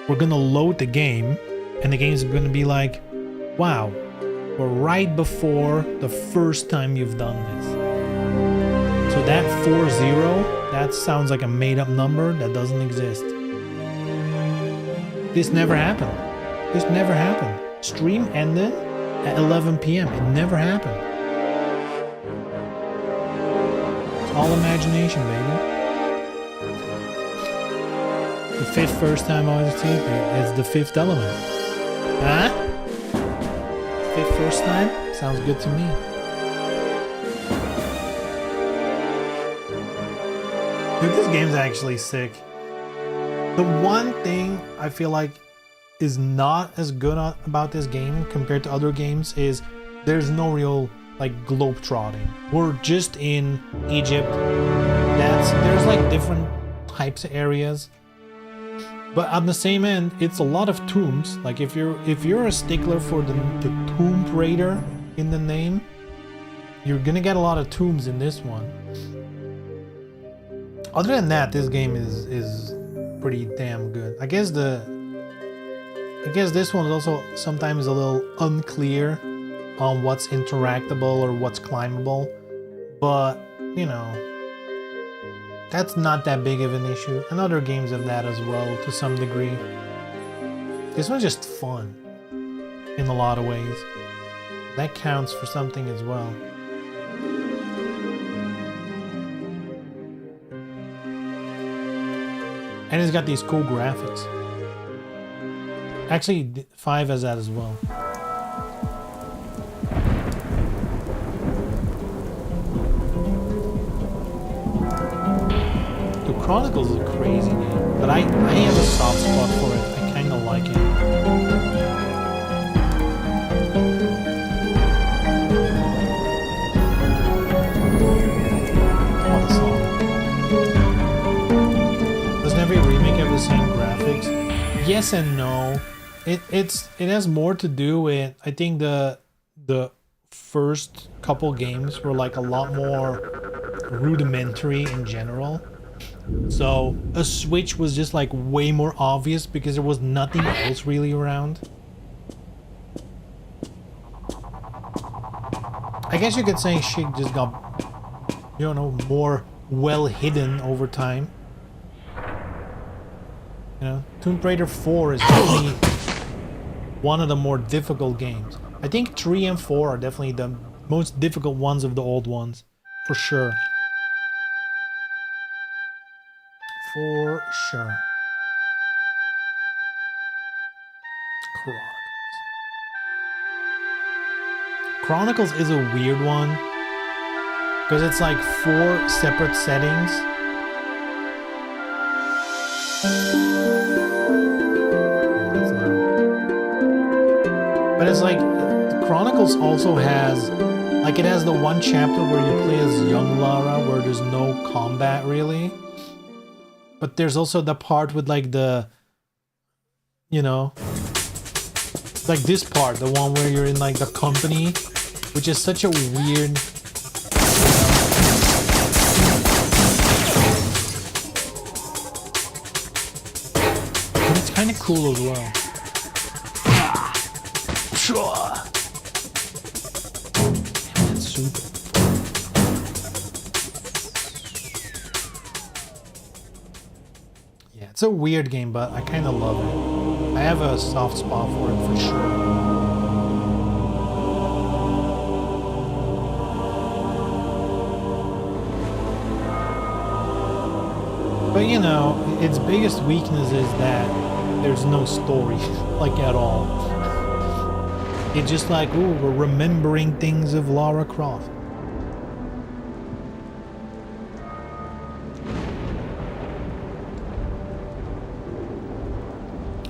we're gonna load the game and the game's gonna be like, wow, we're right before the first time you've done this. So that 4-0, that sounds like a made-up number that doesn't exist. This never happened. This never happened. Stream ended at 11 p.m. It never happened. It's all imagination, baby. The 5th first time I was teaching, it's the 5th element. Huh? 5th first time? Sounds good to me. Dude, this game's actually sick. The one thing I feel like is not as good about this game compared to other games is there's no real like globetrotting. We're just in Egypt. There's like different types of areas. But on the same end, it's a lot of tombs. Like if you're a stickler for the Tomb Raider in the name, you're gonna get a lot of tombs in this one. Other than that, this game is pretty damn good. I guess this one is also sometimes a little unclear on what's interactable or what's climbable, but you know, that's not that big of an issue. And other games have that as well to some degree. This one's just fun in a lot of ways. That counts for something as well. And it's got these cool graphics. Actually, 5 has that as well. The Chronicles is a crazy game, but I have a soft spot for it. I kind of like it. What a song. Doesn't every remake have the same graphics? Yes and no. It has more to do with, I think the first couple games were like a lot more rudimentary in general. So a Switch was just like way more obvious because there was nothing else really around. I guess you could say shit just got, you know, more well hidden over time. You know, Tomb Raider 4 is definitely one of the more difficult games. I think 3 and 4 are definitely the most difficult ones of the old ones, for sure. For sure. Chronicles is a weird one because it's like 4 separate settings. But it's like Chronicles also has, like, it has the one chapter where you play as young Lara where there's no combat really. But there's also the part with like the, you know, like this part, the one where you're in like the company, which is such a weird, but it's kind of cool as well. That's super. Yeah, it's a weird game, but I kind of love it. I have a soft spot for it for sure. But you know, its biggest weakness is that there's no story, like at all. It's just like, ooh, we're remembering things of Lara Croft.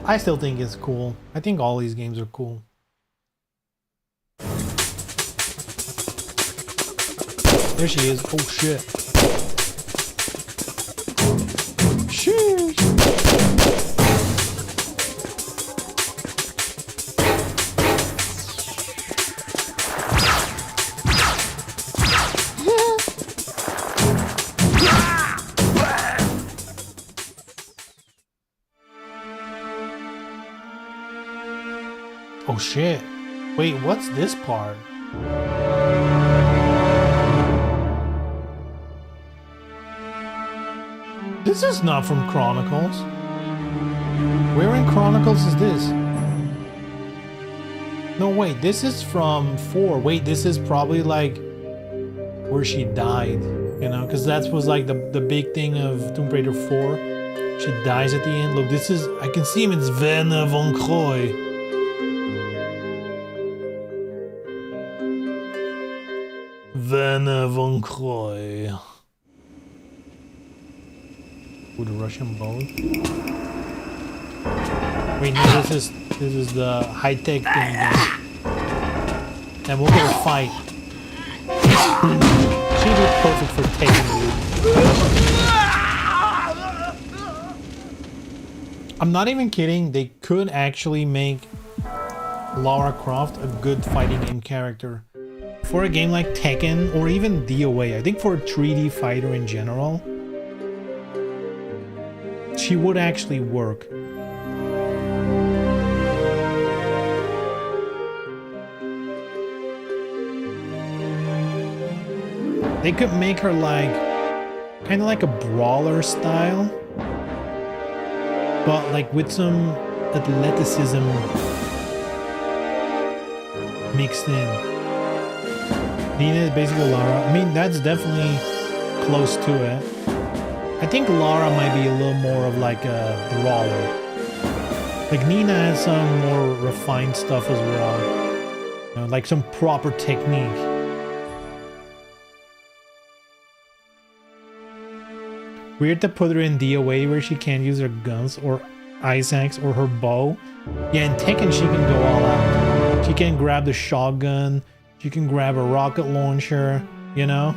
I still think it's cool. I think all these games are cool. There she is. Oh shit. Sheesh. Oh shit. Wait, what's this part? This is not from Chronicles. Where in Chronicles is this? No, wait, this is from 4. Wait, this is probably like where she died, you know, because that was like the big thing of Tomb Raider 4. She dies at the end. Look, this is, I can see him, it's Werner von Croy. Werner von Croy. Ooh, the Russian boat. Wait, no, this is the high-tech thing again. And we'll get a fight. She would be perfect for taking it. I'm not even kidding, they could actually make Lara Croft a good fighting game character. For a game like Tekken or even DOA, I think for a 3D fighter in general, she would actually work. They could make her like, kind of like a brawler style, but like with some athleticism mixed in. Nina is basically Lara. I mean, that's definitely close to it. I think Lara might be a little more of like a brawler. Like Nina has some more refined stuff as well. You know, like some proper technique. Weird to put her in DOA where she can't use her guns or ice axe or her bow. Yeah, in Tekken she can go all out. She can grab the shotgun. She can grab a rocket launcher, you know?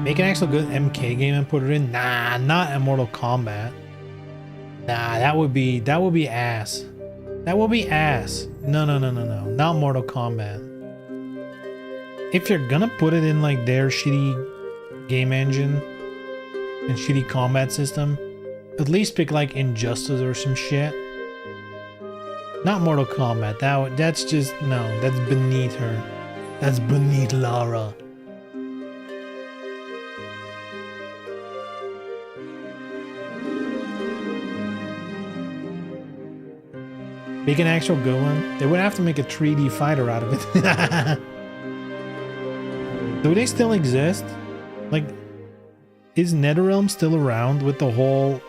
Make an actual good MK game and put it in? Nah, not a Mortal Kombat. Nah, that would be ass. That would be ass. No. Not Mortal Kombat. If you're gonna put it in like their shitty game engine and shitty combat system, at least pick like Injustice or some shit. Not Mortal Kombat. That's just no. That's beneath her. That's beneath Lara. Make an actual good one. They would have to make a 3D fighter out of it. Do they still exist? Like, is NetherRealm still around with the whole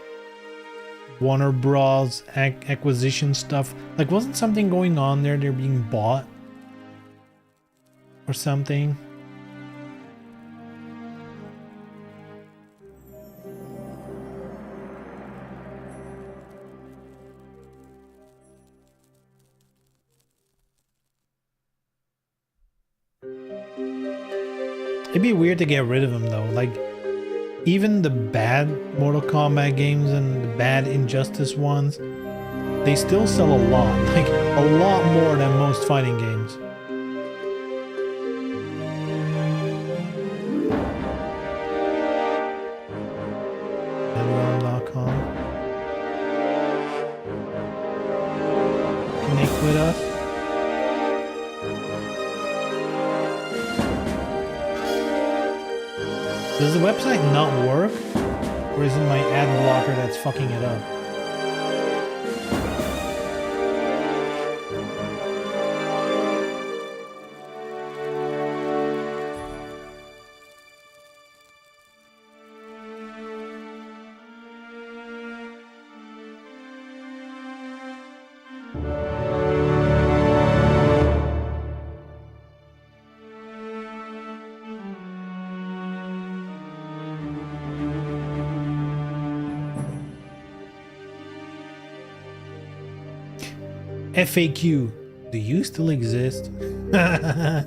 Warner Bros. Acquisition stuff? Like, wasn't something going on there? They're being bought or something? It'd be weird to get rid of them though. Like, even the bad Mortal Kombat games and the bad Injustice ones, they still sell a lot. Like, a lot more than most fighting games. NetherRealm.com. Connect with us. Does the website not work? Or is it my ad blocker that's fucking it up? FAQ, do you still exist? I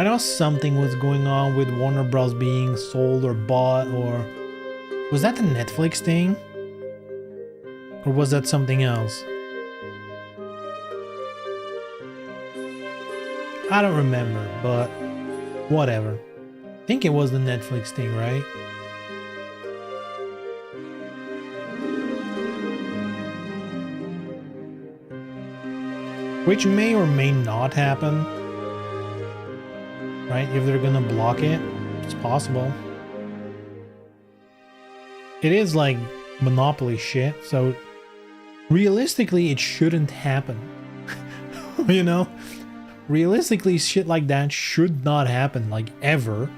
know something was going on with Warner Bros. Being sold or bought, or was that the Netflix thing? Or was that something else? I don't remember, but whatever. I think it was the Netflix thing, right? Which may or may not happen, right? If they're gonna block it, it's possible. It is like monopoly shit, so realistically it shouldn't happen. You know? Realistically, shit like that should not happen, like, ever.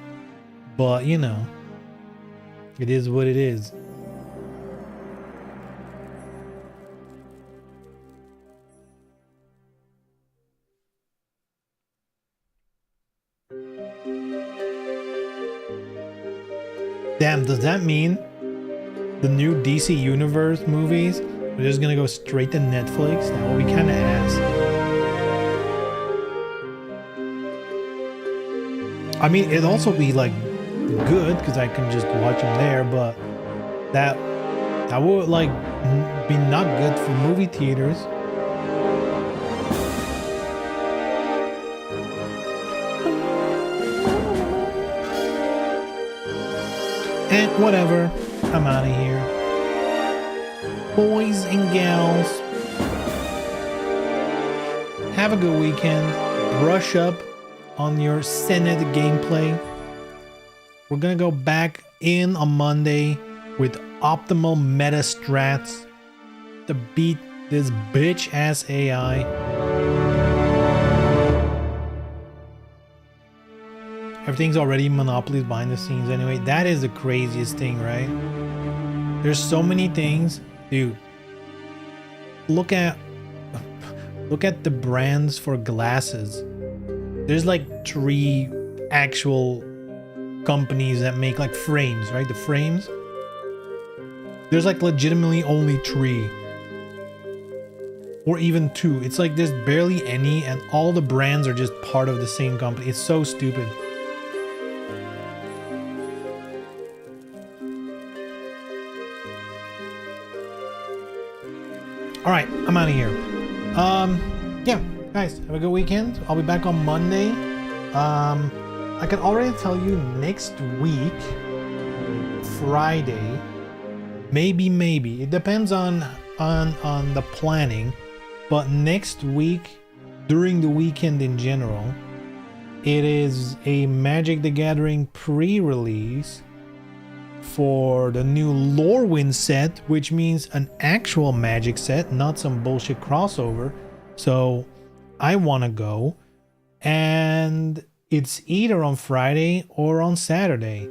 But, you know, it is what it is. Damn, does that mean the new DC Universe movies are just gonna go straight to Netflix? That would be kind of ass. I mean, it'd also be like good because I can just watch them there, but that would like be not good for movie theaters. And whatever, I'm out of here. Boys and gals, have a good weekend. Brush up on your Senate gameplay. We're gonna go back in on Monday with optimal meta strats to beat this bitch ass AI. everything's already monopolies behind the scenes anyway. That is the craziest thing, right? There's so many things, dude. Look at the brands for glasses. There's like 3 actual companies that make like frames, right? The frames. There's like legitimately only 3. Or even 2. It's like there's barely any, and all the brands are just part of the same company. It's so stupid. All right, I'm out of here. Yeah, guys, have a good weekend. I'll be back on Monday. I can already tell you next week, Friday, maybe. It depends on the planning, but next week, during the weekend in general, it is a Magic the Gathering pre-release for the new Lorwyn set, which means an actual Magic set, not some bullshit crossover. So I want to go, and it's either on Friday or on Saturday.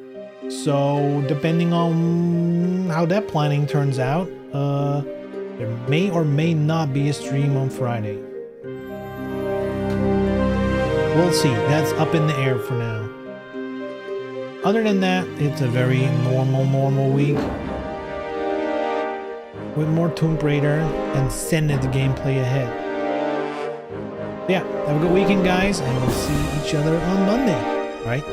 So depending on how that planning turns out, there may or may not be a stream on Friday. We'll see. That's up in the air for now. Other than that, it's a very normal week with more Tomb Raider and Senate gameplay ahead. Yeah, have a good weekend, guys, and we'll see each other on Monday, right?